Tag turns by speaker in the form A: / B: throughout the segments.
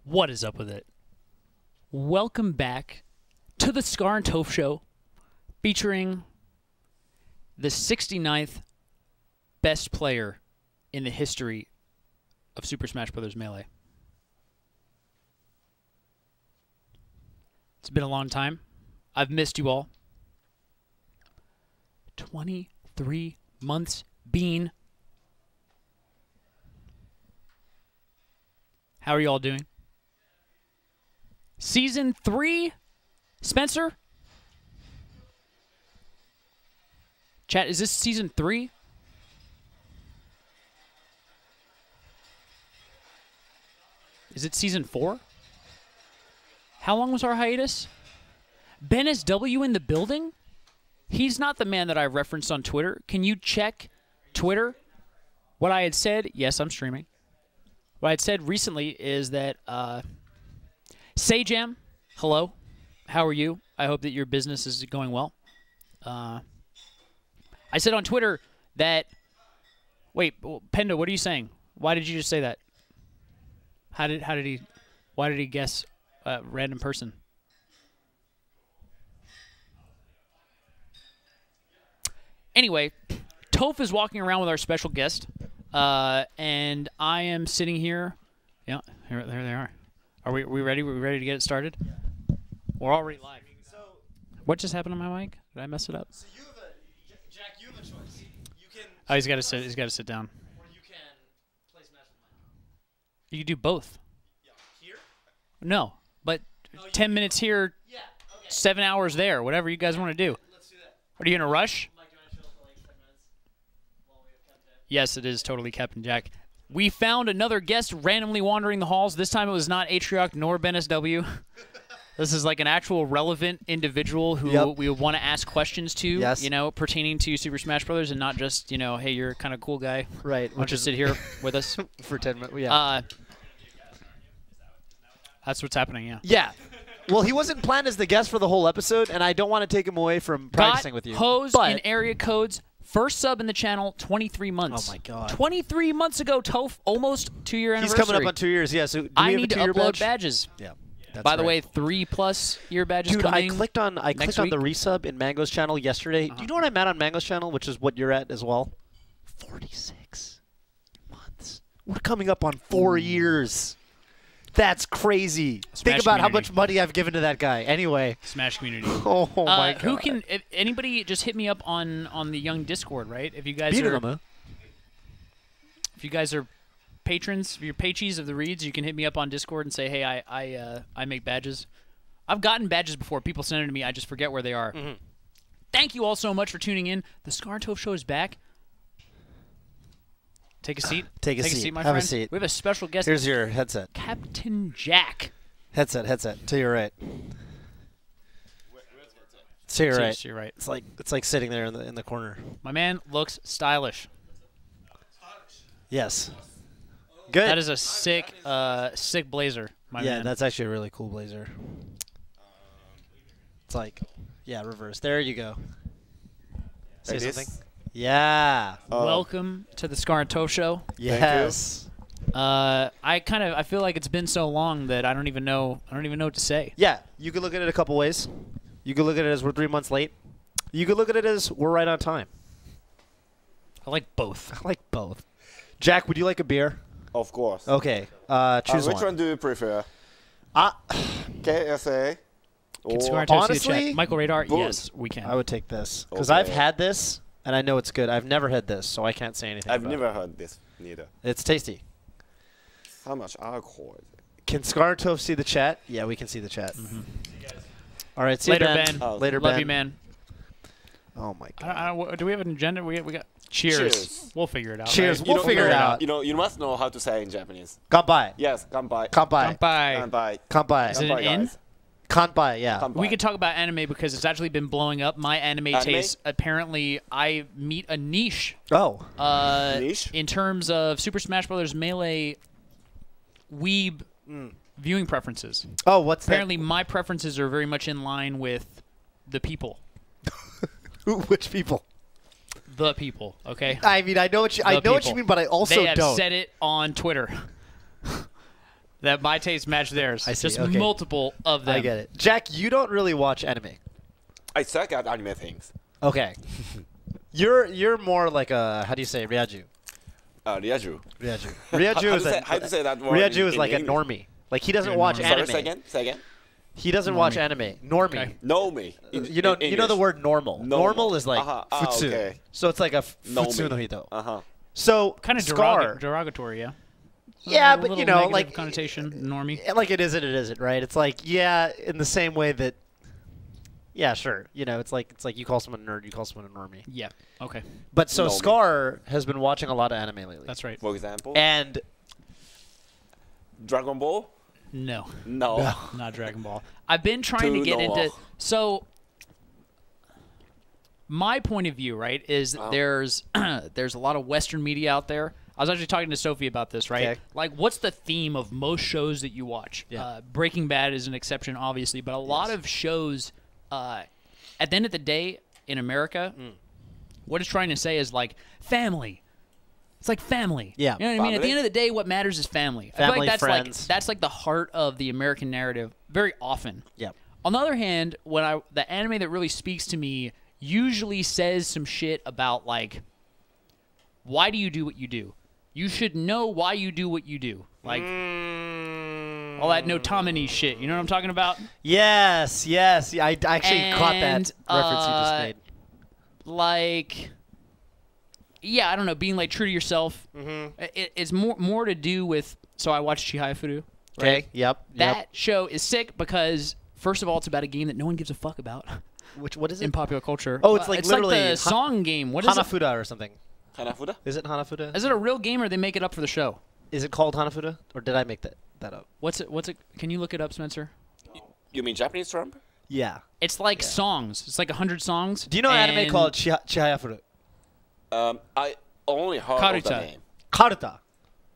A: What is up with it? Welcome back to the Scar and Toph Show, featuring the 69th best player in the history of Super Smash Bros. Melee. It's been a long time. I've missed you all. 23 months bean. How are you all doing? Season 3, Spencer? Chat, is this season 3? Is it season 4? How long was our hiatus? Ben SW in the building? He's not the man that I referenced on Twitter. Can you check Twitter? What I had said, yes, I'm streaming. What I had said recently is that, Sayjam, hello. How are you? I hope that your business is going well. I said on Twitter that, wait, Pendo, what are you saying? Why did you just say that? Why did he guess a random person? Anyway, Toph is walking around with our special guest, and I am sitting here. Yeah, there they are. Are we ready? Are we ready to get it started? We're already live.
B: So,
A: What just happened to my mic? Did I mess it up?
B: so you have a Jack. You have a choice. You can.
A: Oh, he's got to sit. He's got to sit down.
B: Or you can play Smash with mine.
A: You can do both.
B: Yeah. Here.
A: No, but
B: Oh,
A: 10 minutes here,
B: Yeah. Okay.
A: 7 hours there. Whatever you guys want to do.
B: Let's do that.
A: Are you in a rush?
B: Mike, do you want to chill for like 10 minutes while we have Captain?
A: Yes, it is totally Captain Jack. We found another guest randomly wandering the halls. This time it was not Atrioc nor Ben SW. This is like an actual relevant individual who we would want to ask questions to,
C: Yes.
A: you know, pertaining to Super Smash Brothers, and not just, you know, hey, you're kind of cool guy.
C: Right,
A: Why don't you sit here with us?
C: for 10 minutes. Yeah.
A: That's what's happening, yeah.
C: Yeah. Well, he wasn't planned as the guest for the whole episode, and I don't want to take him away from practicing with you.
A: Hose
C: but
A: in area codes. First sub in the channel, 23 months.
C: Oh, my God.
A: 23 months ago, Toph, almost 2-year
C: he's
A: anniversary.
C: coming up on 2 years. Yeah. So do
A: I
C: we have
A: need
C: a
A: to
C: 2-year
A: upload
C: badge?
A: badges.
C: Yeah. That's
A: By the
C: right.
A: way, 3+ year badges
C: Dude,
A: coming.
C: I clicked on the resub in Mango's channel yesterday. Do you know what I'm at on Mango's channel, which is what you're at as well? 46 months. We're coming up on 4 years. That's crazy. Think about how much money I've given to that guy. Anyway.
A: Smash community.
C: Oh my God.
A: Who can? If anybody, just hit me up on the Young Discord, right? If you guys
C: Beat
A: are,
C: him, huh?
A: if you guys are patrons, if you're pachies of the reads, you can hit me up on Discord and say, hey, I make badges. I've gotten badges before. People send them to me. I just forget where they are. Thank you all so much for tuning in. The Scar and Toph Show is back. Take a seat.
C: Take a seat.
A: my
C: Have
A: friend.
C: a seat.
A: We have a special guest.
C: Here's your headset.
A: Captain Jack.
C: Headset. To your right. To your right.
A: To your right.
C: It's like sitting there in the corner.
A: My man looks stylish.
C: Yes. Good.
A: That is a sick blazer, my
C: yeah,
A: man.
C: that's actually a really cool blazer. It's like, yeah, reverse. There you go. Say
D: Like this?
C: something. Yeah.
A: Welcome to the Scar and Toph Show.
C: Yes.
A: I feel like it's been so long that I don't even know what to say.
C: Yeah, you could look at it a couple ways. You could look at it as we're 3 months late. You could look at it as we're right on time.
A: I like both.
C: I like both. Jack, would you like a beer?
D: Of course.
C: Okay. Choose
D: Which one do you prefer? KSA?
A: Can Scar
D: Or
A: and Toph see the
C: honestly,
A: chat? Michael Radar,
D: both.
A: yes, we can.
C: I would take this because
D: Okay.
C: I've had this and I know it's good. I've never had this, so I can't say anything.
D: I've
C: about
D: never heard this neither.
C: it. It's tasty.
D: How much alcohol is it?
C: Can Scar and Toph see the chat? Yeah, we can see the chat. All right, see
A: Later,
C: you, Ben.
A: Ben.
D: Oh,
C: Later,
A: Love
C: Ben.
A: you, man.
C: Oh my God.
A: Do we have an agenda? We got cheers.
D: Cheers.
A: We'll figure it out.
C: Cheers.
A: Right?
C: We'll figure it out.
D: You must know how to say in Japanese.
C: Kanpai.
D: Yes, kanpai.
C: Kanpai.
A: Bye.
D: Kanpai.
C: Kanpai.
A: Is it an
D: Kanpai,
A: in?
D: guys.
C: Kanpai, yeah.
D: Kanpai.
A: We could talk about anime because it's actually been blowing up. My anime taste. Apparently, I meet a niche.
C: Oh.
D: Niche?
A: In terms of Super Smash Bros. Melee weeb viewing preferences.
C: Oh, what's
A: Apparently, my preferences are very much in line with the people.
C: that? Which people?
A: The people, okay?
C: I mean, I know what you mean, but I also
A: They have
C: don't.
A: said it on Twitter. that my taste match theirs.
C: I see,
A: Just
C: okay.
A: multiple of them.
C: I get it. Jack, you don't really watch anime.
D: I suck at anime things.
C: Okay. You're more like a, how do you say, Ryaju?
D: Ryaju.
C: Ryaju.
D: How
C: Ryaju is
D: to say-
C: a,
D: how to say that word
C: Ryaju
D: in-
C: is
D: in
C: like a
D: English?
C: normie. Like he doesn't
A: Yeah,
C: watch
A: normie.
D: Sorry,
C: anime.
D: say again.
C: He doesn't watch
A: Normie.
C: anime. Normie.
A: Okay.
D: Know me.
C: You know the word normal. Normal is like futsu.
D: okay.
C: So it's like a
D: Know
C: futsu
D: me.
C: no hito.
D: Uh-huh.
C: So
A: Kind of
C: Scar.
A: derogatory, yeah.
C: Yeah,
A: A
C: but you
A: little
C: know,
A: negative
C: like
A: connotation, normie.
C: like it is and it isn't, right? It's like yeah, in the same way that yeah, sure. You know, it's like you call someone a nerd, you call someone a normie.
A: Yeah. Okay.
C: But so
D: Normie.
C: Scar has been watching a lot of anime lately.
A: That's right.
D: For example,
C: And
D: Dragon Ball?
A: No.
D: No.
A: Not Dragon Ball. I've been trying to
D: Too
A: get into.
D: long.
A: So, my point of view, right, is
D: Wow.
A: there's a lot of Western media out there. I was actually talking to Sophie about this, right?
C: Okay.
A: Like, what's the theme of most shows that you watch?
C: Yeah.
A: Breaking Bad is an exception, obviously, but a lot of shows, at the end of the day, in America, what it's trying to say is like family. It's like family.
C: Yeah.
A: You know what I mean? At the
D: Family.
A: end of the day, what matters is family. I feel
C: Family,
A: like that's
C: friends.
A: that's like the heart of the American narrative very often.
C: yeah.
A: On the other hand, the anime that really speaks to me usually says some shit about like, why do you do what you do? You should know why you do what you do. Like all that no Tomini shit. You know what I'm talking about?
C: Yes, yes. Yeah, I actually caught that
A: And,
C: reference you just made.
A: Like, yeah, I don't know, being like true to yourself. It's more to do with. So I watched Chihaya
C: Okay. Yep.
A: That show is sick because first of all, it's about a game that no one gives a fuck about
C: Which what is it?
A: in popular culture.
C: Oh, it's like
A: it's
C: literally
A: like the song game. What is it?
C: Hanafuda or something.
D: Hanafuda?
C: Is it Hanafuda?
A: Is it a real game or they make it up for the show?
C: Is it called Hanafuda or did I make that up?
A: What's it? Can you look it up, Spencer?
D: You mean Japanese term?
C: Yeah.
A: It's like songs. It's like 100 songs.
C: Do you know an anime
A: and-
C: called Chihayafuru?
D: I only heard of the
A: Karuta.
D: name.
C: Karuta.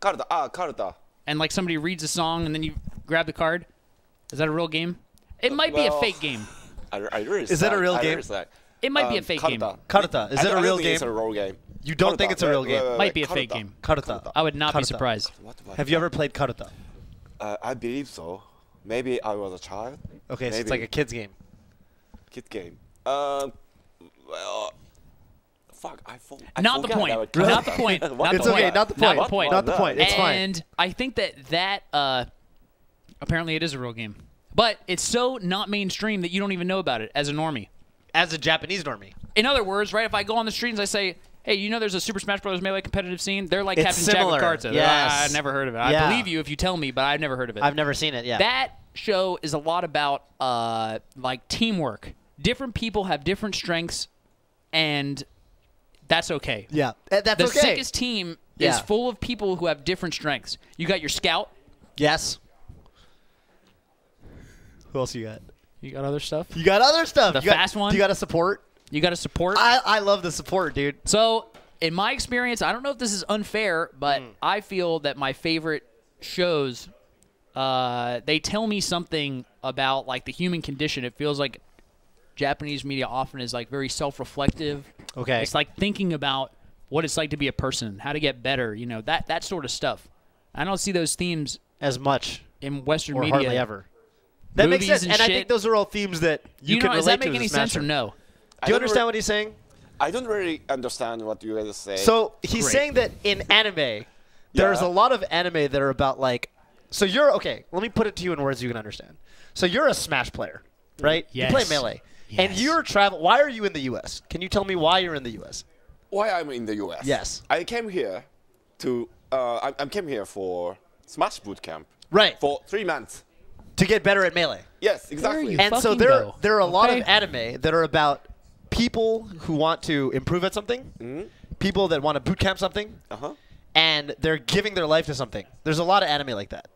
D: Karuta. Karuta.
A: And like somebody reads a song and then you grab the card? Is that a real game? It might be a
D: well-
A: fake game.
D: I really
C: Is that a
D: suck.
C: real
D: I
C: game?
D: really suck.
A: It might be a fake game.
C: Karuta. Is
D: I
C: it a
D: don't
C: real
D: think
C: game?
D: It's a real game.
C: You don't think it's a real game?
A: Might be a fake game.
C: Karuta.
A: I would not be
C: Karuta.
A: surprised.
D: What?
C: Have you ever played Karuta?
D: I believe so. Maybe I was a child.
C: Okay, so it's
D: Maybe.
C: like a kid's game.
D: Kid game. Well, fuck. I
A: Not the
D: forgot
A: point.
D: about
A: Not the
D: Karuta.
A: point.
D: What
A: Not
C: It's
A: the
C: okay,
A: point.
C: not the point.
A: Not the point.
C: Not the point. It's fine.
A: And I think that apparently it is a real game. But it's so not mainstream that you don't even know about it as a normie.
C: As a Japanese normie.
A: In other words, right, if I go on the street and I say, hey, you know there's a Super Smash Bros. Melee competitive scene? They're like
C: It's
A: Captain
C: similar.
A: Jack with Karta.
C: Yes.
A: I've never heard of it.
C: Yeah.
A: I believe you if you tell me, but I've never heard of it.
C: I've never seen it, yeah.
A: That show is a lot about like teamwork. Different people have different strengths, and that's okay.
C: yeah. That's
A: The
C: okay.
A: sickest team
C: Yeah.
A: is full of people who have different strengths. You got your scout.
C: Yes. Who else you got?
A: You got other stuff.
C: You got other stuff.
A: The
C: You got-
A: fast one?
C: You got a support?
A: You got a support.
C: I love the support, dude.
A: So, in my experience, I don't know if this is unfair, but I feel that my favorite shows, they tell me something about like the human condition. It feels like Japanese media often is like very self-reflective.
C: Okay.
A: It's like thinking about what it's like to be a person, how to get better, you know, that sort of stuff. I don't see those themes
C: As much
A: in Western
C: or
A: media.
C: hardly ever. That makes
A: Movies
C: sense.
A: and
C: And I
A: shit.
C: think those are all themes that you
A: You
C: can
A: know,
C: relate
A: does that
C: to
A: make
C: as a
A: any sense or
C: smasher.
A: no?
C: Do you
D: don't
C: understand
D: re-
C: what he's saying?
D: I don't really understand what you guys say.
C: So he's
A: Great.
C: saying that in anime, there's
D: Yeah.
C: a lot of anime that are about like. So you're okay. Let me put it to you in words you can understand. So you're a Smash player, right?
A: Yes.
C: You play Melee, and
A: Yes.
C: you're travel. Why are you in the U.S.? Can you tell me why you're in the U.S.?
D: why I'm in the U.S.
C: Yes.
D: I came here to. I came here for Smash Boot Camp
C: Right.
D: for 3 months.
C: To get better at Melee.
D: Yes, exactly.
A: you
C: And so
A: fucking
C: there
A: go.
C: there are a lot
A: Okay.
C: of anime that are about people who want to improve at something, people that want to boot camp something,
D: Uh-huh.
C: and they're giving their life to something. There's a lot of anime like that.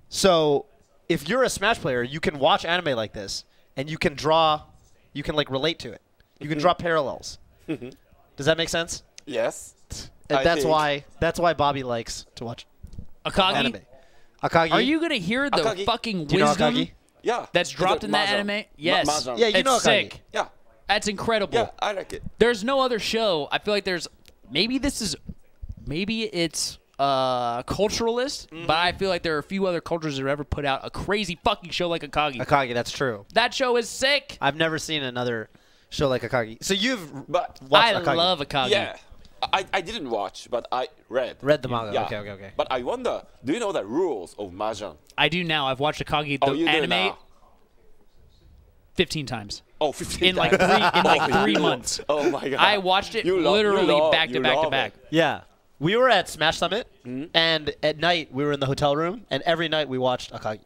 C: So if you're a Smash player, you can watch anime like this, and you can draw, you can like relate to it. You can draw parallels. Does that make sense?
D: Yes.
C: And
D: I
C: that's
D: think-
C: why Bobby likes to watch
A: Akagi,
C: anime. Akagi.
A: are you gonna hear the
D: Akagi.
A: fucking
C: Do you know
A: wisdom
C: Akagi?
D: Yeah.
A: that's
D: It's
A: dropped
D: a
A: in that
D: mahjong.
A: anime? Yes.
D: Mahjong.
C: Yeah, you
A: it's
C: know Akagi.
A: sick.
D: Yeah.
A: That's incredible.
D: Yeah, I like it.
A: There's no other show. I feel like there's maybe it's culturalist, but I feel like there are a few other cultures that have ever put out a crazy fucking show like Akagi.
C: Akagi, that's true.
A: That show is sick.
C: I've never seen another show like Akagi. So you've
D: But
C: watched
A: I
C: Akagi.
A: love Akagi.
D: yeah, I didn't watch, but I read.
C: Read the manga.
D: Yeah.
C: Okay.
D: But I wonder, do you know the rules of Mahjong?
A: I do now. I've watched Akagi
D: Oh,
A: the
D: you do
A: anime
D: now?
A: 15 times.
D: Oh, 15
A: In like
D: times.
A: 3 months.
D: Oh my god.
A: I watched it
D: You love- you
A: literally
D: love-
A: back to
D: you
A: back to
D: love
A: back.
D: it.
C: Yeah. We were at Smash Summit, and at night we were in the hotel room, and every night we watched Akagi.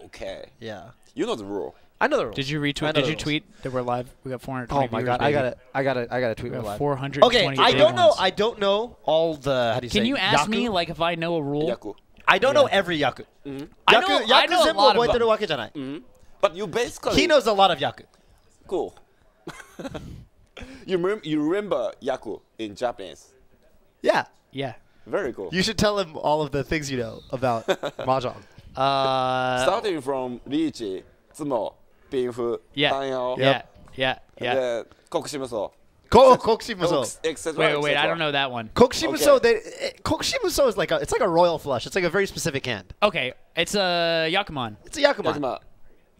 D: Okay.
C: Yeah.
D: You know the rule.
C: I know the rules.
A: Did you
C: I know
A: retweet?
C: the
A: Did you
C: rules.
A: tweet that we're live? We got 420
C: Oh my
A: viewers,
C: god,
A: baby.
C: I gotta tweet
A: We
C: my
A: got
C: live.
A: 420
C: Okay, I don't know.
A: ones.
C: I don't know all the. How do you say?
A: Can you ask
C: Yaku?
A: me like if I know a rule?
D: Yaku.
C: I don't know every Yaku.
A: I know
C: Yaku
A: a
C: Zenbo
A: lot of
C: Boiteru
A: them.
C: Wake Janai.
D: But you basically.
C: He knows a lot of Yaku.
D: Cool. you remember Yaku in Japanese?
C: Yeah.
A: Yeah.
D: Very cool.
C: You should tell him all of the things you know about Mahjong.
D: Starting from Riichi, Tsumo, Pinfu,
A: Yeah.
D: Tanyao,
A: Yeah.
D: then Kokushimuso,
C: Kokushimuso.
D: etc.
A: Wait. I don't know that one.
C: Kokushimuso.
D: Okay.
C: Kokushimuso is like it's like a royal flush. It's like a very specific hand.
A: Okay, it's a Yakuman.
C: It's a Yakuman.
D: Yakuma.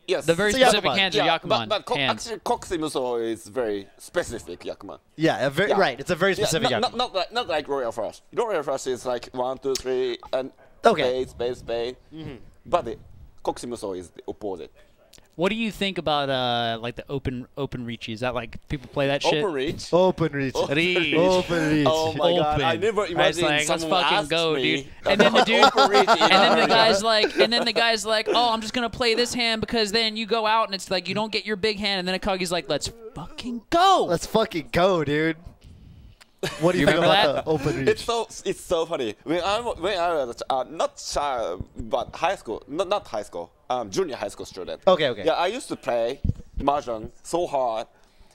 D: Yes.
A: The very
C: It's a
A: specific
C: Yakuman.
A: hands are Yakuman
D: but
A: hands.
D: actually Kokushimuso is very specific Yakuman.
C: Yeah,
D: Yeah.
C: right. It's a very specific
D: Yeah,
C: Yakuman.
D: not like Royal Flush. Royal Flush is like 1, 2, 3, and
C: Okay.
D: spade. But the Kokushimuso is the opposite.
A: What do you think about like the open reach? Is that like people play that shit?
D: Open reach.
C: Open reach.
A: Reach.
C: Open reach.
D: Oh my god! I
A: Open.
D: never
A: Right, it's
D: imagined
A: like, let's
D: someone
A: fucking
D: asked
A: go,
D: me
A: dude. And then the dude,
D: open reach in
A: and then the
D: America.
A: guy's like, oh, I'm just gonna play this hand because then you go out and it's like you don't get your big hand, and then Akagi's like, let's fucking go.
C: Let's fucking go, dude. What do you,
A: You
C: think
A: remember
C: about
A: that?
C: the open reach?
D: It's so funny when I was not child but high school not high school junior high school student.
C: Okay.
D: Yeah, I used to play mahjong so hard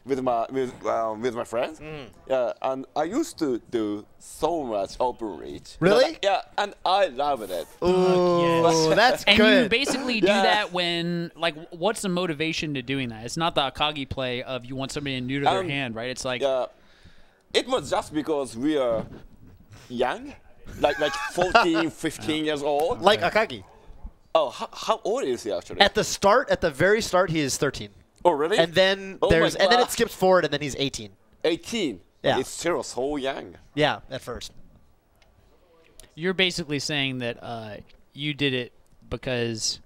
D: with my friends. Yeah, and I used to do so much open reach.
C: Really?
D: Yeah, and I loved it.
C: Ooh, that's
A: And
C: good.
A: you basically do
D: Yeah.
A: that when, like, what's the motivation to doing that? It's not the Akagi play of you want somebody to neuter their hand, right? It's like,
D: Yeah, it was just because we are young, like 14, 15 years old.
C: like Akagi.
D: Oh, how old is he actually?
C: At the very start, he is 13.
D: Oh, really?
C: And then
D: Oh my
C: and then
D: God.
C: it skips forward, and then he's 18.
D: 18.
C: Yeah.
D: It's still so young.
C: Yeah, at first.
A: you're basically saying that you did it because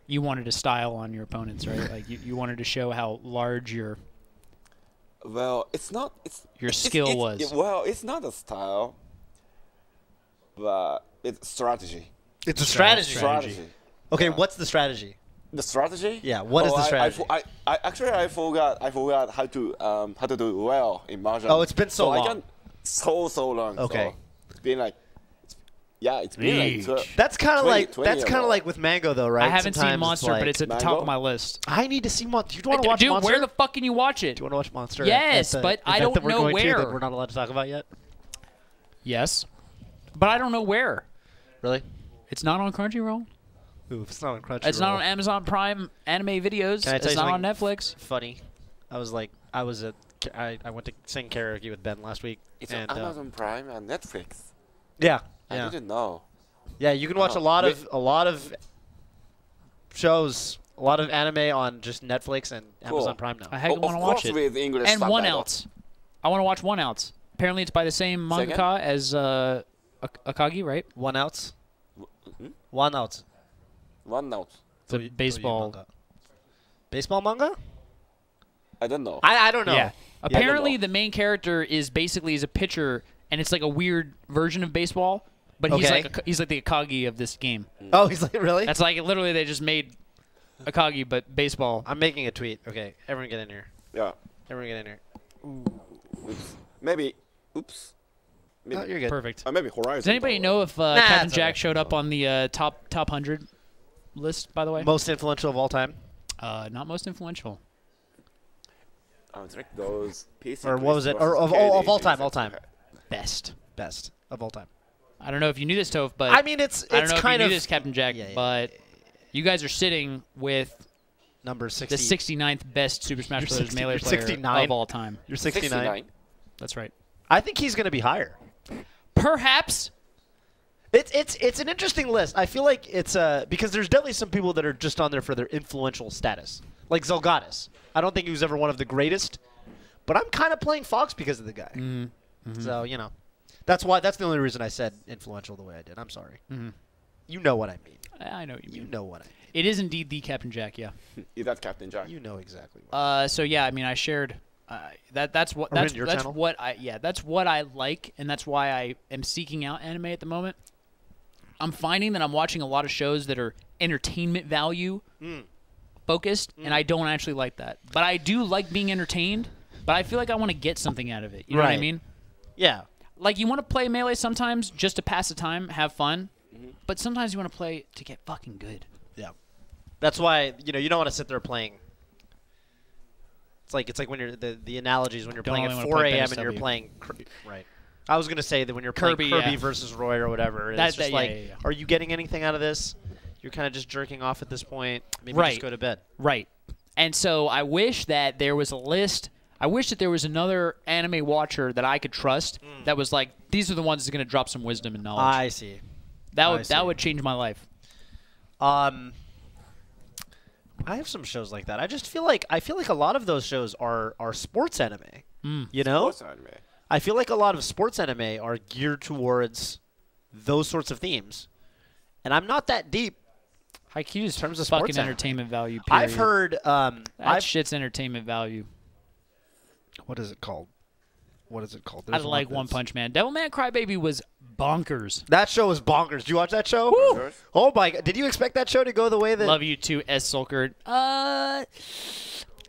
A: you wanted to style on your opponents, right? Like, you wanted to show how large your
D: Well, it's not.
A: Your skill was.
D: Well, it's not a style, but it's strategy.
C: It's a strategy.
D: Strategy.
C: Okay, what's the strategy?
D: The strategy?
C: Yeah, what is the strategy?
D: I actually forgot how to do well in mahjong.
C: Oh, it's been so long.
D: I can so long.
C: Okay.
D: So it's been like, it's been
A: Reach.
D: like.
C: That's kind of
D: 20
C: like
D: 20
C: that's kind of
D: ago.
C: like with Mango though, right?
A: I haven't
C: Sometimes
A: seen Monster,
C: it's
A: but it's at the top
D: Mango?
A: of my list.
C: I need to see Monster. Do you want to watch
A: Dude,
C: Monster?
A: where the fuck can you watch it?
C: Do you want to watch Monster?
A: Yes,
C: at the
A: but I
C: event
A: don't
C: that we're
A: know
C: going to
A: where.
C: that we're not allowed to talk about yet.
A: Yes, but I don't know where.
C: Really?
A: It's not on Crunchyroll.
C: Ooh, it's not on Crunchyroll.
A: It's not on Amazon Prime anime videos.
C: Can I tell
A: It's
C: you
A: not on
C: something
A: Netflix.
C: Funny. I went to sing karaoke with Ben last week.
D: It's
C: and,
D: on Amazon Prime and Netflix.
C: Yeah.
D: I
C: Yeah.
D: didn't know.
C: Yeah, you can watch
D: Oh,
C: a lot of shows, a lot of anime on just Netflix and Amazon Prime now.
A: I want to
D: Of
A: watch
D: course
A: it.
D: with English
A: And One
D: subtitle.
A: Ounce. I want to watch One Ounce. Apparently, it's by the same
D: Say again?
A: mangaka as Akagi, right?
C: 1 ounce.
D: Hmm?
C: 1 ounce.
D: One note.
A: The baseball.
C: manga. Baseball manga?
D: I don't know.
C: I don't know.
A: Yeah. Apparently,
D: know.
A: the main character is basically a pitcher, and it's like a weird version of baseball. But he's
C: Okay.
A: he's like the Akagi of this game.
C: Oh, he's like really?
A: That's like literally they just made Akagi, but baseball.
C: I'm making a tweet. Okay, everyone get in here.
D: Yeah.
C: Everyone get in here.
D: Oops. Maybe. Oops. Maybe,
C: Oh, you're good.
A: Perfect.
D: maybe Horizon.
A: Does anybody
D: Power.
A: know if Captain
C: it's
A: Jack
C: okay.
A: showed up on the top 100 list? By the way,
C: Most influential of all time,
A: not most influential.
D: Drink those PC
C: or what was it?
D: versus
C: Or of
D: KD
C: all time,
D: is
C: all time.
D: okay.
A: Best.
C: Best of all time.
A: I don't know if you knew this, Toph, but
C: I mean, it's
A: I don't know if
C: kind
A: you
C: of
A: knew this, Captain Jack,
C: Yeah, yeah.
A: but you guys are sitting with
C: number 60.
A: the 69th best Super Smash
C: You're
A: Bros.
C: 60
A: Melee
C: you're
A: player
C: 69?
A: of all time.
C: You're 69.
D: 69.
A: That's right.
C: I think he's going to be higher.
A: Perhaps.
C: It's an interesting list. I feel like it's because there's definitely some people that are just on there for their influential status, like Zelgadis. I don't think he was ever one of the greatest, but I'm kind of playing Fox because of the guy.
A: Mm-hmm.
C: So that's the only reason I said influential the way I did. I'm sorry.
A: Mm-hmm.
C: You know what I mean.
A: I know what you mean.
C: You know what I mean.
A: It is indeed the Captain Jack, yeah.
D: Is that Captain Jack?
C: You know exactly what.
A: So yeah, I mean, I shared that's what I like, and that's why I am seeking out anime at the moment. I'm finding that I'm watching a lot of shows that are entertainment value focused, and I don't actually like that. But I do like being entertained, but I feel like I want to get something out of it. You know what I mean?
C: Yeah.
A: Like, you want to play Melee sometimes just to pass the time, have fun, but sometimes you want to play to get fucking good.
C: Yeah. That's why, you don't want to sit there playing. It's like when you're the analogies when you're playing at 4 a.m. and you're playing right. I was gonna say that when you're playing Kirby versus Roy or whatever, it's just are you getting anything out of this? You're kind of just jerking off at this point. Maybe just go to bed.
A: Right. And so I wish that there was a list. I wish that there was another anime watcher that I could trust that was like, these are the ones that's gonna drop some wisdom and knowledge.
C: I see.
A: That would change my life.
C: I have some shows like that. I just feel like a lot of those shows are sports anime. You know?
D: Sports anime.
C: I feel like a lot of sports anime are geared towards those sorts of themes. And I'm not that deep
A: Haikyuu is
C: in terms of
A: fucking
C: sports anime.
A: entertainment value, period.
C: I've heard
A: that shit's entertainment value.
C: What is it called?
A: I like One Punch Man. Devilman Crybaby was bonkers.
C: That show was bonkers. Did you watch that show?
A: Woo!
C: Oh my god. Did you expect that show to go the way that
A: Love you too, S. Sulker.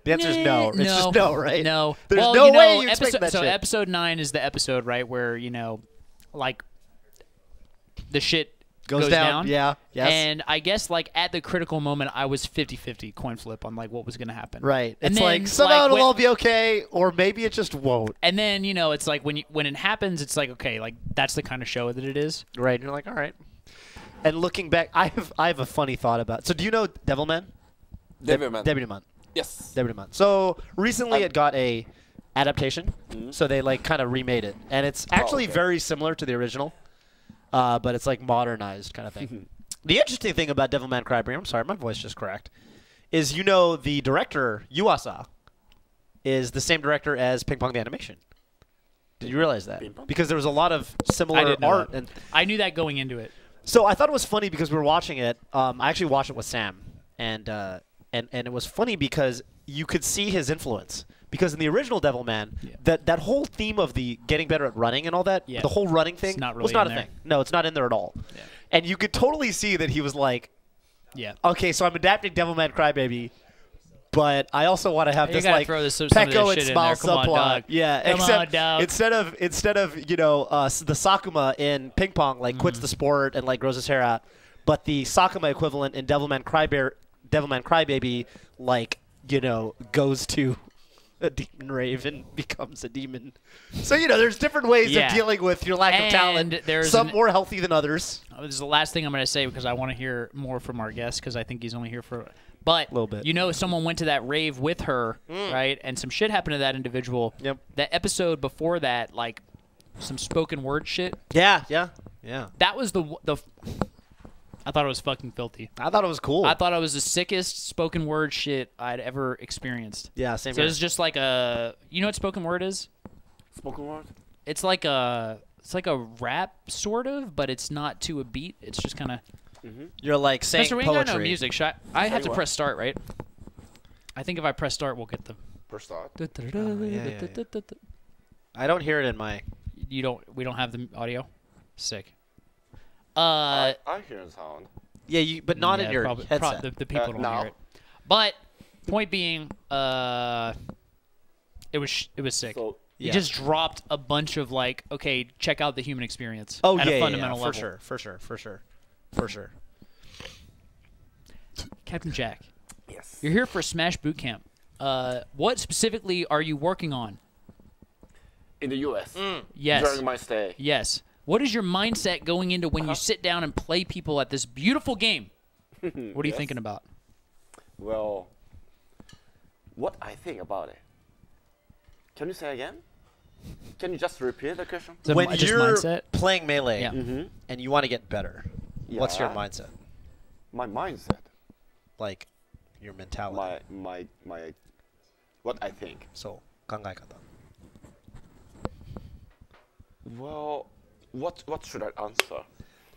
C: The answer is no. It's just no, right?
A: No.
C: There's
A: well,
C: no way you expect that
A: so
C: shit.
A: episode 9 is the episode, right, where, like, the shit goes down.
C: Yeah. Yes.
A: And I guess, like, at the critical moment, I was 50-50 coin flip on, like, what was going to happen.
C: Right.
A: And
C: it's
A: then,
C: like, somehow it'll
A: when-
C: all be okay, or maybe it just won't.
A: And then, it's like when it happens, it's like, okay, like, that's the kind of show that it is.
C: Right. And you're like, all right. And looking back, I have a funny thought about. So do you know Devilman? Devilman.
D: Yes.
C: Devilman. So recently it got a adaptation. So they like kind of remade it, and it's actually very similar to the original, but it's like modernized kind of thing. The interesting thing about Devilman Crybaby, I'm sorry, my voice just cracked, is the director Yuasa is the same director as Ping Pong the Animation. Did you realize that? Because there was a lot of similar art, and
A: I knew that going into it.
C: so I thought it was funny because we were watching it. I actually watched it with Sam, and it was funny because you could see his influence. Because in the original Devilman, that whole theme of the getting better at running and all that, the whole running thing, was not a thing. No, it's not in there at all.
A: Yeah.
C: And you could totally see that he was like, okay, so I'm adapting Devilman Crybaby, but I also want to have this like Peko and Smile subplot. Instead of the Sakuma in Ping Pong like quits the sport and like grows his hair out, but the Sakuma equivalent in Devilman Crybaby like goes to a demon rave and becomes a demon. So there's different ways of dealing with your lack of talent. Some more healthy than others.
A: This is the last thing I'm going to say because I want to hear more from our guest because I think he's only here for. But
C: a little bit.
A: Someone went to that rave with her, right? And some shit happened to that individual.
C: Yep.
A: That episode before that, like some spoken word shit.
C: Yeah.
A: That was the. I thought it was fucking filthy.
C: I thought it was cool.
A: I thought it was the sickest spoken word shit I'd ever experienced.
C: Yeah, same
A: So
C: here.
A: it's just like a. You know what spoken word is?
D: Spoken word?
A: It's like a rap sort of, but it's not to a beat. It's just kind of.
C: You're like saying
A: Mr. We
C: poetry.
A: ain't got no music. I have to press start, right? I think if I press start, we'll get the.
D: Press start.
C: I don't hear it in my.
A: We don't have the audio. Sick.
D: I hear the sound.
C: Yeah, but not in your headset.
A: The people don't
D: now?
A: hear it. But point being, it was sick.
D: So,
A: He just dropped a bunch of like, okay, check out the human experience.
C: Oh
A: at
C: yeah,
A: a fundamental level.
C: for sure.
A: Captain Jack,
D: yes.
A: you're here for Smash Boot Camp. What specifically are you working on?
D: In the U.S.
A: Yes.
D: During my stay.
A: Yes. What is your mindset going into when you sit down and play people at this beautiful game? What are you thinking about?
D: Well, what I think about it. Can you say again? Can you just repeat the question?
A: Is it
C: When
A: just
C: you're
A: mindset?
C: playing Melee
A: Yeah.
C: and you want to get better, what's your
D: Yeah.
C: mindset?
D: My mindset.
C: Like, your mentality.
D: My what I think.
C: So, 考え方.
D: Well, what should I answer?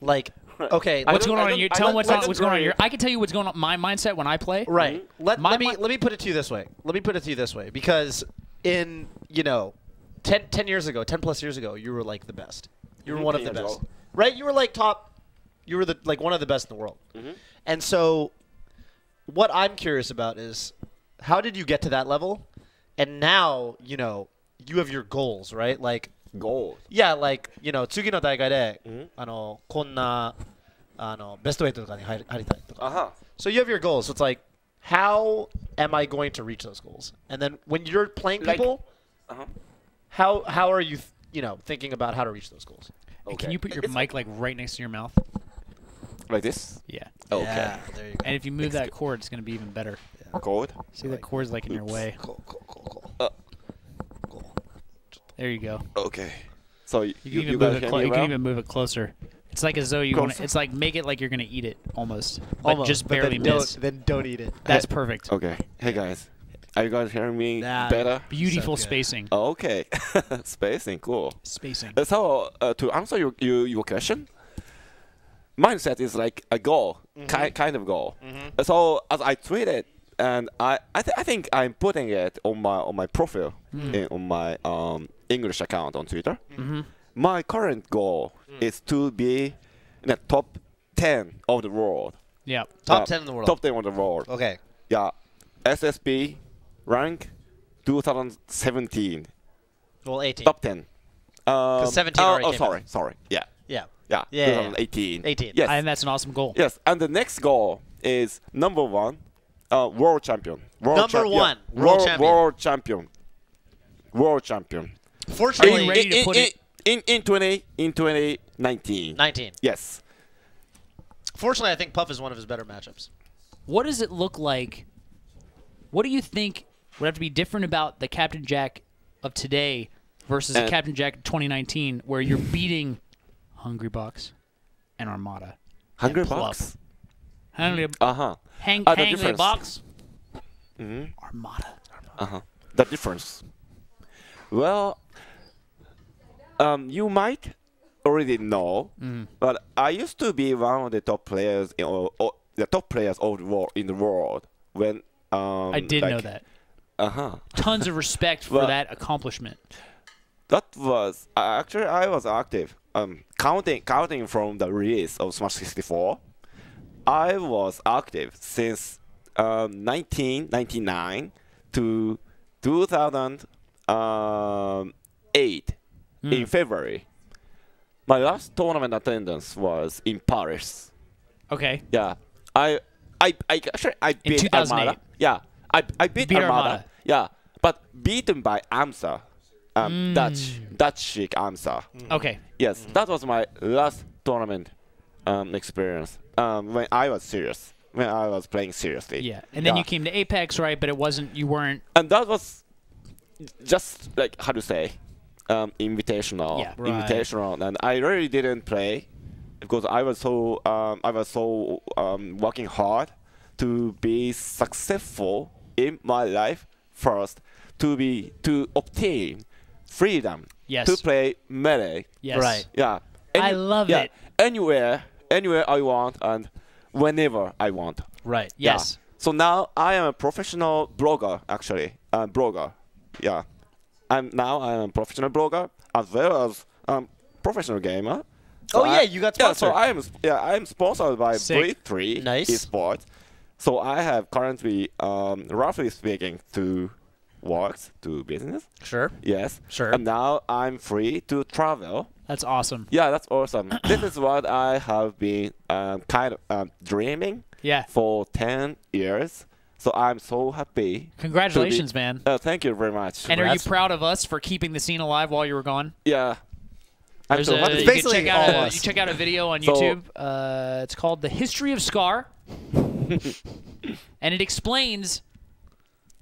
C: Like, okay,
D: I
A: What's
D: don't-
A: going on
D: I
A: in your?
D: don't- I
A: Tell me
D: don't-
A: what's
D: I
A: on,
D: don't
A: what's going on in your.
D: really-
A: I can tell you what's going on my mindset when I play.
C: right. Let
A: My
C: me put it to you this way. Let me put it to you this way. Because in 10 years ago, 10 plus years ago, you were like the best. You were one of the
D: 10 years
C: best,
D: ago.
C: right? You were like top. You were like one of the best in the world. And so, what I'm curious about is, how did you get to that level? And now you have your goals, right? Like,
D: Goals.
C: yeah, like 次の大会で、こんなベスト8とかに入りたいとか。
D: Uh-huh.
C: So you have your goals. So it's like, how am I going to reach those goals? And then when you're playing
D: Like-
C: people,
D: Uh-huh.
C: how are you thinking about how to reach those goals?
A: And
D: Okay.
A: can you put your
D: It's
A: mic like right next to your mouth?
D: like this?
A: Yeah.
D: Okay.
C: Yeah, there you go.
A: And if you move that cord, it's gonna be even better.
D: Gold.
A: See, the cord's like in your way.
C: Cool. Cool.
A: There you go.
D: Okay. So
A: You can even
D: you
A: move
D: guys
A: it.
D: hear me
A: You can
D: well?
A: even move it closer. It's like as though you want.
D: Closer?
A: It's like make it like you're gonna eat it almost, but just barely
C: then
A: miss.
C: Then don't eat it.
A: That's perfect.
D: Okay. Hey guys, are you guys hearing me
C: Nah.
D: better?
A: Beautiful
C: So good.
A: spacing.
D: Okay. Spacing, cool.
A: Spacing.
D: So to answer your question, mindset is like a goal, kind of goal. So as I tweet it, and I think I'm putting it on my profile on my English account on Twitter. My current goal is to be in the top 10 of the world.
A: Yeah.
C: Top 10 in the world.
D: Top 10 of the world.
C: Okay.
D: Yeah, SSB rank 2017
C: Well, 18.
D: top 10.
C: 17 already came out.
D: Sorry. Yeah.
C: Yeah.
D: Yeah,
C: Yeah.
D: 2018.
C: 18.
D: Yes.
A: And that's an awesome goal.
D: Yes, and the next goal is number 1, world champion.
C: Number one, world champion.
D: World champion. World champion.
C: Fortunately,
A: you ready to put it-
D: in 2019.
C: 19.
D: Yes.
C: Fortunately, I think Puff is one of his better matchups.
A: What does it look like? What do you think would have to be different about the Captain Jack of today versus the Captain Jack of 2019, where you're beating Hungry Box and Armada?
D: Hungry
A: and Pluff?
D: Box.
A: Hungry
D: Uh-huh.
A: Hang
D: the
A: Hungry
D: difference.
A: Box. Armada.
D: Uh-huh. The difference. Well, you might already know, but I used to be one of the top players, the top players of the world in the world when.
A: I did know that. Tons of respect for
D: Well-
A: that accomplishment.
D: That was actually I was active. Counting from the release of Smash 64, I was active since 1999 to 2008 in February. My last tournament attendance was in Paris.
A: Okay.
D: Yeah, I actually I beat
A: 2008.
D: Armada. Yeah, I beat
A: Beat
D: Armada.
A: Armada.
D: Yeah, but beaten by AMSA, Dutch chick AMSA.
A: Okay.
D: Yes, that was my last tournament experience. When I was serious, when I was playing seriously.
A: Yeah. And then you came to Apex, right? But it wasn't. You weren't.
D: And that was just like how to say, invitational.
A: Yeah.
C: Right.
D: Invitational, and I really didn't play because I was so working hard to be successful in my life first, to obtain freedom
A: Yes.
D: to play Melee.
A: Yes.
C: Right.
D: Yeah.
A: I love it.
D: Anywhere I want and whenever I want.
C: Right.
A: Yes.
D: Yeah. So now I am a professional blogger, actually. Blogger. Yeah. I'm a professional blogger as well as professional gamer.
C: Oh, yeah, you got sponsored.
D: So I am sponsored by
A: Sick.
D: V3
C: Nice.
D: Esports. So I have currently, roughly speaking, 2 works, 2 business.
C: Sure.
D: Yes.
C: Sure.
D: And now I'm free to travel.
A: That's awesome.
D: Yeah, that's awesome. This is what I have been kind of dreaming
A: Yeah.
D: for 10 years. So I'm so happy.
A: Congratulations, man.
D: Thank you very much.
A: And are you
C: Congrats.
A: proud of us for keeping the scene alive while you were gone?
D: Yeah. I'm
A: There's
D: so
A: a,
D: happy.
A: you can
C: basically
A: check out
C: all
A: a,
C: us.
A: you check out a video on
D: So-
A: YouTube. It's called "The History of Scar," and it explains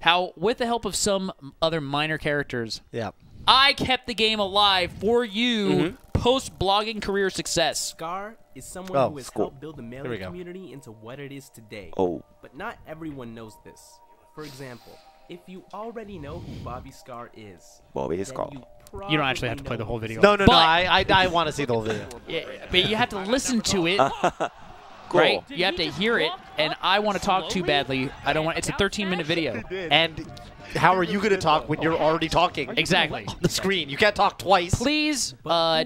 A: how, with the help of some other minor characters,
C: Yeah.
A: I kept the game alive for you post-blogging career success.
E: Scar is someone who has
C: cool.
E: helped build the
C: we
E: Melee
C: go.
E: community into what it is today.
D: Oh.
E: But not everyone knows this. For example, if you already know who Bobby Scar is,
D: Bobby
E: then
D: Scar.
A: You don't actually have to play the whole video.
C: No, no,
A: But-
C: no. I want to see the whole video.
A: Yeah, but you have to listen to it,
D: Cool.
A: right? You have to hear it, and I want to talk too badly. I don't want. It's a 13-minute video.
C: And how are you going to talk when you're already talking?
A: Exactly.
C: On the screen. You can't talk twice.
A: Please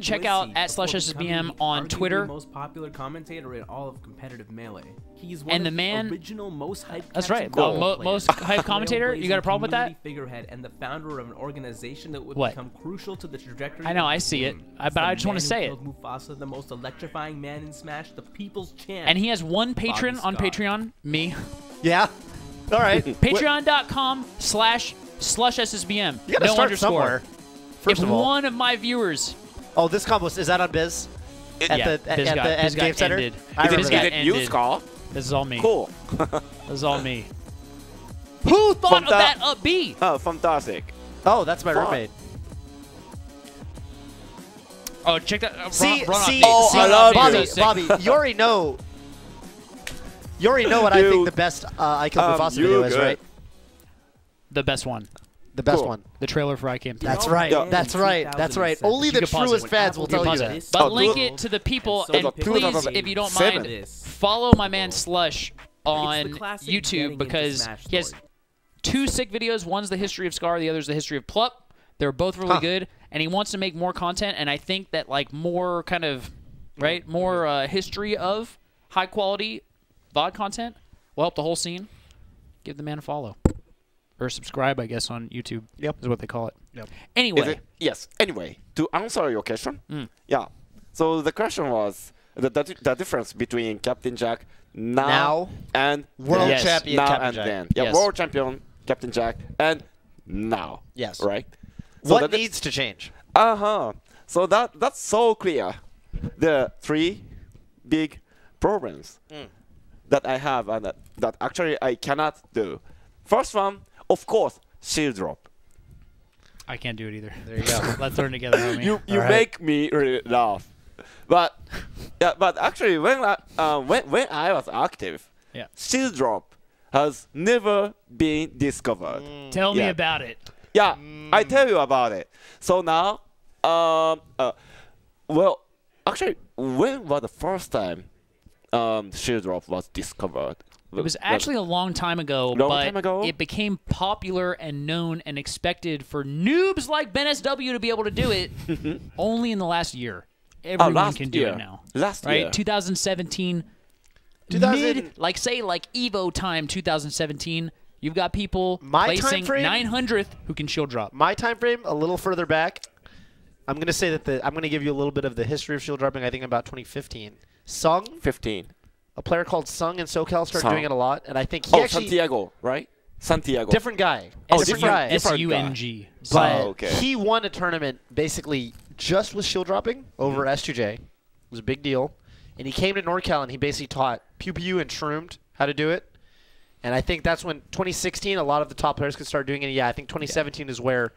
A: check out @/SSBM on Twitter.
E: The most popular commentator in all of competitive Melee. He's one
A: And
E: of
A: the man-
E: original most hyped.
A: That's
E: Captain
A: right.
E: Marvel
A: Mo-
E: players,
A: most hyped commentator? You got a problem with that?
E: community Figurehead and the founder of an organization that would
A: What?
E: become crucial to the trajectory.
A: I know,
E: of the
A: I see it.
E: game.
A: But
E: The
A: I just wanna
E: man who
A: say it.
E: killed Mufasa, the most electrifying man in Smash, the People's Champ.
A: And he has one patron on
E: Scar.
A: Patreon, me.
C: Yeah. All right.
A: Patreon.com//SSBM.
C: You got to
A: No
C: start
A: underscore.
C: somewhere. First
A: If
C: of all.
A: one of my viewers
C: Oh, this combo is that on Biz? At
A: Yeah,
C: the
A: Biz got-
C: at
A: Biz got
C: Game Center.
A: ended.
C: I
A: Biz
C: remember
A: got
C: that.
D: Is it you,
A: ended.
D: Scar?
A: This is all me.
D: Cool.
A: This is all me. Who thought
D: From
A: of
D: the-
A: that up B?
D: Oh, fantastic.
C: Oh, that's my
D: Fun.
C: roommate.
A: Oh, check that.
C: See,
A: run off
C: see,
A: B.
D: Oh,
C: see,
D: I love
C: Bobby,
D: you.
C: Bobby, you already know. You already know what I think
D: You-
C: the best I Killed Mufasa
D: you
C: video is,
D: good.
C: right?
A: The best one.
C: The best
D: Cool.
C: one.
A: The trailer for I Came Through.
C: That's
E: all
C: right.
E: began in
C: That's right. That's right.
E: 2007.
C: Only
A: You
C: the
A: can pause
C: truest
A: it.
C: fans will
E: Apple
C: tell you
A: Pause
C: that.
A: it. But
D: Oh,
A: link
D: do-
A: it to the people,
E: And so
A: and
E: did
A: please,
D: 2007.
A: if you don't mind, follow my man Slush on
E: classic getting
A: YouTube
E: into
A: because
E: Smash
A: he has
E: story.
A: 2 sick videos. One's the history of Scar, the other's the history of Plup. They're both really good, and he wants to make more content. And I think that like more kind of more history of high quality VOD content will help the whole scene. Give the man a follow or subscribe, I guess, on YouTube.
C: Yep.
A: Is what they call it.
C: Yep.
D: Is
A: Anyway,
D: it? Yes. Anyway, to answer your question, yeah. So the question was the difference between Captain Jack now and
C: World
D: then.
A: Yes.
C: champion
D: now
C: Captain
D: and
C: Jack.
D: then. Yeah,
A: Yes.
D: world champion Captain Jack and now.
C: Yes.
D: Right. So
C: What
D: the
C: needs to change?
D: So that's so clear. The 3 big problems that I have and that actually I cannot do. First one, of course, shield drop.
A: I can't do it either.
C: There you go.
A: Let's learn together, homie.
D: You
C: All right.
D: make me really laugh. But yeah, but actually when I was active,
A: Yeah.
D: shield drop has never been discovered.
A: Tell me
D: Yeah.
A: about it.
D: Yeah, I tell you about it. So now, well, actually, when was the first time shield drop was discovered?
A: It was actually a long time ago,
D: Long
A: but
D: time ago?
A: it became popular and known and expected for noobs like Ben SW to be able to do it only in the last year. Everyone
D: last
A: can do
D: year.
A: it now.
D: Last
A: right?
D: year.
A: 2017,
C: 2000
A: mid, like say like Evo time 2017, you've got people
C: My
A: placing
C: timeframe?
A: 900th who can shield drop.
C: My time frame a little further back. I'm going to say that I'm going to give you a little bit of the history of shield dropping. I think about 2015. Sung,
D: 15.
C: a player called Sung in SoCal started
D: Sung.
C: doing it a lot, and I think he
D: Oh,
C: actually
D: Santiago, right? Santiago.
C: different guy.
D: Oh,
C: different
D: different-
C: guy.
D: different
A: SUNG.
C: But
D: okay.
C: he won a tournament basically just with shield dropping over S2J. It was a big deal. And he came to NorCal and he basically taught Pew Pew and Shroomed how to do it. And I think that's when 2016 a lot of the top players could start doing it. Yeah, I think 2017 is where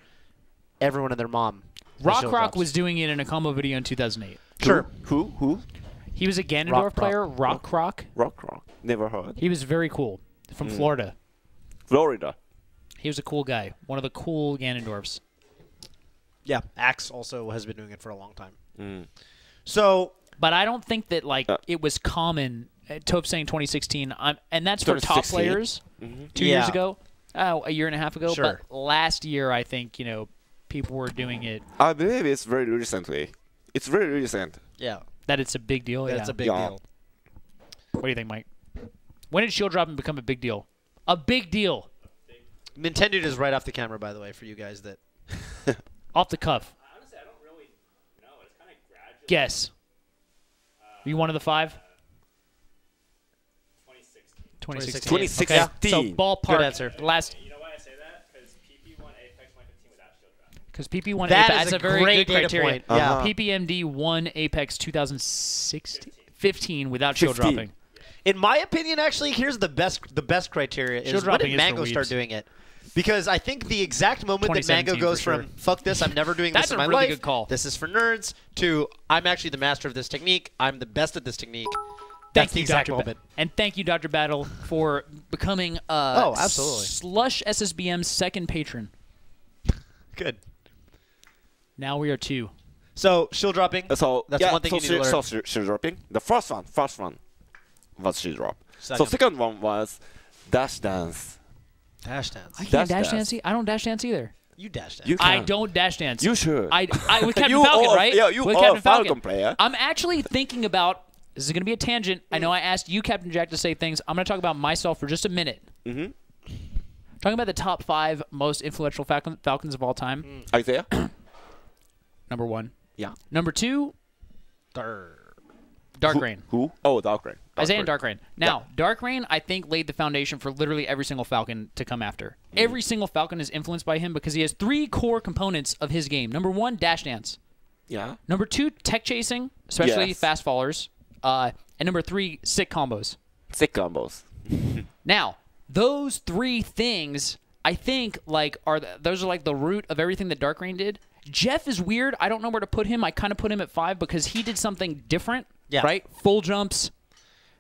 C: everyone and their mom.
A: Rock
C: shield
A: Rock
C: drops.
A: was doing it in a combo video in 2008.
C: Sure.
D: Who?
A: He was a Ganondorf
C: Rock
A: player, Rock Rock.
D: Rock. Never heard.
A: He was very cool. From Florida.
D: Florida.
A: He was a cool guy. One of the cool Ganondorfs.
C: Yeah, Axe also has been doing it for a long time.
D: Mm.
C: So
A: But I don't think that like it was common. Toph saying 2016, and that's for top
D: 2016?
A: players. 2
C: Yeah.
A: years ago, a year and a half ago.
C: Sure.
A: But last year, I think people were doing it.
D: I believe it's very recently. It's very recent.
C: yeah,
A: That it's a big deal.
C: that's
A: yeah.
C: a big
D: Yeah.
C: deal.
A: What do you think, Mike? When did shield dropping become a big deal? A big deal.
C: Nintendo is right off the camera, by the way, for you guys that.
A: Off the cuff.
B: Honestly, I don't really know. It's kind of gradual.
A: Guess. Are you one of the 5?
B: 2016.
A: 2016.
D: 2016.
A: So ballpark.
C: Good answer.
A: Last
B: You know why I say that? Because PP won Apex 2015 without shield drop.
A: because PP won
C: That
A: Apex.
C: is
A: That's
C: a
A: a very
C: great
A: good
C: data
A: criteria.
C: point. Yeah.
A: PPMD won Apex 2015 without shield
D: 15.
A: dropping.
C: In my opinion, actually, here's the best criteria
A: Shield
C: is when
A: dropping
C: did
A: is for
C: Mango start
A: weebs.
C: doing it? Because I think the exact moment that Mango
A: 2017
C: goes
A: for
C: from fuck this, I'm never doing
A: That's
C: this in
A: a
C: my
A: really
C: life.
A: good call.
C: This is for nerds. To I'm actually the master of this technique. I'm the best at this technique.
A: Thank
C: That's the
A: you,
C: exact
A: Dr.
C: moment.
A: And thank you, Dr. Battle, for becoming
C: absolutely.
A: Slush SSBM's second patron.
C: Good.
A: Now we are 2.
C: So shield dropping.
D: So
C: that's
D: yeah,
C: one thing
D: so
C: you need to learn.
D: So shield dropping. The first one was shield drop. So
C: Second.
D: second one was dash dance.
C: Dash dance.
A: I can't
D: Dash
A: dash dance. I don't dash dance either.
C: You dash dance.
D: You
A: I
D: can.
A: don't dash dance.
D: You should.
A: I with Captain
D: You
A: Falcon,
D: are-
A: right?
D: yeah, you
A: with
D: are
A: Captain
D: a Falcon player.
A: I'm actually thinking about. This is going to be a tangent. I know I asked you, Captain Jack, to say things. I'm going to talk about myself for just a minute.
D: Mm-hmm.
A: Talking about the top 5 most influential Falcons of all time.
D: Isaiah.
A: Number 1.
D: Yeah.
A: Number 2, Dark Reign.
D: Who? Oh, Dark Reign.
A: Isaiah and Dark Reign. Now, Dark Reign, I think, laid the foundation for literally every single Falcon to come after. Every single Falcon is influenced by him because he has 3 core components of his game. Number 1, dash dance.
D: Yeah.
A: Number 2, tech chasing, especially
D: Yes.
A: fast fallers. And number 3, sick combos.
D: Sick combos.
A: Now, those 3 things, I think, like those are like the root of everything that Dark Reign did. Jeff is weird. I don't know where to put him. I kind of put him at 5 because he did something different.
C: Yeah.
A: Right? Full jumps.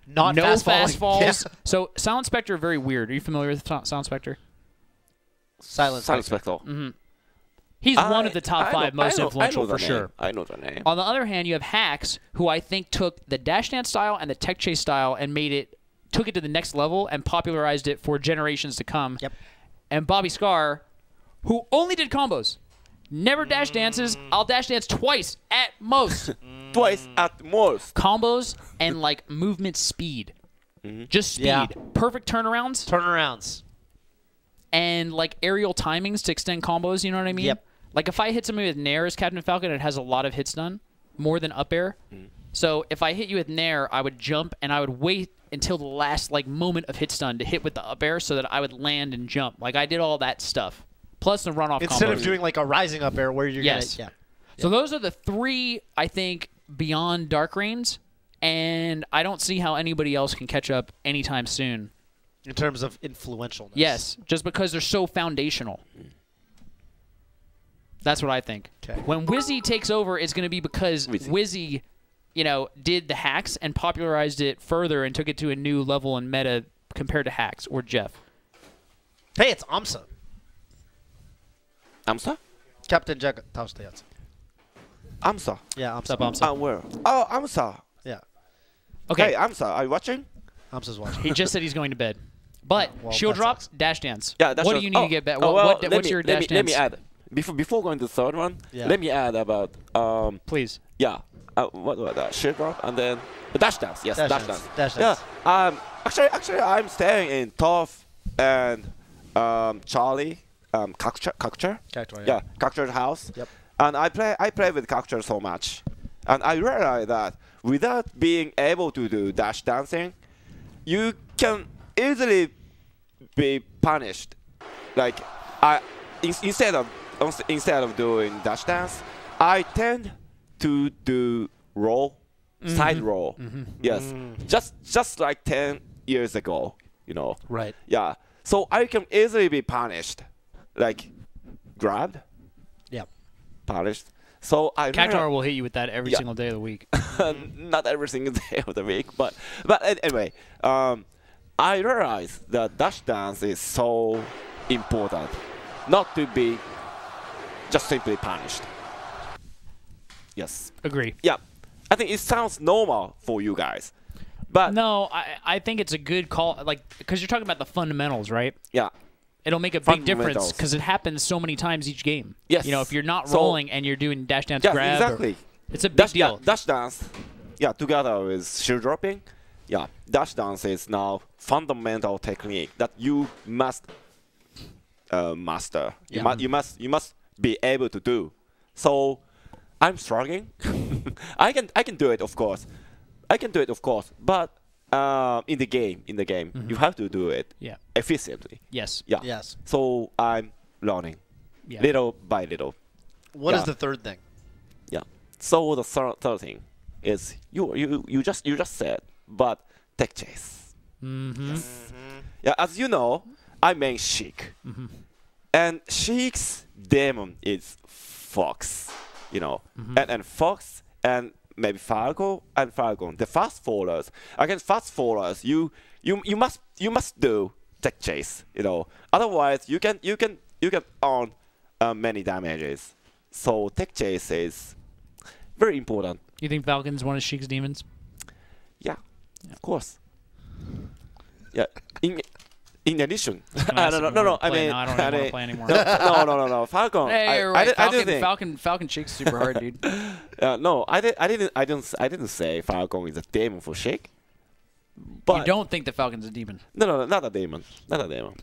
C: Not
A: no
C: fast
A: fast
C: falling.
A: falls.
C: Yeah.
A: So Silent Spectre, very weird. Are you familiar with Silent Spectre?
C: Silent
D: Silent
C: Spectre.
D: Spectre.
A: He's one of the top 5 most influential
D: I know
A: for
D: the
A: sure.
D: name. I know the name.
A: On the other hand, you have Hacks, who I think took the dash dance style and the tech chase style and took it to the next level and popularized it for generations to come.
C: Yep.
A: And Bobby Scar, who only did combos, never dash dances. I'll dash dance twice at most.
D: Twice at most.
A: Combos and like movement speed. Just speed.
C: Yeah.
A: Perfect turnarounds
C: Turnarounds.
A: and like aerial timings to extend combos, you know what I mean?
C: Yep.
A: Like if I hit somebody with Nair as Captain Falcon, it has a lot of hits done, more than up air. So if I hit you with Nair, I would jump and I would wait until the last like moment of hit stun to hit with the up air so that I would land and jump. Like I did all that stuff. Plus the runoff
C: Instead
A: combos.
C: of doing like a rising up air where you're
A: Yes.
C: gonna
A: So those are the 3, I think, beyond Dark Reigns, and I don't see how anybody else can catch up anytime soon.
C: in terms of influentialness.
A: Yes, just because they're so foundational. That's what I think.
C: Okay.
A: When Wizzy takes over, it's going to be because
D: Wizzy.
A: Wizzy, did the hacks and popularized it further and took it to a new level in meta compared to hacks or Jeff.
C: Hey, it's Amsa.
D: Amsa?
C: Captain Jack Taustayats.
D: Amsa.
C: Yeah,
A: What's
C: Amsa.
A: up, Amsa?
D: Where? Oh, Amsa.
C: Yeah.
A: Okay,
D: Hey, Amsa, are you watching?
C: Amsa's watching.
A: he just said he's going to bed. But
C: Yeah, well,
A: shield
C: that
A: drop,
C: sucks.
A: dash dance.
D: Yeah, that's
A: what
D: just-
A: do you need to get back?
D: Oh, well,
A: What's your dash
D: let me
A: dance?
D: add. Before going to the third one,
C: Yeah.
D: let me add about
A: Please.
D: yeah. What that shield drop and then the dash dance. Yes,
C: Dash
D: dash
C: dance.
D: dance.
C: Dash dance.
D: Yeah. Actually, I'm staying in Toph and Charlie Cacture.
C: Cacture,
D: Yeah, Cacture's house.
C: Yep.
D: And I play with Cacture so much, and I realized that without being able to do dash dancing, you can easily be punished. Like instead of doing dash dance, I tend to do roll, side roll. Yes, just like 10 years ago, you know.
C: Right.
D: Yeah, so I can easily be punished, like grabbed,
C: Yep.
D: punished. So I
A: Cactuar will hit you with that every
D: Yeah.
A: single day of the week.
D: not every single day of the week, but anyway, I realized that dash dance is so important, not to be just simply punished. Yes.
A: Agree.
D: Yeah. I think it sounds normal for you guys, but
A: No, I think it's a good call, like, because you're talking about the fundamentals, right?
D: yeah.
A: It'll make a big difference
D: Fundamentals.
A: because it happens so many times each game.
D: Yes.
A: You know, if you're not
D: So-
A: rolling and you're doing dash dance
D: Yes,
A: grab, or-
D: exactly.
A: it's a big
D: Dash,
A: deal.
D: yeah, dash dance, yeah, together with shield dropping, yeah, dash dance is now fundamental technique that you must master.
C: Yeah.
D: You must be able to do. So I'm struggling. I can do it, of course. But in the game, you have to do it
A: Yeah.
D: efficiently.
A: Yes.
D: Yeah.
C: Yes.
D: So I'm learning
A: Yeah.
D: little by little.
C: What is
D: Yeah.
C: the third thing?
D: Yeah. So the third thing is you just said, but tech chase.
A: Mm-hmm.
D: Yeah, as you know, I main Sheik. And Sheik's demon is Fox, you know, and Fox and maybe Falco and Falcon. The fast fallers against fast fallers, you must do tech chase, you know. Otherwise, you can earn many damages. So tech chase is very important.
A: You think Falcon's one of Sheik's demons?
D: Yeah, of course. Yeah. In addition,
A: I
D: no. I
A: don't
D: mean,
A: I don't want to play anymore.
D: no. Falcon.
B: Hey, you're right.
D: I do think.
B: Falcon Sheik's super hard, dude.
D: No, I didn't say Falcon is a demon for Sheik. But
A: You don't think the Falcon's a demon?
D: no, not a demon, not a demon.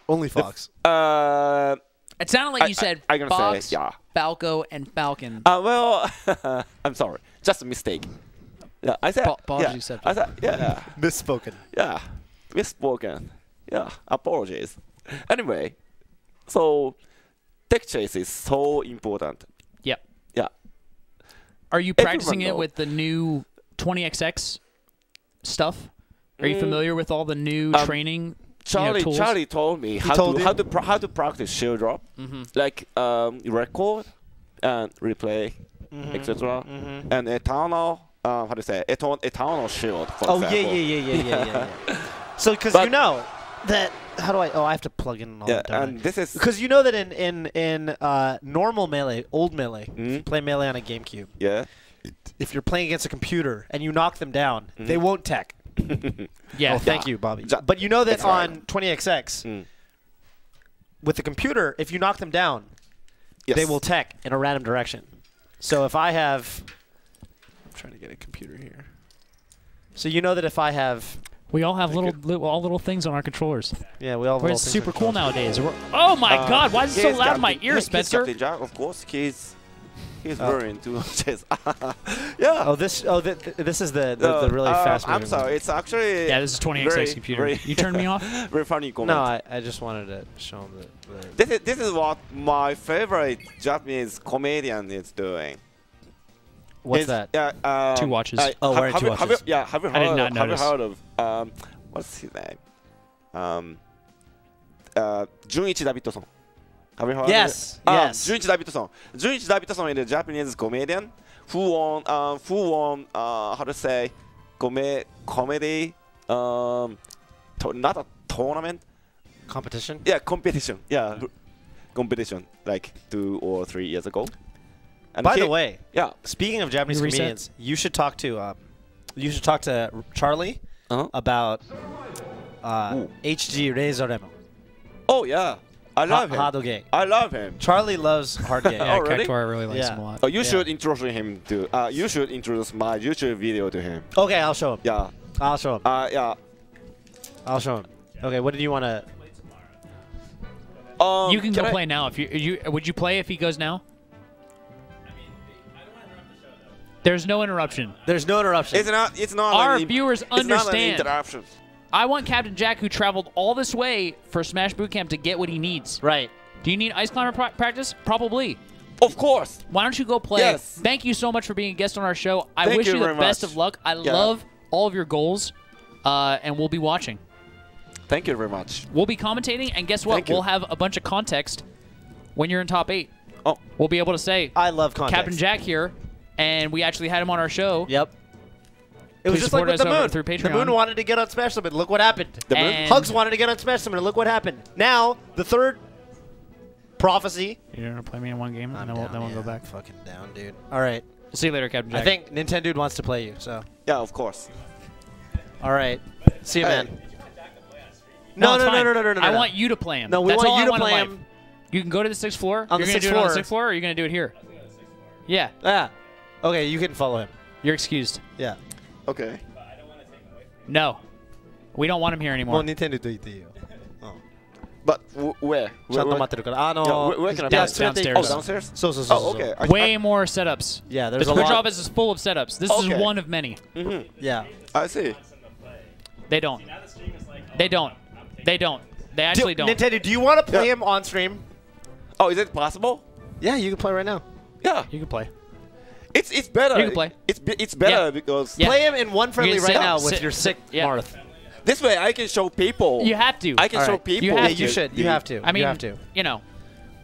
C: Only Fox.
A: It sounded like you said
D: I'm gonna
A: Fox,
D: say yeah.
A: Falco, and Falcon.
D: Well, I'm sorry, just a mistake. Yeah, I said.
A: Apologies,
D: yeah, I said yeah.
C: Misspoken.
D: Yeah, misspoken. Yeah, apologies. Anyway, so tech chase is so important.
A: Yep.
D: Yeah.
A: Are you practicing it with the new 20XX stuff? Are you familiar with all the new training tools?
D: Charlie told me how to practice shield drop, like record and replay, etc. And eternal how to say eternal shield. For example.
C: Yeah. So, because you know that, how do I? Oh, I have to plug in all that.
D: And this is
C: Because you know that in normal Melee, old Melee, if you play Melee on a GameCube, if you're playing against a computer and you knock them down, they won't tech.
A: Yeah.
C: Oh, thank you, Bobby. But you know that on 20XX, with the computer, if you knock them down, they will tech in a random direction. So if I have, I'm trying to get a computer here. So you know that if I have,
A: We all have little things on our controllers.
C: yeah, we all.
A: Where
C: have
A: it's
C: little
A: super
C: things
A: cool
C: on
A: nowadays. Oh my God! Why is it so loud in my ears, Spencer?
D: Captain Jack, of course, he's very into chess. Yeah.
C: Oh, this is the really fast.
D: I'm sorry. It's actually
A: Yeah, this is 20XX computer. You turned me off?
D: Very funny comment.
C: No, I just wanted to show him the
D: This is what my favorite Japanese comedian is doing.
C: What's that?
D: Yeah.
A: 2 watches.
C: Wearing 2 watches.
D: Have you
A: I did not
D: heard?
A: notice.
D: Have you heard of what's his name? Junichi Davidson. Have you heard?
C: Yes.
D: of it?
C: Yes.
D: Junichi Davidson. Junichi Davidson is a Japanese comedian who won how to say comedy not a tournament.
C: Competition.
D: Yeah, competition. Yeah, competition like 2 or 3 years ago. And
C: By the way,
D: yeah.
C: speaking of Japanese
A: Reset.
C: comedians, you should talk to Charlie about HG Reizoremo.
D: Oh yeah, I love him.
C: Hadoge.
D: I love him.
C: Charlie loves hard game.
A: Yeah,
D: Oh, really?
A: Cactuar really likes
C: Yeah.
A: him a lot.
D: Oh, you should introduce him to. You should introduce my YouTube video to him.
C: Okay, I'll show him.
D: Yeah.
C: I'll show him.
D: Yeah.
C: I'll show him. Okay, what did you want to?
A: You can go play now. If you would you play if he goes now? There's no interruption.
C: There's no interruption.
D: It's not.
A: Our
D: an,
A: viewers
D: it's not an
A: understand.
D: interruption.
A: I want Captain Jack, who traveled all this way for Smash Bootcamp, to get what he needs.
C: Right.
A: Do you need ice climber practice? Probably.
D: Of course.
A: Why don't you go play?
D: Yes.
A: Thank you so much for being a guest on our show. I
D: Thank
A: wish
D: you
A: you the
D: very
A: best
D: much.
A: of luck. I love all of your goals, and we'll be watching.
D: Thank you very much.
A: We'll be commentating, and guess what?
D: Thank you.
A: We'll have a bunch of context when you're in top 8.
D: Oh.
A: We'll be able to say,
C: I love context.
A: Captain Jack here, and we actually had him on our show.
C: Yep. It was
A: Please
C: just like
A: support
C: with
A: us
C: the
A: over
C: moon.
A: through
C: The
A: Patreon.
C: moon wanted to get on Smash Summit. Look what happened.
D: The moon?
A: And-
C: Hugs wanted to get on Smash Summit. Look what happened. Now the third prophecy.
A: You're going to play me in one game, and then we'll go back.
C: Fucking down, dude. All right.
A: We'll see you later, Captain Jack.
C: I think Nintendo wants to play you. So.
D: Yeah, of course.
C: All right. See you,
D: Hey.
C: man.
A: No,
C: No.
A: I want you to play him.
C: No, we
A: That's
C: want
A: all
C: you
A: I
C: to
A: want in
C: play
A: life.
C: him.
A: You can go to the 6th floor.
C: On
A: You're
C: the
A: gonna do
C: 6th
A: it on the
C: floor.
A: 6th floor, or you're going to do it here? Yeah.
C: Yeah. Okay, you can follow him.
A: You're excused.
C: Yeah.
D: Okay.
A: No. We don't want him here anymore.
C: Nintendo do it to you.
D: But where?
C: ちゃんと待ってるから。
D: where can I
A: Downstairs.
D: Oh, downstairs.
C: So.
D: Okay.
A: Way more setups.
C: Yeah,
A: The
C: there's a
A: Twitch
C: lot.
A: office is full of setups. This is
D: Okay.
A: one of many.
C: Yeah.
D: I see.
A: They don't. They don't. They don't. They actually don't.
C: Nintendo, do you want to play
D: Yeah.
C: him on stream?
D: Oh, is it possible?
C: Yeah, you can play right now.
D: Yeah.
A: You can play.
D: It's better.
A: You can play.
D: It's better
A: Yeah.
D: because
A: Yeah.
C: Play him in one friendly
A: can
C: right
A: sit-
C: now with
A: sit-
C: your sick
A: yeah.
C: Marth.
D: This way I can show people.
A: You have to.
D: I can
C: All
D: show
C: right.
D: people.
A: You have
C: Yeah, you
A: to.
C: should. You have to.
A: I mean,
C: you have to.
A: You know,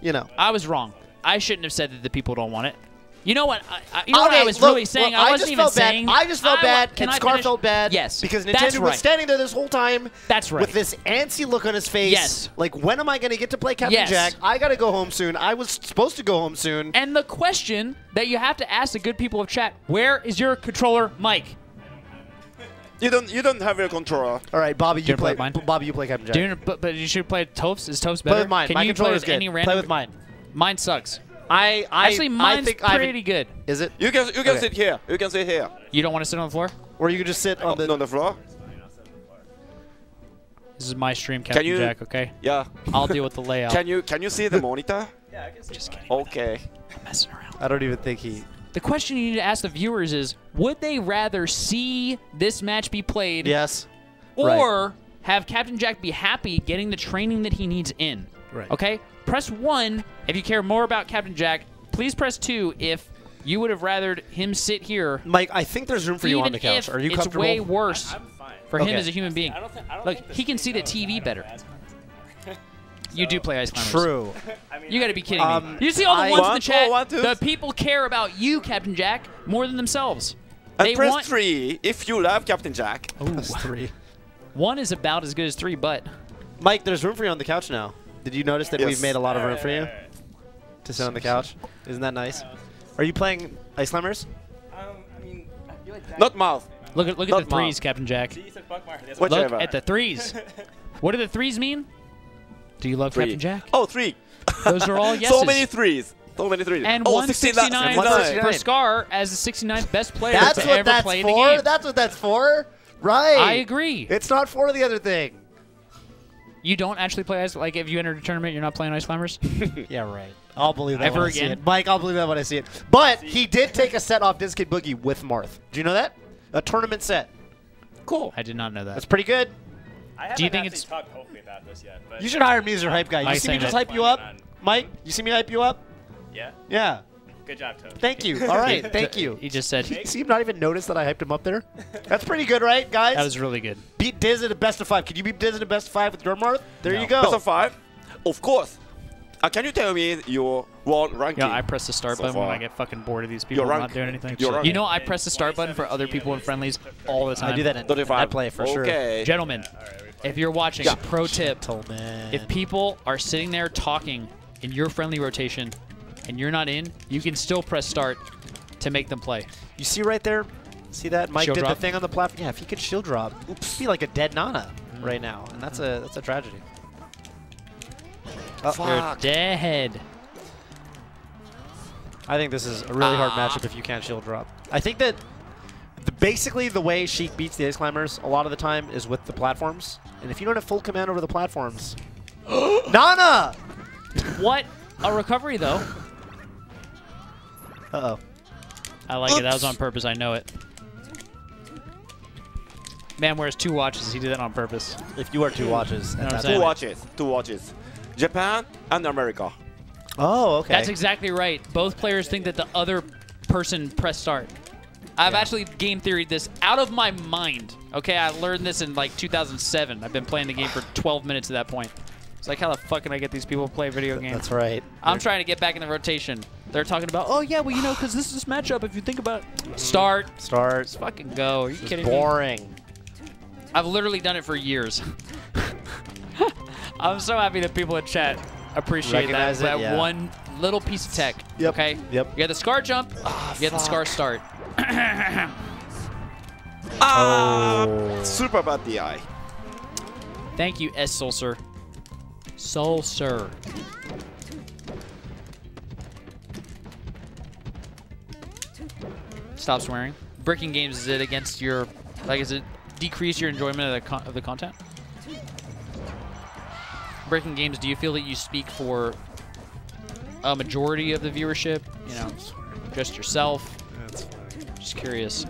C: You know.
A: I was wrong. I shouldn't have said that the people don't want it. You know what? You know what I was really saying? I wasn't even saying.
C: I just felt bad,
A: Can
C: and
A: I
C: Scar
A: finish?
C: felt bad.
A: Yes.
C: Because
A: That's
C: Nintendo was
A: right.
C: standing there this whole time.
A: That's right.
C: With this antsy look on his face.
A: Yes.
C: Like, when am I going to get to play Captain
A: Yes.
C: Jack? I got to go home soon. I was supposed to go home soon.
A: And the question that you have to ask the good people of chat: where is your controller, Mike?
D: You don't have your controller.
C: All right, Bobby, you
A: Gonna play
C: play.
A: with mine?
C: Bobby, you play Captain Jack.
A: Dude, but you should play Toph's. Is Toph's better?
C: Play with mine.
A: Can
C: My
A: you play
C: controller's
A: with
C: good.
A: any random?
C: Play with mine.
A: Mine sucks.
C: Actually,
A: Mine's
C: think I
A: pretty good.
C: Is it?
D: You can
C: Okay.
D: sit here. You can sit here.
A: You don't want to sit on the floor?
C: Or you could just sit on the.
D: On the floor.
A: This is my stream, Captain
D: you-
A: Jack. Okay.
D: Yeah.
A: I'll deal with the layout.
D: Can you see the monitor?
B: Yeah, I can see.
A: Just kidding.
D: Okay.
A: I'm messing around.
C: I don't even think he.
A: The question you need to ask the viewers is: would they rather see this match be played,
C: Yes.
A: or have Captain Jack be happy getting the training that he needs in?
C: Right.
A: Okay. Press 1 if you care more about Captain Jack. Please press 2 if you would have rathered him sit here.
C: Mike, I think there's room for you
A: even
C: on the couch.
A: if
C: Are you
A: it's
C: comfortable?
A: way worse
B: I'm fine.
A: for him
C: Okay.
A: as a human being.
B: I don't
A: Look,
B: think
A: he can see the TV better. You do play Ice Climbers.
C: True.
B: I mean,
A: You got to be kidding me.
C: Um,
A: You see all the
C: I-
A: ones in the
D: One,
A: chat?
D: two, one, two.
A: The people care about you, Captain Jack, more than themselves.
D: And
A: They
D: press
A: want
D: 3 if you love Captain Jack.
C: That's 3.
A: 1 is about as good as 3, but
C: Mike, there's room for you on the couch now. Did you notice that
D: Yes.
C: we've made a lot of room for you to sit on the couch? Isn't that nice? Are you playing Ice Climbers?
B: I mean, I feel like that.
D: Not mouth.
A: look at
D: Not
A: the
D: mom.
A: threes, Captain Jack.
B: See, you said fuck Mark. That's
D: What-
B: what.
A: Look
D: Whichever.
A: at the threes. What do the threes mean? Do you love
D: 3.
A: Captain Jack?
D: Oh, 3.
A: Those are all yeses.
D: So many threes. So many threes.
A: And
D: oh,
A: 169
C: 169.
A: for Scar as the 69th best player
C: That's
A: to
C: what
A: ever
C: that's
A: play
C: for.
A: in the game.
C: That's what that's for. Right.
A: I agree.
C: It's not for the other thing.
A: You don't actually play Ice, like if you enter a tournament, you're not playing Ice Climbers?
C: Yeah, right. I'll believe that
A: Ever
C: when I see
A: again?
C: it. Mike, I'll believe that when I see it. But he did take a set off Disc Kid Boogie with Marth. Do you know that? A tournament set.
D: Cool.
A: I did not know that.
C: That's pretty good.
B: I haven't
A: Do you think
B: actually
A: it's-
B: talked hopefully about this yet, but
C: You should hire me as your hype guy. You
A: Mike's
C: see me
A: saying
C: just
A: that.
C: hype you up? Mike, you see me hype you up?
B: yeah.
C: Yeah.
B: Good job, Toph.
C: Thank you. All right. Thank you.
A: He just said
C: You see him not even notice that I hyped him up there? That's pretty good, right, guys?
A: that was really good.
C: Beat Diz at a best of 5. Can you beat Diz at a best of 5 with your Marth? There
A: No.
C: you go.
D: Best of 5? Of course. Can you tell me your world ranking?
A: Yeah, I press the start
D: So
A: button when
D: far.
A: I get fucking bored of these people
D: Your
A: not
D: rank-
A: doing anything.
D: your rank-
A: You know, I press the start button for other people in friendlies all the time.
C: I do that in
D: 35.
C: I play for sure.
D: Okay.
A: Gentlemen, if you're watching,
D: Yeah.
A: pro tip:
C: Gentlemen.
A: if people are sitting there talking in your friendly rotation and you're not in, you can still press start to make them play.
C: You see right there? See that? Mike
A: Shield
C: did
A: drop?
C: the thing on the platform. Yeah, if he could shield drop, oops, be like a dead Nana right now, and that's a tragedy.
A: You're
D: Fuck.
A: dead.
C: I think this is a really hard matchup if you can't shield drop. I think that basically the way Sheik beats the Ice Climbers a lot of the time is with the platforms, and if you don't have full command over the platforms, Nana!
A: What a recovery, though.
C: Uh-oh.
A: I like it. That was
D: Oops.
A: on purpose. I know it. Man wears 2 watches. He did that on purpose.
C: If you are 2 watches.
A: what I'm
C: that's
A: saying?
D: Two
C: it.
D: watches. 2 watches. Japan and America.
C: Oh, okay.
A: That's exactly right. Both players think that the other person pressed start. I've actually game theoried this out of my mind. Okay, I learned this in like 2007. I've been playing the game for 12 minutes at that point. It's like, how the fuck can I get these people to play video games?
C: That's right.
A: I'm trying to get back in the rotation. They're talking about, oh yeah, well you know, because this is matchup. If you think about it, start,
C: Start.
A: let's fucking go. Are you kidding me?
C: Boring.
A: I've literally done it for years. I'm so happy that people in chat appreciate
C: Recognize
A: that,
C: it, yeah.
A: one little piece of tech.
C: Yep,
A: Okay.
C: yep.
A: You got the scar jump.
C: Ah,
A: you got the scar start.
D: Super bad DI.
A: Thank you, S. Solser. Solser. Stop swearing. Breaking games, is it against your, like, is it decrease your enjoyment of the content? Breaking games, do you feel that you speak for a majority of the viewership? You know, just yourself? Just curious.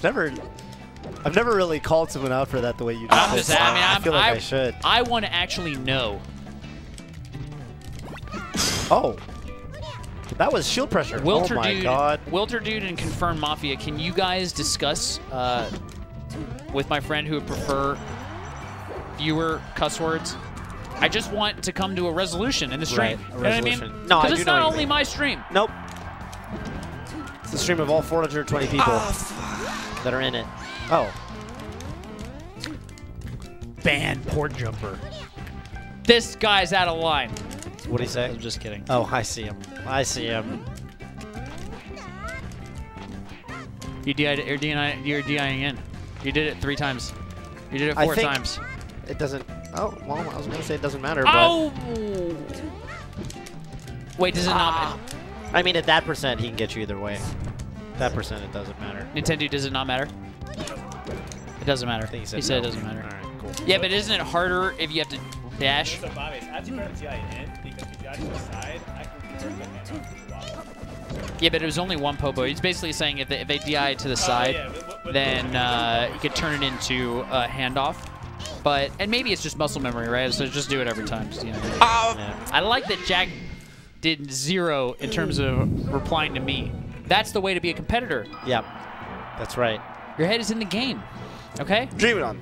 C: I've never really called someone out for that the way you
A: I'm
C: just
A: just,
C: did.
A: I mean,
C: I feel like I should.
A: I want to actually know.
C: Oh. That was shield pressure.
A: Wilter
C: oh my
A: Dude,
C: god.
A: Wilter Dude and Confirmed Mafia, can you guys discuss with my friend who would prefer fewer cuss words. I just want to come to a resolution in the stream.
C: Right, a
A: You know what I mean?
C: resolution. No, I
A: Because
C: do
A: it's
C: know
A: not
C: what you
A: only
C: mean.
A: my stream.
C: Nope. It's the stream of all 420 people that are in it. Oh.
A: Ban port jumper. This guy's out of line.
C: What do you say?
A: I'm just kidding.
C: Oh, I see him. I see him.
A: You DI'd, you're DIing in. You did it 3 times. You did it
C: I
A: 4
C: think-
A: times.
C: It doesn't. Oh, well, I was going to say it doesn't matter, but.
A: Oh! Wait, does it not?
C: I mean, at that percent, he can get you either way. That percent, it doesn't matter.
A: Nintendo, does it not matter? It doesn't matter.
C: I think
A: He said it
C: no.
A: doesn't matter.
C: All right, cool.
A: Yeah, but isn't it harder if you have to dash?
B: So Bobby, it's actually better to GI in because if you GI to the side, I can turn the hand off.
A: Yeah, but it was only one Pobo. He's basically saying if they DI to the side,
B: yeah,
A: then you could turn it into a handoff. But and maybe it's just muscle memory, right? So just do it every time. Just, you know.
C: Yeah.
A: I like that Jack did 0 in terms of replying to me. That's the way to be a competitor.
C: Yeah, that's right.
A: Your head is in the game. Okay?
D: Dream it on.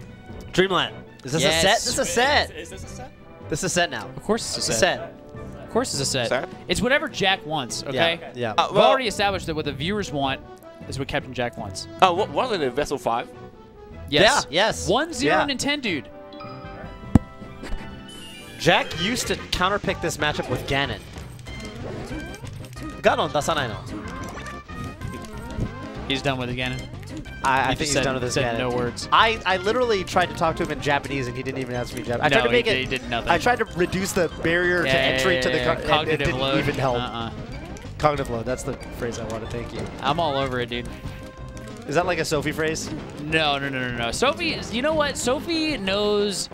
C: Dreamland. Is this
A: Yes.
C: a set? This is a set.
B: Is this a set?
C: This is a set now.
A: Of course it's a
C: It's a
A: set.
C: set.
A: Of course it's a set.
D: Set?
A: It's whatever Jack wants, okay?
C: Yeah. Yeah.
A: We've already established that what the viewers want is what Captain Jack wants.
D: What was it in Vessel 5?
A: Yes.
C: Yeah, yes.
A: 1-0
C: Yeah.
A: Nintendo, dude.
C: Jack used to counterpick this matchup with Ganon. Ganon dasanai no.
A: He's done with it again.
C: I
A: He
C: think he's
A: said-
C: done with this
A: said
C: Ganon.
A: no words.
C: I literally tried to talk to him in Japanese and he didn't even answer me in Japanese. I
A: No,
C: tried to make
A: he did nothing.
C: I tried to reduce the barrier to entry to the and it
A: cognitive
C: didn't
A: load.
C: even help.
A: Uh-uh.
C: Cognitive load. That's the phrase I wanted. Thank you.
A: I'm all over it, dude.
C: Is that like a Sophie phrase?
A: No. Sophie, you know what? Sophie knows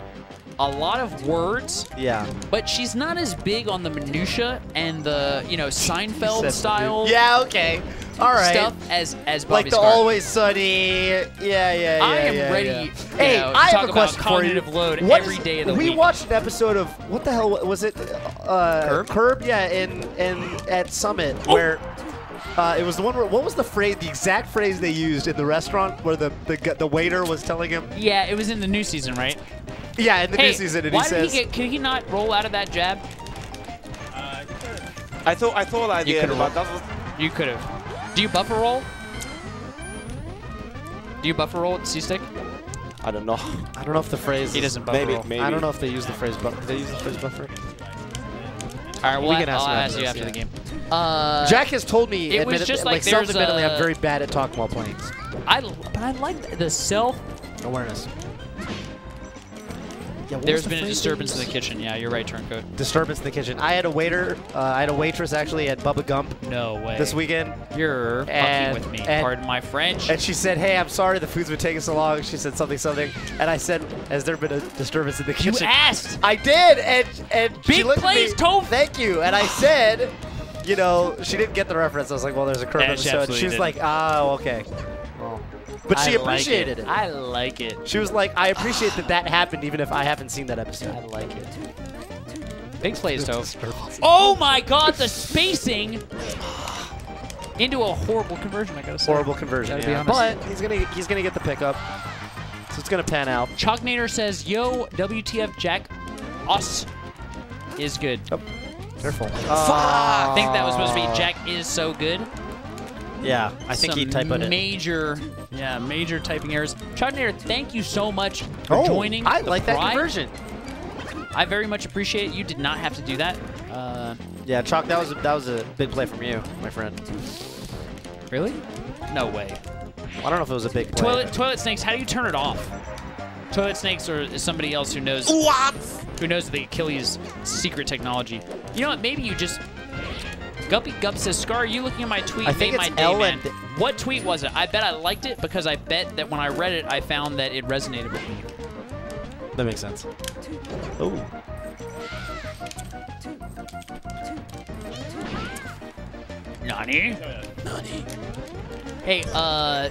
A: a lot of words,
C: Yeah.
A: but she's not as big on the minutia and the, Seinfeld style
C: Yeah. Okay. All right.
A: stuff as Bobby
C: Like the
A: Scar.
C: Always Sunny. Yeah.
A: I am
C: yeah,
A: ready,
C: yeah.
A: you
C: Hey,
A: know, to
C: I
A: talk
C: have a
A: about
C: question for you.
A: cognitive load
C: What
A: every
C: is-
A: day of the
C: we
A: week.
C: watched an episode of what the hell was it?
A: Curb?
C: Yeah, in at Summit
A: Oh.
C: where. It was the one where, what was the phrase, the exact phrase they used in the restaurant where the waiter was telling him?
A: Yeah, it was in the new season, right?
C: Yeah, in the
A: Hey,
C: new season, and
A: why
C: he says,
A: can he not roll out of that jab?
D: I thought I
A: You
D: did,
A: could've
D: but that was
A: You could have. Do you buffer roll? Do you buffer roll with the C-stick?
D: I don't know.
C: I don't know if the phrase
A: He
C: is-
A: doesn't buffer
D: Maybe,
A: roll.
D: maybe.
C: I don't know if they use the phrase buffer. Did they use the phrase buffer?
A: All right, well,
C: We can ask
A: I'll
C: him
A: ask
C: after
A: you
C: this,
A: after
C: yeah.
A: the game.
C: Jack has told me,
A: it was just like there's
C: self-admittedly,
A: a-
C: I'm very bad at talking while playing.
A: But I like the self.
C: Awareness. Yeah, what
A: There's
C: was the
A: been a
C: phrase they
A: disturbance in the
C: used?
A: kitchen. Yeah, you're right, Turncoat.
C: Disturbance in the kitchen. I had a waitress actually at Bubba Gump
A: No way.
C: this weekend,
A: You're
C: And-
A: fucking with me.
C: and-
A: Pardon my French.
C: and she said, "Hey, I'm sorry the food's been taking so long." She said something, and I said, "Has there been a disturbance in the
A: You
C: kitchen?"
A: asked.
C: I did, and she
A: Big
C: looked
A: plays,
C: at me.
A: Toph.
C: Thank you, and I said, she didn't get the reference. I was like, "Well, there's a curve
A: Yeah, she
C: episode."
A: absolutely
C: She was
A: didn't.
C: like, "Oh, okay." But she
A: I like
C: appreciated it.
A: I like it.
C: She was like, "I appreciate that happened, even if I haven't seen that episode."
A: I like it. Big plays, Toph.
C: Disturbance.
A: Oh my God, the spacing into a horrible conversion. I gotta say.
C: Horrible conversion,
A: Gotta be
C: yeah.
A: honest.
C: But he's gonna get the pickup, so it's gonna pan out.
A: Chalknator says, "Yo, WTF, Jack, us is good."
C: Careful.
A: I think that was supposed to be Jack is so good.
C: Yeah, I think he typed it.
A: major typing errors. Chalknator, thank you so much for joining.
C: I
A: the
C: like that
A: Pride.
C: conversion.
A: I very much appreciate it. You did not have to do that.
C: Yeah, Chalk, that was a big play from you, my friend.
A: Really? No way.
C: I don't know if it was a big play.
A: Toilet snakes. How do you turn it off? Toilet snakes or somebody else who knows the Achilles secret technology. You know what? Maybe you just. Guppy Gup says, "Scar, are you looking at my tweet?
C: I think
A: Made my
C: it's
A: day,
C: L
A: man."
C: and-
A: What tweet was it? I bet I liked it because I bet that when I read it, I found that it resonated with me.
C: That makes sense. Oh.
A: Nani? Hey, I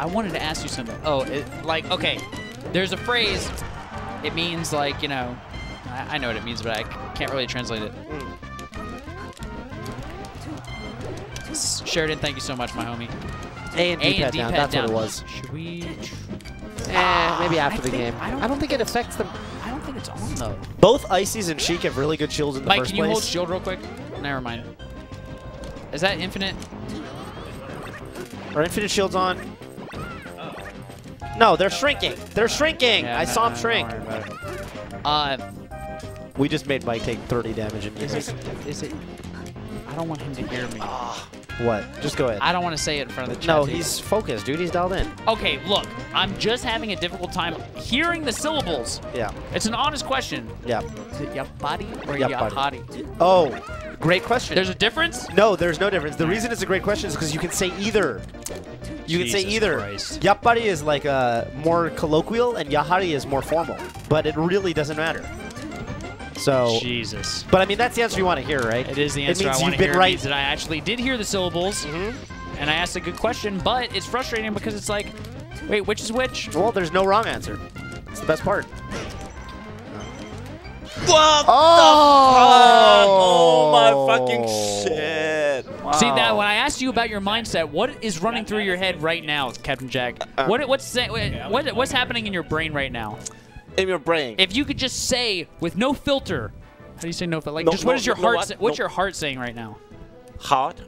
A: wanted to ask you something. Oh, okay, there's a phrase. It means like, I know what it means, but I can't really translate it. Sheridan, thank you so much, my homie.
C: A and D-pad down. That's what it was.
A: Should we?
C: Maybe after the game.
A: I don't
C: think it affects them.
A: I don't think it's on though.
C: Both Ices and Sheik have really good shields in the
A: Mike,
C: first
A: can you
C: place.
A: hold shield real quick? Never mind. Is that infinite?
C: Are infinite shields on? No, they're shrinking. They're shrinking.
A: Yeah,
C: I saw them shrink.
A: don't worry about it.
C: We just made Mike take 30 damage in
A: Is
C: music.
A: it? I don't want him to hear me.
C: What? Just go ahead.
A: I don't want to say it in front of the chat.
C: No,
A: table.
C: he's focused, dude. He's dialed in.
A: Okay, look, I'm just having a difficult time hearing the syllables.
C: Yeah.
A: It's an honest question.
C: Yeah.
A: Is it yapadi or
C: Yapadi.
A: yapadi?
C: Oh, great question.
A: There's a difference?
C: No, there's no difference. The reason it's a great question is because you can say either. You can say
A: Jesus
C: either.
A: Christ.
C: Yapari is like more colloquial, and Yahari is more formal. But it really doesn't matter. So,
A: Jesus.
C: but I mean, that's the answer you want to hear, right?
A: It is the
C: It
A: answer
C: means
A: I want
C: you've
A: to
C: been
A: hear. It
C: right.
A: means that I actually did hear the syllables, and I asked a good question, but it's frustrating because it's like, wait, which is which?
C: Well, there's no wrong answer. It's the best part.
D: What
C: Oh!
D: Oh my fucking shit!
A: See, now when I asked you about your mindset, what is running through your head right now, Captain Jack? What's happening in your brain right now?
D: In your brain.
A: If you could just say with no filter, how do you say no filter? Like,
D: No-
A: just what
D: no-
A: is your
D: no
A: heart?
D: what?
A: What's
D: No.
A: your heart saying right now?
D: Heart.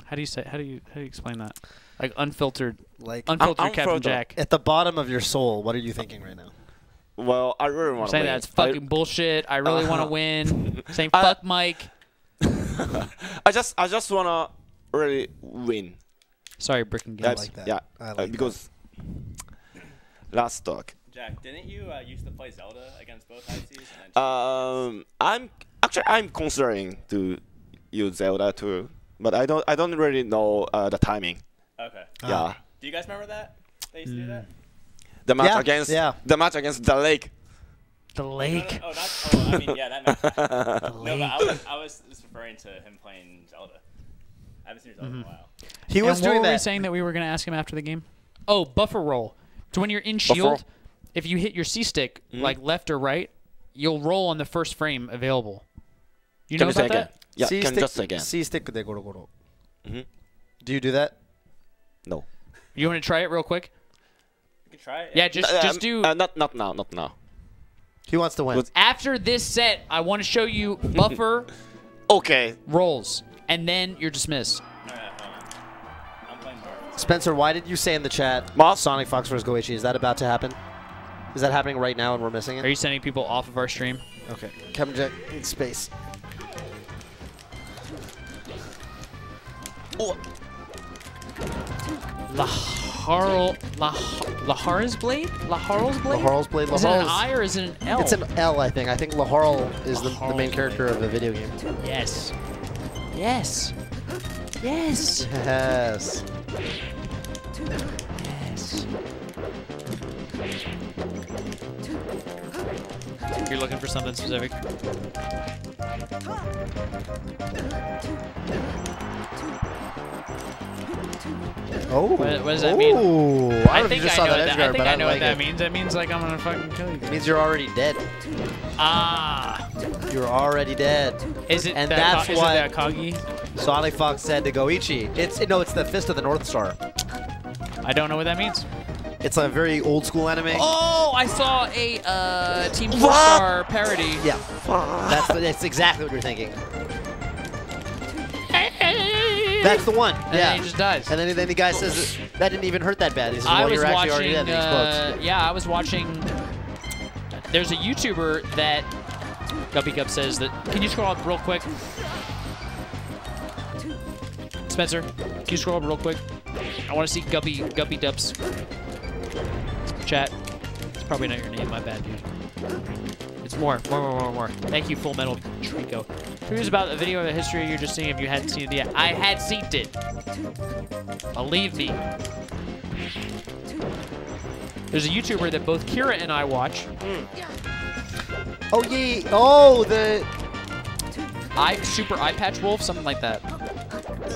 A: How do you say? How do you explain that? Like unfiltered,
C: Like
A: unfiltered Captain
D: unfiltered.
A: Jack.
C: at the bottom of your soul, what are you thinking right now?
D: Well, I really want to
A: Saying
D: win.
A: that's fucking bullshit. I really want to win. Saying
D: I-
A: fuck Mike.
D: I just wanna really win.
A: Sorry, Bricken
D: Yeah,
A: Games.
C: like that.
D: Yeah,
C: I like
D: because last talk.
B: Jack, didn't you used to play Zelda against both ICs? And then
D: I'm considering to use Zelda too, but I don't really know the timing.
B: Okay.
D: Yeah,
B: Do you guys remember that? They used to do that?
D: the match
C: Yeah,
D: against
C: yeah.
D: the match against the lake.
A: The lake.
B: Oh, not. Oh, I mean, yeah, that makes sense. No, but I was just referring to him playing Zelda. I haven't seen Zelda in a while.
C: He was
A: and what
C: doing
A: were we
C: that.
A: saying that we were going to ask him after the game? Oh, buffer roll. So when you're in shield, if you hit your C stick, like left or right, you'll roll on the first frame available. You know
D: Can you say
A: about
D: again?
A: that?
D: Yeah,
C: C
D: can
C: stick,
D: just say again.
C: C stick de goro goro.
D: Mhm.
C: Do you do that?
D: No.
A: You want to try it real quick?
B: You can try it.
A: Yeah, just do.
D: Not now, not now.
C: He wants to win.
D: Good.
A: After this set, I want to show you buffer
D: Okay.
A: rolls, and then you're dismissed.
B: Alright, hold on. I'm playing Dark.
C: Spencer, why did you say in the chat
D: Moss?
C: Sonic Fox vs. Goichi? Is that about to happen? Is that happening right now and we're missing
A: Are
C: it?
A: you sending people off of our stream?
C: Okay. Captain Jack needs space.
D: Oh,
A: Lahar's blade? Laharl's blade?
C: Laharl's blade.
A: Is it an
C: Laharl's.
A: I or is it an L?
C: It's an L, I think. I think Laharl is the main
A: Laharl's
C: character of the video game.
A: Yes. Yes. Yes.
C: Yes.
A: Yes. You're looking for something specific?
C: Oh.
A: What does that mean?
C: Ooh. I don't know if you just saw that edge
A: I
C: guard,
A: think
C: but
A: I know
C: like
A: what that
C: it.
A: means. That means like I'm gonna fucking kill you.
C: It means you're already dead.
A: Ah.
C: You're already dead.
A: Is it
C: And
A: that,
C: that's
A: is
C: what-
A: it that Kagi?
C: Sonic Fox said to Goichi. It's the Fist of the North Star.
A: I don't know what that means.
C: It's a very old school anime.
A: Oh, I saw a Team 4-Star parody.
C: Yeah. That's exactly what you're thinking. That's the one.
A: And
C: yeah.
A: then he just dies.
C: And then the guy says that didn't even hurt that bad. He says,
A: I
C: well,
A: was
C: you're actually already
A: watching.
C: dead. And he explodes.
A: Yeah, I was watching. There's a YouTuber that Guppy Gup says that. Can you scroll up real quick, Spencer? Can you scroll up real quick? I want to see Guppy Dubs. Chat. It's probably not your name. My bad, dude. It's more. Thank you, Full Metal Trico. Here's about a video of the history you're just seeing if you hadn't seen it yet. I had seen it. Believe me. There's a YouTuber that both Kira and I watch.
C: Oh, yeah. Oh, the...
A: Super Eye Patch Wolf, something like that.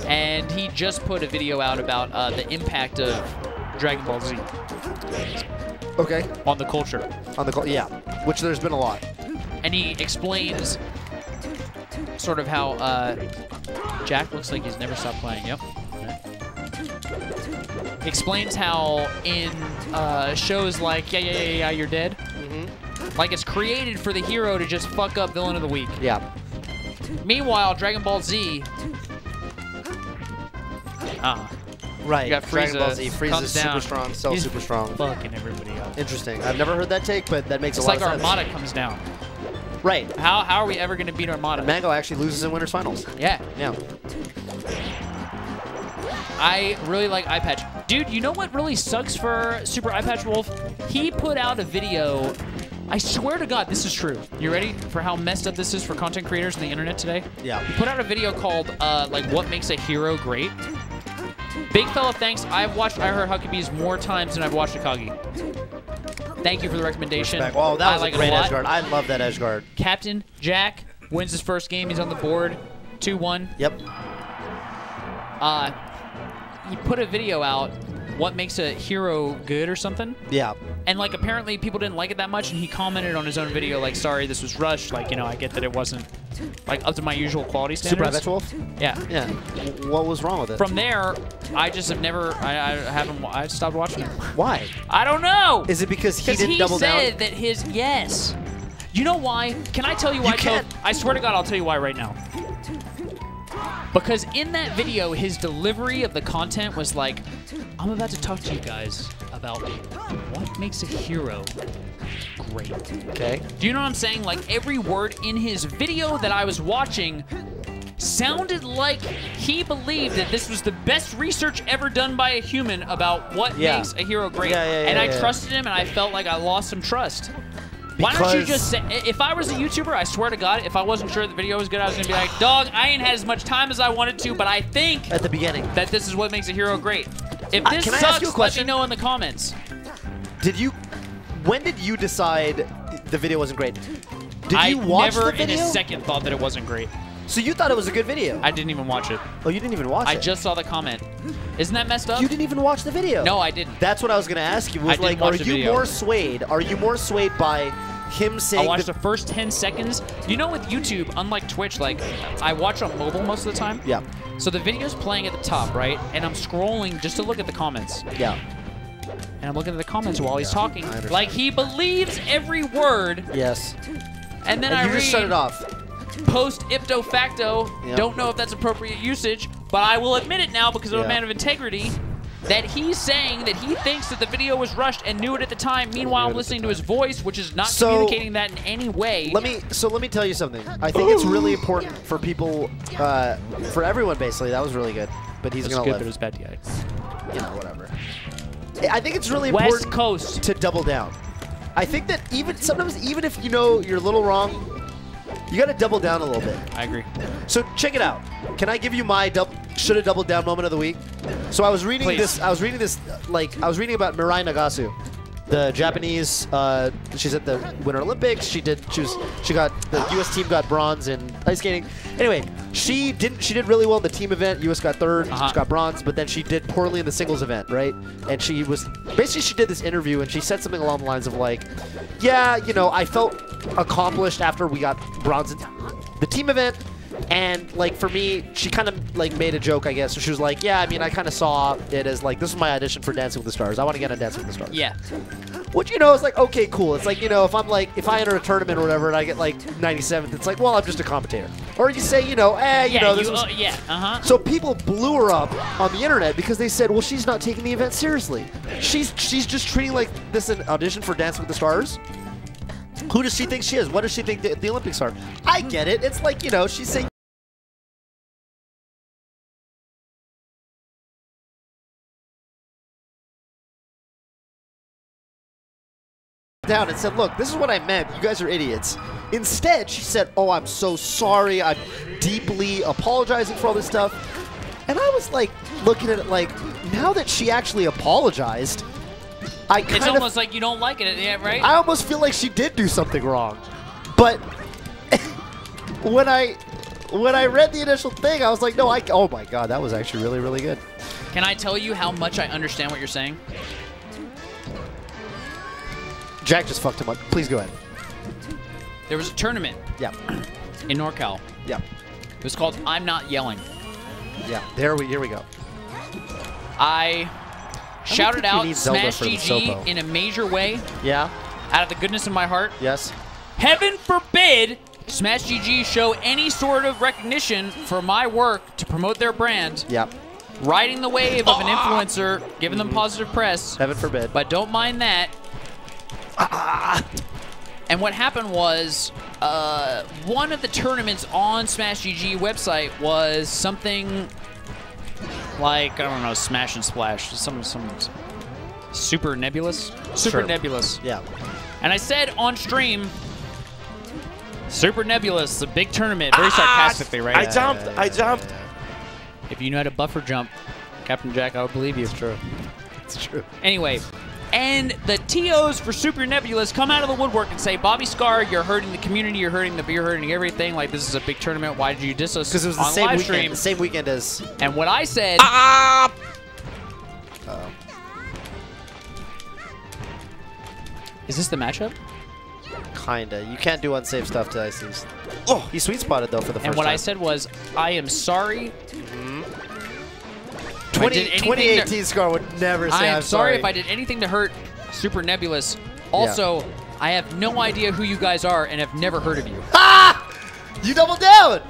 A: And he just put a video out about the impact of Dragon Ball Z
C: Okay.
A: on the culture.
C: On the call. Yeah. Which there's been a lot.
A: And he explains sort of how Jack looks like he's never stopped playing. Yep. Okay. explains how in shows like Yeah, You're Dead, like it's created for the hero to just fuck up villain of the week.
C: Yeah.
A: Meanwhile, Dragon Ball Z.
C: Right.
A: You got
C: Dragon Ball Z.
A: Frieza
C: Frieza's
A: comes
C: super
A: down.
C: strong. Cell's
A: He's
C: super strong.
A: fucking everybody up.
C: Interesting. I've never heard that take, but that makes
A: It's
C: a lot
A: like
C: of sense.
A: Armada comes down.
C: Right.
A: How are we ever going to beat Armada?
C: Mango actually loses in Winners Finals.
A: Yeah.
C: Yeah.
A: I really like Eye Patch. Dude, you know what really sucks for Super Eye Patch Wolf? He put out a video. I swear to God, this is true. You ready for how messed up this is for content creators on the internet today?
C: Yeah.
A: He put out a video called, like, What Makes a Hero Great? Big fella, thanks. I've watched I Heart Huckabees more times than I've watched Akagi. Thank you for the recommendation.
C: Respect. Oh, that was
A: like
C: a great
A: it
C: edge guard. I love that edge guard.
A: Captain Jack wins his first game. He's on the board. 2-1.
C: Yep.
A: He put a video out, what makes a hero good or something.
C: Yeah.
A: And, like, apparently people didn't like it that much, and he commented on his own video, like, sorry, this was rushed. Like, you know, I get that it wasn't, like, up to my usual quality
C: Super
A: standards.
C: Eye Wolf?
A: Yeah.
C: Yeah. What was wrong with it?
A: From there, I just have never, I stopped watching it.
C: Why?
A: I don't know.
C: Is it because he didn't double down?
A: He said that his, yes. You know why? Can I tell you why?
C: You can't.
A: I swear to God, I'll tell you why right now. Because in that video, his delivery of the content was like, I'm about to talk to you guys about what makes a hero great.
C: Okay.
A: Do you know what I'm saying? Like, every word in his video that I was watching sounded like he believed that this was the best research ever done by a human about what makes a hero great. And I trusted him, and I felt like I lost some trust. Why don't you just say, if I was a YouTuber, I swear to God, if I wasn't sure the video was good, I was going to be like, dog, I ain't had as much time as I wanted to, but I think
C: at the beginning
A: that this is what makes a hero great. If this
C: can I ask you a
A: sucks, let me
C: question?
A: know in the comments.
C: When did you decide the video wasn't great? Did you watch
A: never
C: the video?
A: in a second thought that it wasn't great.
C: So you thought it was a good video?
A: I didn't even watch it.
C: Oh, you didn't even watch it?
A: I just saw the comment. Isn't that messed up?
C: You didn't even watch the video?
A: No, I didn't.
C: That's what I was going to ask you. Was
A: I didn't
C: like,
A: watch
C: are
A: the
C: you
A: video.
C: more swayed? Are you more swayed by him saying
A: I watched the first 10 seconds. You know, with YouTube, unlike Twitch, like, I watch on mobile most of the time.
C: Yeah.
A: So the video's playing at the top, right? And I'm scrolling just to look at the comments.
C: Yeah.
A: And I'm looking at the comments while he's talking.
C: understand.
A: Like, he believes every word.
C: Yes.
A: And then
C: And
A: I
C: you
A: read,
C: just shut it off.
A: post ipto facto,
C: Yep.
A: don't know if that's appropriate usage, but I will admit it now because I'm
C: Yeah.
A: a man of integrity, that he's saying that he thinks that the video was rushed and knew it at the time. Meanwhile, I'm listening to his voice, which is not communicating that in any way.
C: Let me tell you something. I think it's really important for people, for everyone basically. That was really good, but he's
A: That's
C: gonna
A: good,
C: live.
A: but it was bad, yeah.
C: You know, whatever. I think it's really
A: West
C: important
A: Coast.
C: to double down. I think that sometimes even if you know you're a little wrong, you got to double down a little bit.
A: I agree.
C: So check it out. Can I give you my should have doubled down moment of the week? So I was reading
A: Please.
C: I was reading about Mirai Nagasu, the Japanese. She's at the Winter Olympics. The U.S. team got bronze in ice skating. Anyway, she did really well in the team event. U.S. got third. She got bronze, but then she did poorly in the singles event, right? And she did this interview and she said something along the lines of like, yeah, you know, I felt accomplished after we got bronze in the team event. And like for me, she kind of like made a joke, I guess. So she was like, "Yeah, I mean, I kind of saw it as like this is my audition for Dancing with the Stars. I want to get on Dancing with the Stars."
A: Yeah.
C: Which is like okay, cool. It's like if I enter a tournament or whatever and I get like 97th, it's like, well, I'm just a commentator. Or you say, this was. So people blew her up on the internet because they said, well, she's not taking the event seriously. She's just treating like this an audition for Dancing with the Stars. Who does she think she is? What does she think the Olympics are? I get it. It's like, she's saying. Down and said, look, this is what I meant. You guys are idiots. Instead, she said, oh, I'm so sorry. I'm deeply apologizing for all this stuff. And I was like, looking at it like, now that she actually apologized,
A: It's almost like you don't like it, yeah, right?
C: I almost feel like she did do something wrong. But when I read the initial thing, I was like, no, oh my God, that was actually really, really good.
A: Can I tell you how much I understand what you're saying?
C: Jack just fucked him up. Please go ahead.
A: There was a tournament
C: Yeah.
A: in NorCal.
C: Yeah.
A: It was called I'm Not Yelling.
C: Yeah. Here we go.
A: I shouted
C: think you
A: out
C: need Zelda
A: Smash
C: for the
A: GG
C: Sopo.
A: in a major way
C: Yeah.
A: out of the goodness of my heart.
C: Yes.
A: Heaven forbid Smash GG show any sort of recognition for my work to promote their brand,
C: Yep.
A: riding the wave of an influencer, giving them positive press.
C: Heaven forbid.
A: But don't mind that. And what happened was, one of the tournaments on Smash GG website was something like, I don't know, Smash and Splash, some super nebulous, super
C: Sure.
A: nebulous.
C: Yeah.
A: And I said on stream, Super Nebulous, a big tournament, very sarcastically, right?
D: I jumped.
A: If you know how to buffer jump, Captain Jack, I would believe you. It's true.
C: It's true.
A: Anyway, and the TOs for Super Nebulous come out of the woodwork and say, Bobby Scar, you're hurting the community, you're hurting everything. Like, this is a big tournament. Why did you diss us
C: Because it was the
A: on
C: same
A: live
C: weekend.
A: stream?
C: The same weekend as.
A: And what I said, is this the matchup?
C: Kinda. You can't do unsafe stuff to ICs. Oh, he sweet spotted though for the first
A: And what
C: time.
A: I said was, I am sorry. If I did anything
C: 2018 Scar would never say
A: I am
C: I'm
A: sorry if I did anything to hurt Super Nebulous. Also, I have no idea who you guys are and have never heard of you.
C: You doubled down.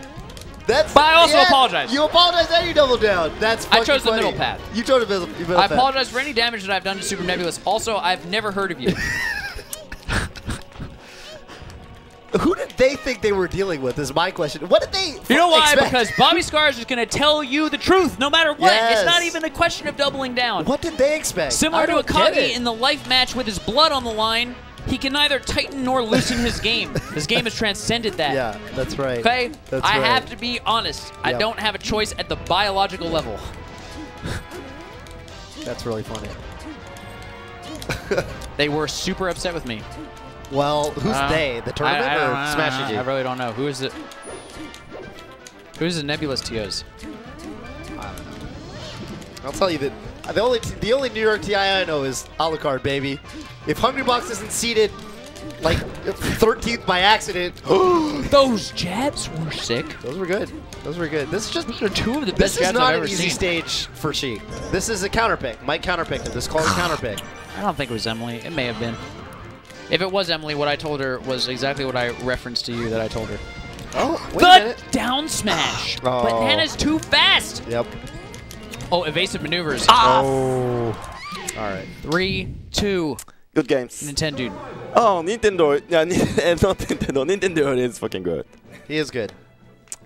C: That's.
A: But I also apologize.
C: You apologize and you doubled down. That's.
A: I chose the
C: funny.
A: middle path.
C: You chose the middle
A: I
C: path.
A: apologize for any damage that I've done to Super Nebulous. Also, I've never heard of you.
C: Who did they think they were dealing with? Is my question. What did they?
A: You know why?
C: expect?
A: Because Bobby Scar is just going to tell you the truth no matter what.
C: Yes.
A: It's not even a question of doubling down.
C: What did they expect?
A: Similar
C: I
A: to
C: don't get
A: Akagi
C: it.
A: in the life match with his blood on the line, he can neither tighten nor loosen his game. His game has transcended that.
C: Yeah, that's right.
A: Okay?
C: That's
A: I
C: right.
A: have to be honest. I
C: Yep.
A: don't have a choice at the biological level.
C: That's really funny.
A: They were super upset with me.
C: Well, who's they? The tournament
A: I
C: or
A: don't-
C: Smash
A: I
C: GG?
A: really don't know. Who's the Nebulous TOs?
C: I'll tell you that the only New York TI I know is Alucard, baby. If Hungrybox isn't seated like 13th by accident,
A: Those jabs were sick.
C: those were good. Those were good. This is just
A: Those are two of the
C: this
A: best
C: is
A: jabs
C: not
A: I've
C: an
A: ever
C: easy
A: seen.
C: stage for Sheik. This is a counterpick. Mike counterpicked it. This is called a counterpick.
A: I don't think it was Emily. It may have been. If it was Emily, what I told her was exactly what I referenced to you that I told her.
C: Oh, wait a
A: The
C: minute.
A: down smash.
C: Oh.
A: Banana's too fast.
C: Yep.
A: Oh, evasive maneuvers.
C: Oh. All right.
A: 3, 2,
D: Good games.
A: Nintendo.
D: Oh, Nintendo. Yeah, not Nintendo. Nintendo is fucking good.
C: He is good.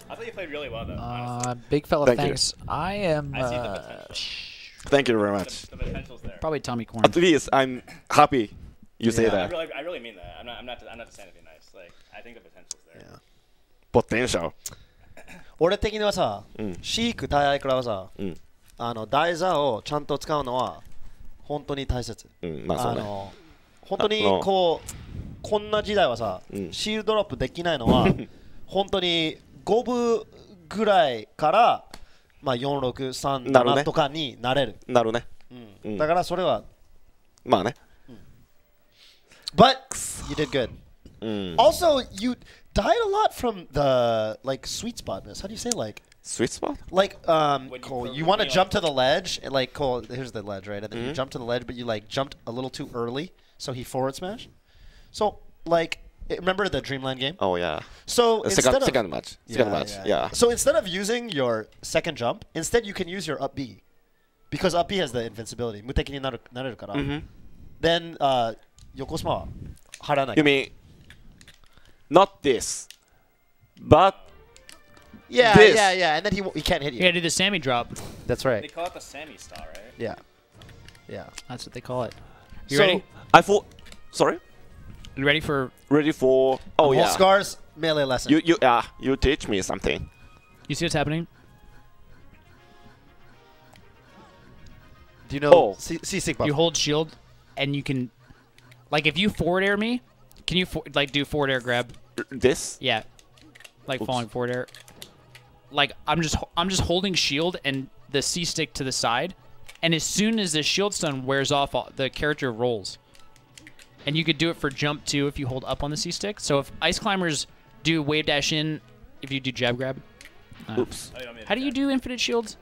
B: I thought you played really well, though. honestly.
A: Big fella,
D: Thank you.
A: thanks. I am
B: I see the potential.
D: Thank you very much.
B: The potential's there.
A: probably Tommy Corn.
D: At least I'm happy you say
C: Yeah.
D: that.
B: I really mean that. I'm not just saying anything nice. Like, I think the potential's there.
C: Yeah.
D: Potential.
C: 俺的にはさ、
D: うん
C: シーク大愛からはさ、
D: うん。
C: 台座をちゃんと使うのは本当に大切。
D: うん、まあそうね。
C: 本当にこうこんな時代はさ、
D: うん
C: シールドロップできないのは本当に5分ぐらいからまあ463
D: なるね
C: 7とかになれる。
D: なるね。
C: うんだからそれは。
D: まあね。
C: But you did good.
D: うん。
C: Also, you died a lot from the like sweet spotness. How do you say like?
D: Sweet spot?
C: Like
B: When
C: Cole,
B: you
C: you want to
B: like-
C: jump to the ledge and like Cole, here's the ledge, right? And then you
D: Mhm.
C: jump to the ledge, but you like jumped a little too early, so he forward smash. So like, remember the Dreamland game?
D: Oh yeah.
C: So instead of
D: Second match. Second match. Yeah.
C: So instead of using your second jump, instead you can use your up B, because up B has the invincibility. 無敵になれるから。
D: Mhm.
C: Then 横スマは張らない。
D: You mean not this, but
C: Yeah,
D: this.
C: yeah. And then he can't hit you.
A: You gotta do the Sammy drop.
C: That's
B: They
C: right.
B: call it the Sammy style, right?
C: Yeah. Yeah.
A: That's what they call it. You
C: So-
A: ready?
D: I thought. Sorry.
A: You ready for?
D: Ready for? Oh
C: Whole
D: yeah.
C: Scars melee lesson.
D: You teach me something.
A: You see what's happening?
C: Do you know?
D: Oh.
C: See sync buff.
A: You hold shield, and you can, like, if you forward air me, can you like do forward air grab?
D: This?
A: Yeah, like
D: Oops.
A: falling forward air. Like I'm just holding shield and the C stick to the side, and as soon as the shield stun wears off, the character rolls. And you could do it for jump too if you hold up on the C stick. So if ice climbers do wave dash in, if you do jab grab.
D: Oops.
B: Oh, you want me to
A: How do you
B: that?
A: do infinite shields?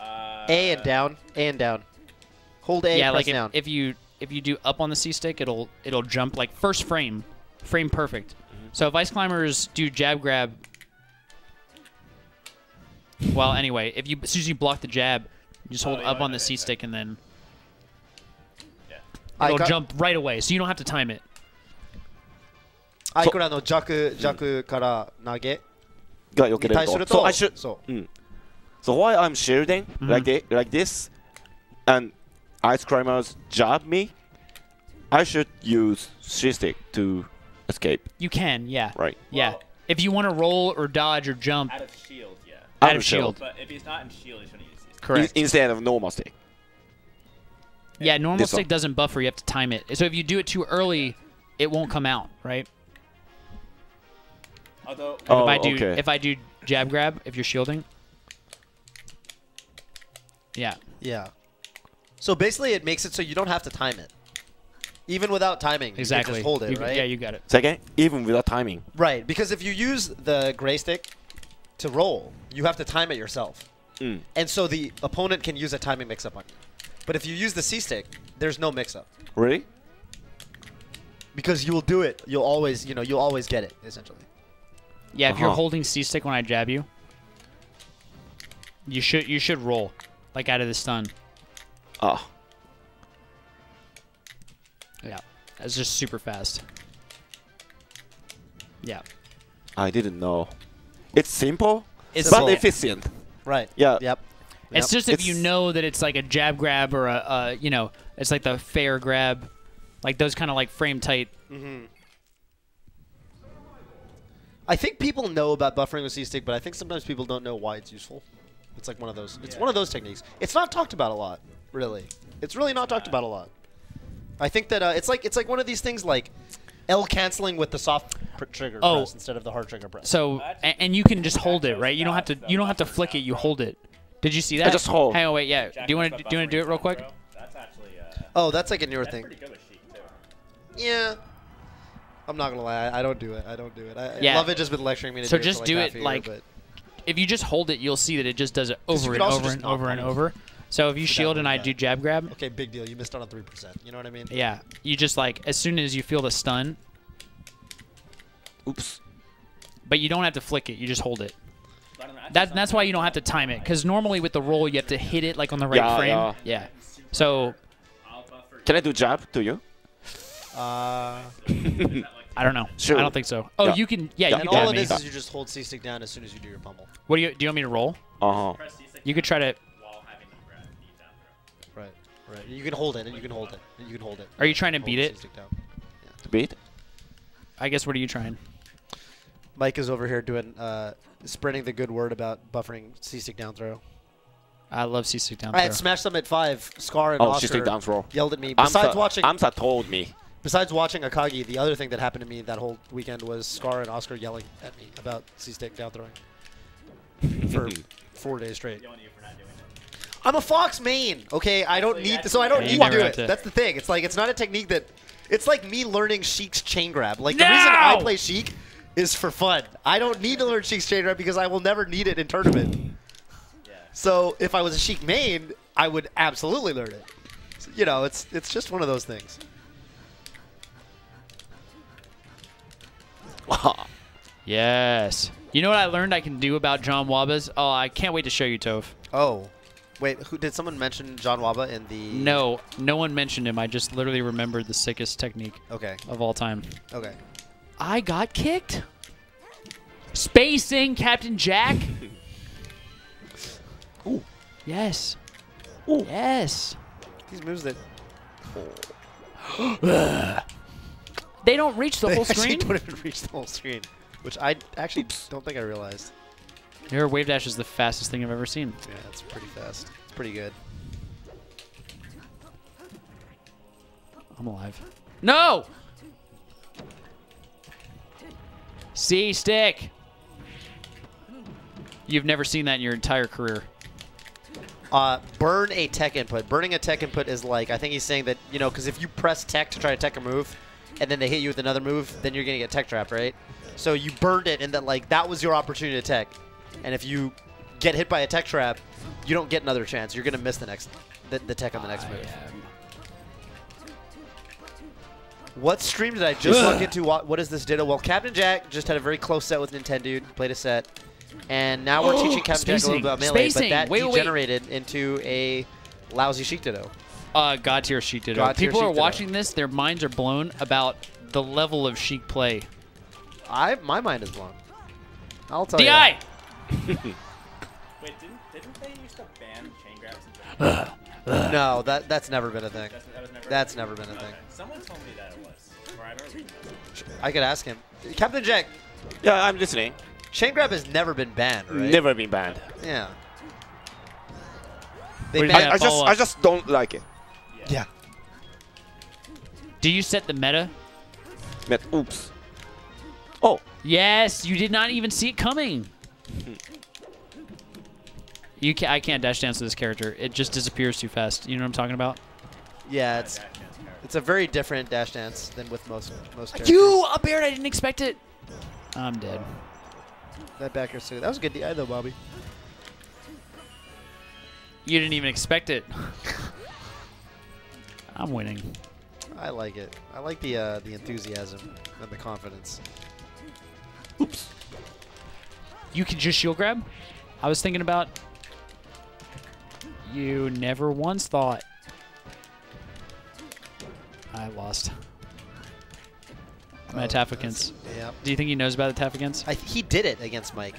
C: A and down. A and down. Hold A,
A: Yeah,
C: press
A: like
C: down.
A: if you do up on the C stick, it'll jump like first frame perfect. So if ice climbers do jab grab, well, anyway, if you as soon as you block the jab, you just hold up on the C stick and then it'll jump right away. So you don't have to time it.
C: 相手の弱から投げ
D: が避けれると。
C: に対する
D: So
C: と
D: I should.
C: そう
D: So while I'm shielding like this, and ice climbers jab me, I should use C stick to escape.
A: You can, yeah.
D: Right.
A: Yeah.
B: Well-
A: If you want to roll or dodge or jump,
B: Out of shield, yeah.
A: out of shield.
B: But if he's not in shield, he shouldn't use these.
A: Correct.
D: Instead of normal stick.
A: Yeah, normal
D: This
A: stick
D: one.
A: doesn't buffer. You have to time it. So if you do it too early, it won't come out, right?
B: Although,
D: Oh,
A: If I do jab grab, if you're shielding. Yeah.
C: Yeah. So basically, it makes it so you don't have to time it. Even without timing,
A: Exactly.
C: you can just hold it, right?
A: Yeah, you got it.
D: Second, even without timing.
C: Right, because if you use the gray stick to roll, you have to time it yourself.
D: Mm.
C: And so the opponent can use a timing mix-up on you. But if you use the C stick, there's no mix-up.
D: Really?
C: Because you will do it. You'll always get it, essentially.
A: Yeah, if you're
D: Uh-huh.
A: holding C stick when I jab you, you should roll like out of the stun.
D: Ah.
A: Yeah. That's just super fast. Yeah.
D: I didn't know. It's simple,
A: It's
D: but
A: simple.
D: efficient.
C: Right.
D: Yeah.
C: Yep.
A: It's
C: Yep.
A: just if you
D: It's-
A: know that it's like a jab grab or it's like the fair grab, like those kind of like frame tight.
C: I think people know about buffering with C-stick, but I think sometimes people don't know why it's useful. It's like one of those. It's one of those techniques. It's not talked about a lot, really. It's really not talked about a lot. I think that it's like one of these things like L canceling with the soft trigger press instead of the hard trigger press.
A: So and you can just hold it, right? You don't have to flick it. You hold it. Did you see that?
D: just hold.
A: Hang on, wait. Yeah. Do you want to do it real quick?
B: That's actually
C: Oh, that's like a newer thing.
B: pretty good with Sheik too.
C: Yeah. I'm not gonna lie. I don't do it.
A: Yeah.
C: Lovage has been lecturing me to
A: So
C: do it.
A: just
C: for
A: do
C: like
A: it
C: half a year,
A: like-
C: but-
A: If you just hold it, you'll see that it just does it
C: 'Cause you
A: over
C: could
A: and
C: also
A: over
C: just
A: and
C: not
A: over and
C: hold it.
A: over. So if you
C: Forgot
A: shield and
C: about
A: I
C: that.
A: do jab grab,
C: Okay, big deal. You missed out on 3%. You know what I mean?
A: yeah, you just like as soon as you feel the stun,
D: Oops.
A: but you don't have to flick it. You just hold it.
B: But I don't know, actually
A: That's why you don't have to time it, because normally with the roll you have to hit it like on the right
D: Yeah,
A: frame.
D: yeah.
A: Yeah. So
B: I'll buffer.
D: Can I do jab to you?
A: I don't know.
D: Sure.
A: I don't think so. Oh,
D: Yeah.
A: you can. Yeah,
D: Yeah.
A: you
C: And
A: can
C: all
A: jab
C: it
A: me.
C: is you just hold C-stick down as soon as you do your pummel.
A: What do you want me to roll?
D: Uh-huh.
B: Press C6
A: You could try to.
B: while having the grab knee down throw.
C: Right. Right. You can hold it, and you can hold it, and you can hold it.
A: Are you trying to
C: Hold
A: beat
C: the
A: it?
C: C-stick down.
D: To beat?
A: I guess. What are you trying?
C: Mike is over here doing spreading the good word about buffering C-stick down throw.
A: I love C6 down
C: I had
A: throw.
C: Smash Summit 5. Scar and
D: Oh,
C: Oscar
D: she stick down throw.
C: yelled at me. Besides
D: told me.
C: Besides watching Akagi, the other thing that happened to me that whole weekend was Scar and Oscar yelling at me about C-stick down throwing for 4 days straight.
B: Yelling at you for not doing it.
C: I'm a Fox main. Okay, I don't
B: Actually,
C: need
B: that's
C: so I don't
B: fair.
C: need
A: You
C: to
A: never
C: do
A: have
C: it.
A: to-
C: That's the thing. It's like it's not a technique that it's like me learning Sheik's chain grab. Like the
A: No!
C: reason I play Sheik is for fun. I don't need to learn Sheik's chain grab because I will never need it in tournament.
B: Yeah.
C: So if I was a Sheik main, I would absolutely learn it. So, you know, it's just one of those things.
A: Yes. You know what I learned I can do about John Wabas? Oh, I can't wait to show you, Toph.
C: Oh. Wait, who did someone mention John Waba in the
A: No one mentioned him. I just literally remembered the sickest technique
C: Okay.
A: of all time.
C: Okay.
A: I got kicked. Spacing, Captain Jack.
D: Ooh.
A: Yes.
D: Ooh.
A: Yes.
C: These moves that
A: They don't reach the
C: they
A: whole
C: actually
A: screen.
C: don't even reach the whole screen, which I actually don't think I realized.
A: Your wave dash is the fastest thing I've ever seen.
C: Yeah, it's pretty fast. It's pretty good.
A: I'm alive. No! C-stick. You've never seen that in your entire career.
C: Burn a tech input. Burning a tech input is like, I think he's saying that, you know, because if you press tech to try to tech a move, and then they hit you with another move, then you're going to get tech trapped, right? So you burned it, and that, like, that was your opportunity to tech. And if you get hit by a tech trap, you don't get another chance. You're going to miss the next, the tech on the next move. What stream did I just log into? What is this Ditto? Well, Captain Jack just had a very close set with Nintendo, played a set. And now we're teaching Captain Jack a little bit about Melee, but that degenerated into a lousy Sheik Ditto.
A: God tier Sheik Ditto.
C: God tier
A: People are
C: Sheik Ditto.
A: watching this, their minds are blown about the level of Sheik play.
C: My mind is blown. I'll tell you that.
A: DI!
B: Wait, didn't they used to ban chain grabs?
C: No, that's never been a thing.
B: That was never.
C: That's never been a thing.
B: Okay. Someone told me that it was. Or I remember reading that.
C: I could ask him. Captain Jack,
D: Yeah, I'm listening.
C: chain grab has never been banned, right?
D: Never been banned.
C: Yeah.
A: What
C: They
A: do you
C: banned.
A: think?
D: I
A: follow-up.
D: just don't like it.
C: Yeah.
A: Do you set the meta?
D: Oops. Oh,
A: Yes, you did not even see it coming. I can't dash dance to this character. It just disappears too fast. You know what I'm talking about?
C: Yeah, it's a very different dash dance than with most characters.
A: You, a bear! I didn't expect it. I'm dead.
C: That back air suit. That was a good DI though, Bobby.
A: You didn't even expect it. I'm winning.
C: I like it. I like the enthusiasm and the confidence.
D: oops.
A: You can just shield grab? I was thinking about... You never once thought. I lost. My Taffakins.
C: Yeah.
A: Do you think he knows about the Taffakins?
C: He did it against Mike.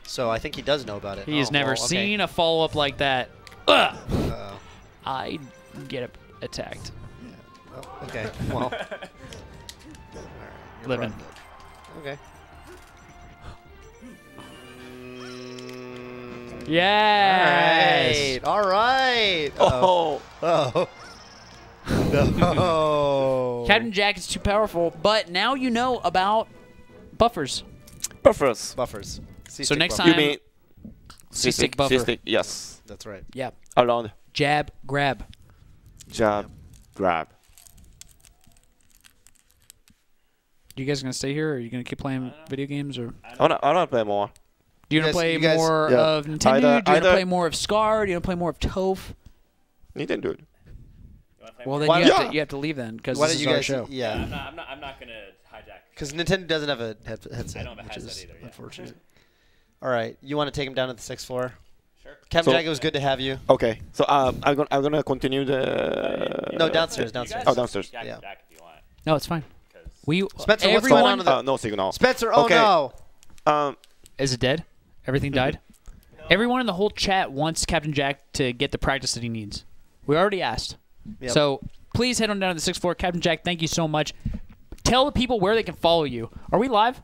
C: So I think he does know about it.
A: He has
C: Oh,
A: never
C: well, okay.
A: seen a follow-up like that. Ugh!
C: Uh-oh.
A: I get attacked.
C: Oh, okay. Well. Alright, you're
A: Living.
C: right. Okay.
A: Yes!
C: All right. Uh-oh.
D: Oh.
C: No.
A: Captain Jack is too powerful, but now you know about buffers.
D: Buffers.
C: Buffers.
A: So next
C: buffer.
D: You
A: time-
D: mean
A: C-stick buffer.
D: C-stick, yes.
C: That's right.
A: Yeah.
D: Around.
A: Jab, grab.
D: Jab. Grab.
A: You guys gonna stay here, or are you gonna keep playing video games, or
D: I wanna play more.
A: do you wanna
C: You guys-
A: play
C: you guys-
A: more
D: yeah.
A: of Nintendo?
D: Either-
A: do you wanna
D: either-
A: play more of Scar? Do you wanna play more of Toph?
D: Nintendo.
B: You wanna play
A: Well,
B: more?
A: then
C: Why
A: you
C: don't-
A: have,
D: Yeah.
A: to, you have to leave then, because
C: Why
A: this
C: don't
A: is
C: you
A: our
C: guys?
A: show.
C: Yeah.
B: I'm not gonna hijack.
C: Because Nintendo doesn't have a headset.
B: I don't have a
C: which
B: headset
C: is
B: either, yeah.
C: unfortunate. All right. You want to take him down to the 6th floor?
B: Sure.
C: Captain
D: So-
C: Jack, it was good to have you.
D: Okay, so I'm gonna continue the.
C: No, downstairs.
B: You
C: Downstairs.
B: guys
D: Oh, downstairs.
B: Jack,
C: Yeah.
B: Jack if you want.
A: No, it's fine.
B: 'Cause
A: We
C: Spencer, what's
A: everyone,
C: going on in the-
D: No signal.
C: Spencer, oh
D: Okay.
C: no.
A: Is it dead? Everything died? Everyone in the whole chat wants Captain Jack to get the practice that he needs. We already asked.
C: Yep.
A: So please head on down to the 6th floor. Captain Jack, thank you so much. Tell the people where they can follow you. Are we live?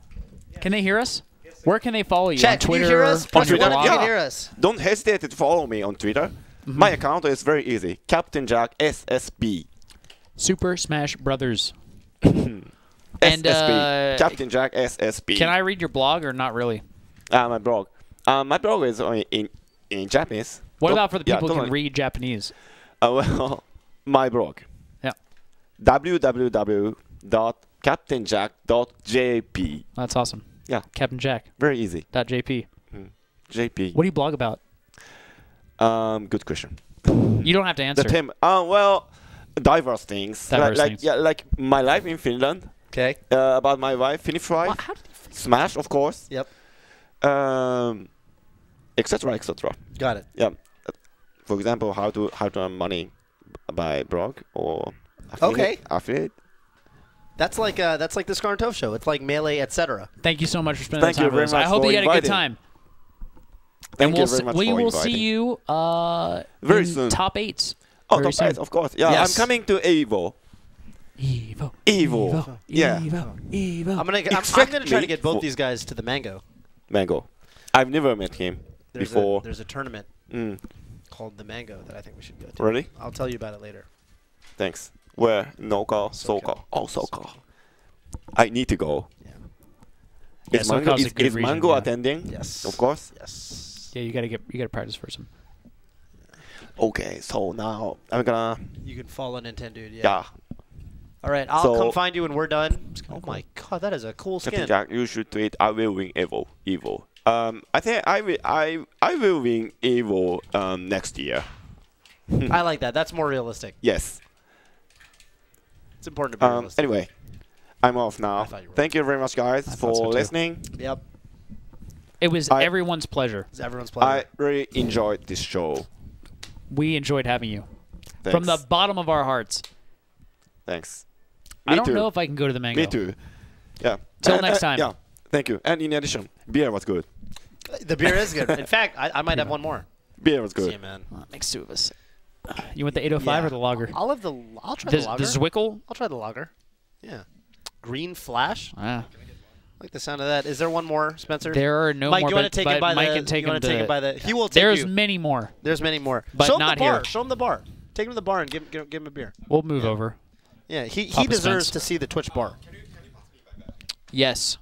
A: Can they hear us? Where can they follow you?
C: Chat,
A: on
C: can
A: Twitter?
C: you hear us?
A: On
C: Press
A: your
C: one if
A: blog?
C: you can
D: Yeah.
C: hear us.
D: Don't hesitate to follow me on Twitter. My account is very easy. Captain Jack SSB.
A: Super Smash Brothers.
D: SSB. Captain Jack SSB.
A: Can I read your blog or not really?
D: My blog. My blog is in Japanese.
A: What
D: Don't-
A: about for the
D: yeah,
A: people who
D: don't
A: can
D: worry.
A: read Japanese?
D: Well, my blog.
A: Yeah.
D: www.captainjack.jp.
A: That's awesome.
D: Yeah,
A: Captain Jack.
D: very easy.
A: .jp.
D: JP.
A: What do you blog about?
D: Good question.
A: You don't have to answer.
D: The theme. Well, diverse things.
A: Diverse
D: like
A: things.
D: Yeah, like my life in Finland.
C: Okay.
D: About my wife, Finnish wife.
A: How did
D: Smash, of course.
C: Yep.
D: Etc. Etc.
C: Got it.
D: Yeah. For example, how to earn money by blog or
C: Okay.
D: affiliate.
C: That's like the Scar and Toph show. It's like Melee, etc.
A: Thank you so much for spending
D: Thank
A: the time
D: you
A: with
D: very
A: us. I
D: much
A: hope
D: for
A: you had a good
D: inviting.
A: time.
D: Thank
A: and
D: you very much
A: we
D: for
A: will
D: inviting.
A: see you
D: Very
A: in
D: soon.
A: top 8s.
D: Oh,
A: very
D: top
A: soon.
D: 8, of course. Yeah,
C: Yes.
D: I'm coming to Evo.
A: Evo.
D: Evo. Yeah.
A: Evo.
C: I'm gonna
D: Expect
C: try to
D: me
C: get both
D: for-
C: these guys to the Mango.
D: Mango. I've never met him
C: There's
D: before.
C: there's a tournament
D: Mm,
C: called the Mango that I think we should go to.
D: really?
C: I'll tell you about it later.
D: Thanks. Where? NoCal? SoCal? Oh, SoCal. I need to go.
C: Yeah.
A: Yeah,
D: Is Mango,
A: SoCal's a good
D: is
A: region,
D: Mango
A: yeah.
D: attending?
C: Yes.
D: Of course.
C: Yes.
A: Yeah, you gotta practice for some.
D: Okay, so now I'm gonna.
C: You can follow Nintendo. Yeah.
D: Yeah.
C: All right. I'll
D: So-
C: come find you when we're done. Oh my God, that is a cool
D: Captain
C: skin.
D: Jack, you should tweet. I will win Evo. Evo. I think I will win Evo next year.
C: I like that. That's more realistic.
D: Yes.
C: It's important to be realistic.
D: Anyway, I'm off now.
C: thought you were.
D: Thank you very much, guys, for
F: so too.
D: listening.
C: Yep.
A: It was everyone's pleasure.
C: It's everyone's pleasure.
D: I really enjoyed this show.
A: We enjoyed having you.
D: Thanks.
A: From the bottom of our hearts.
D: Thanks.
A: I
D: Me
A: don't
D: too.
A: know if I can go to the Mango.
D: Me too. Yeah.
A: Till next time.
D: Yeah. Thank you. And in addition, beer was good.
C: The beer is good. In fact, I might have one more.
D: Beer was
C: See
D: good.
C: you, man.
A: Well, that makes two of us. You want the 805 or the lager?
C: I'll try
A: The
C: the lager.
A: Zwickle?
C: I'll try the lager. Yeah. Green Flash.
A: Ah.
C: I like the sound of that. Is there one more, Spencer?
A: There are no
C: Mike,
A: more,
C: you want to take
A: but
C: him by
A: Mike
C: the?
A: can take
C: you
A: him
C: want to take him by the? He will take
A: There's
C: you.
A: many more.
C: There's many more.
A: But
C: Show him
A: not
C: the bar.
A: here.
C: Show him the bar. Take him to the bar and give him a beer.
A: We'll move over.
C: Yeah, he
A: Papa
C: deserves
A: Spence.
C: to see the Twitch bar.
A: Yes.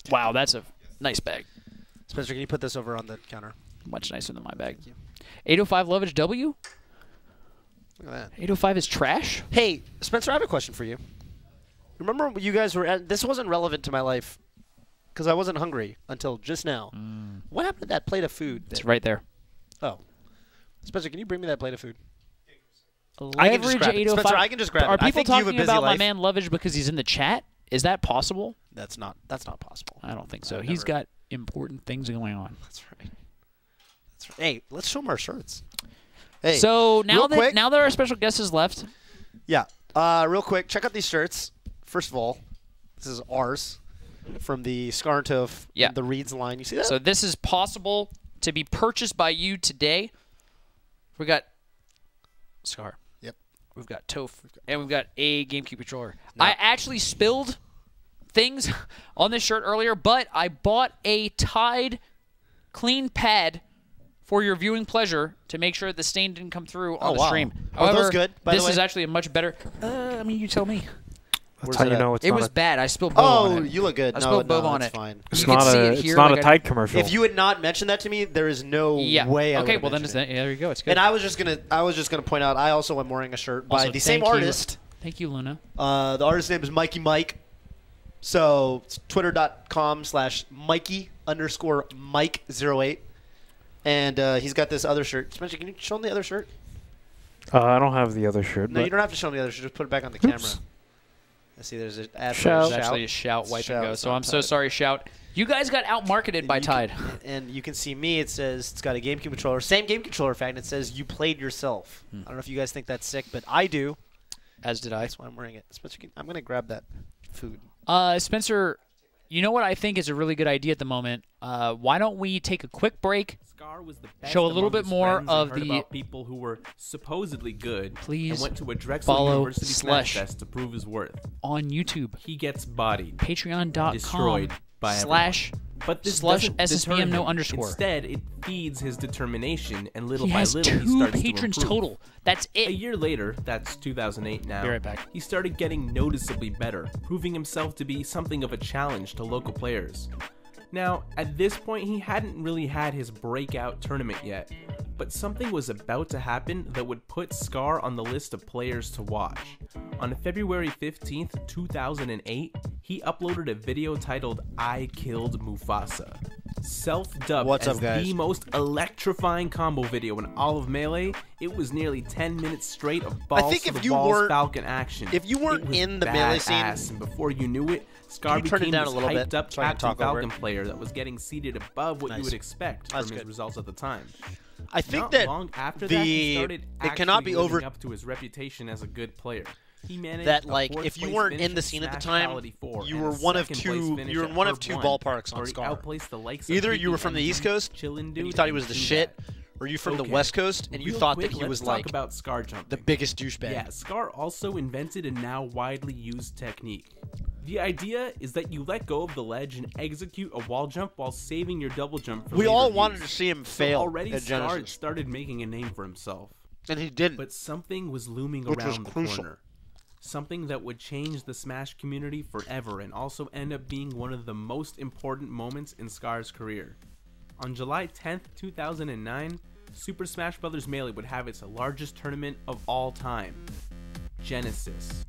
A: Wow, that's a nice bag.
C: Spencer, can you put this over on the counter?
A: Much nicer than my bag. 805 Lovage W?
C: Look at that.
A: 805 is trash?
C: Hey, Spencer, I have a question for you. Remember when you guys were at, this wasn't relevant to my life because I wasn't hungry until just now. What happened to that plate of food?
A: It's right there.
C: Oh. Spencer, can you bring me that plate of food?
A: I
C: can just grab it. Spencer, I can just grab
A: Are
C: it. I
A: people
C: think you have a
A: talking
C: busy
A: about my
C: life.
A: man Lovage because he's in the chat? Is that possible?
C: That's not possible.
A: I don't think so.
C: I've
A: He's
C: never-
A: got important things going on.
C: That's right. That's right. Hey, let's show them our shirts. Hey.
A: So now
C: real
A: that
C: quick-
A: now that our special guest has left,
C: Yeah. Real quick, check out these shirts. First of all, this is ours from the Scar and Toph,
A: Yeah.
C: the Reeds line. You see that?
A: so this is possible to be purchased by you today. We got Scar.
C: Yep.
A: We've got Toph, and we've got a GameCube controller. I actually spilled things on this shirt earlier, but I bought a Tide clean pad for your viewing pleasure to make sure the stain didn't come through on the
C: wow.
A: stream.
C: Are those
A: However,
C: good, by the
A: this
C: way?
A: is actually a much better. I mean, you tell me.
F: That's how you know it's
A: It
F: not
A: was
F: a,
A: bad. I spilled boba on
C: Oh,
A: it.
C: you look good.
A: I
C: no,
A: spilled boba
C: no,
A: on
C: it's
A: it.
C: fine.
F: it's
A: You can
F: not
A: see
F: a
A: it
F: it's
A: here,
F: not
A: like
F: a
A: I-
F: Tide commercial.
C: If you had not mentioned that to me, there is no
A: Yeah.
C: way I
A: Okay.
C: would
A: Well, then
C: have
A: it's
C: mentioned it.
A: there you go. It's good.
C: And I was just gonna point out I also am wearing a shirt by
A: Also,
C: the same
A: thank you.
C: artist.
A: Thank you, Luna.
C: The artist's name is Mikey Mike. So it's twitter.com/Mikey_Mike08. And he's got this other shirt. Spencer, can you show him the other shirt?
F: I don't have the other shirt.
C: No,
F: but
C: you don't have to show him the other shirt. Just put it back on the camera. I see there's an ad for
F: Shout.
A: There's actually a Shout wipe and go.
C: Shout,
A: So
C: not
A: I'm so
C: Tide.
A: sorry, Shout. You guys got outmarketed by
C: You
A: Tide.
C: can- and you can see me. It says it's got a GameCube controller. Same game controller, in fact. And it says you played yourself. I don't know if you guys think that's sick, but I do.
A: As did I.
C: That's why I'm wearing it. Spencer, I'm going to grab that food.
A: Spencer, you know what I think is a really good idea at the moment? Why don't we take a quick break?
E: Scar was the best
A: Show a little
E: among
A: bit
E: his
A: more
E: friends and
A: of
E: heard
A: the-
E: about people who were supposedly good
A: Please
E: and went to a Drexel
A: follow
E: University Smash
A: Slush.
E: Fest to prove his worth.
A: On YouTube.
E: He gets bodied.
A: Patreon.com
E: Destroyed by
A: slash
E: But this
A: Slush
E: doesn't
A: SSBM
E: deter
A: no
E: him.
A: underscore.
E: Instead, it feeds his determination, and little
A: He
E: by
A: has
E: little, he
A: 2
E: starts
A: patrons
E: to improve.
A: total. That's
E: A
A: it.
E: year later, that's 2008 now,
A: Be right back.
E: he started getting noticeably better, proving himself to be something of a challenge to local players. Now, at this point, he hadn't really had his breakout tournament yet, but something was about to happen that would put Scar on the list of players to watch. On February 15th, 2008, he uploaded a video titled I Killed Mufasa. Self-dubbed
C: What's
E: as
C: up, guys?
E: the most electrifying combo video in all of Melee, it was nearly 10 minutes straight of balls
C: think
E: to
C: if
E: the
C: you
E: balls
C: weren't-
E: Falcon action.
C: if you weren't
E: It was
C: in the Melee scene-
E: badass, and before you knew it, Scar
C: Can you turn it
E: became
C: down
E: this
C: a little bit
E: hyped up
C: so I can
E: Captain
C: talk over
E: Falcon
C: it?
E: player that was getting seated above what
C: Nice.
E: you would expect
C: That's
E: from his
C: good.
E: results at the time.
C: I think
E: Not
C: that
E: long after that, he started
C: it cannot be
E: actually
C: over
E: living up to his reputation as a good player. He managed
C: that
E: a
C: like
E: fourth
C: if you
E: place
C: weren't
E: finish
C: in the scene at the
E: Smash
C: time,
E: Fatality 4
C: you
E: and
C: were
E: a
C: one of
E: second
C: two.
E: place finish
C: You were in
E: at
C: one of
E: Herb
C: two
E: 1,
C: ballparks
E: where
C: on
E: he
C: Scar.
E: outplaced the likes of
C: Either you were
E: Pete
C: from the
E: and
C: East Coast
E: Chillin'
C: and you
E: Dude
C: thought he was the
E: do
C: shit,
E: that.
C: or you from the
E: Okay.
C: West Coast and you
E: Real
C: thought
E: quick,
C: that he
E: let's
C: was
E: talk
C: like
E: about Scar jumping.
C: the biggest douchebag.
E: Yeah, Scar also invented a now widely used technique. The idea is that you let go of the ledge and execute a wall jump while saving your double jump for
C: We
E: later
C: all
E: use.
C: wanted to see him
E: So
C: fail
E: already
C: at
E: Scar
C: Genesis,
E: started making a name for himself.
C: and he didn't.
E: But something was looming
C: Which was
E: around the
C: crucial.
E: corner. Something that would change the Smash community forever and also end up being one of the most important moments in Scar's career. On July 10th, 2009, Super Smash Bros. Melee would have its largest tournament of all time, Genesis.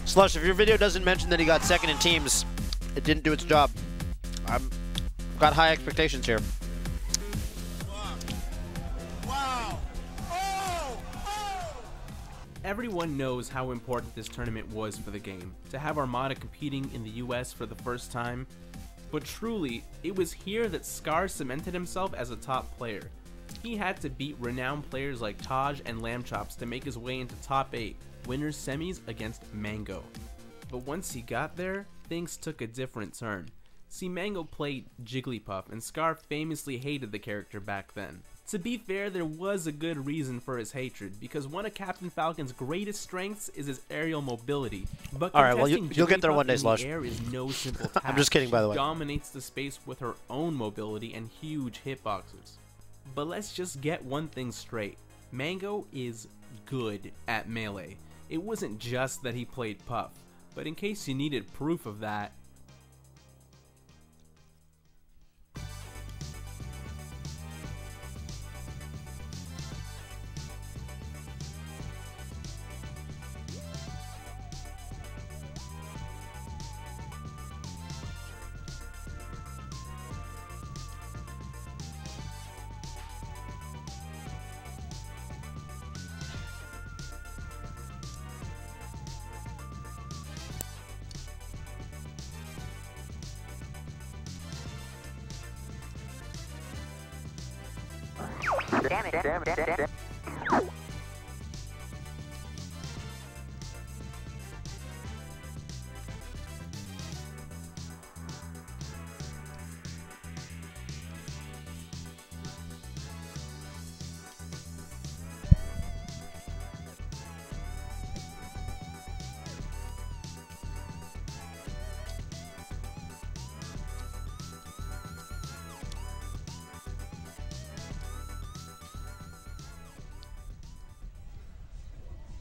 C: Slush, if your video doesn't mention that he got second in teams, it didn't do its job. I've got high expectations here.
E: Everyone knows how important this tournament was for the game, to have Armada competing in the US for the first time, but truly, it was here that Scar cemented himself as a top player. He had to beat renowned players like Taj and Lambchops to make his way into top 8, winners semis against Mango. But once he got there, things took a different turn. See, Mango played Jigglypuff, and Scar famously hated the character back then. To be fair, there was a good reason for his hatred, because one of Captain Falcon's greatest strengths is his aerial mobility. But
C: all right, well, you'll get there
E: Jigglypuff
C: one day,
E: in the
C: Slush.
E: air is no simple task.
C: I'm just kidding, by the way.
E: She dominates the space with her own mobility and huge hitboxes. But let's just get one thing straight. Mango is good at Melee. It wasn't just that he played Puff, but in case you needed proof of that,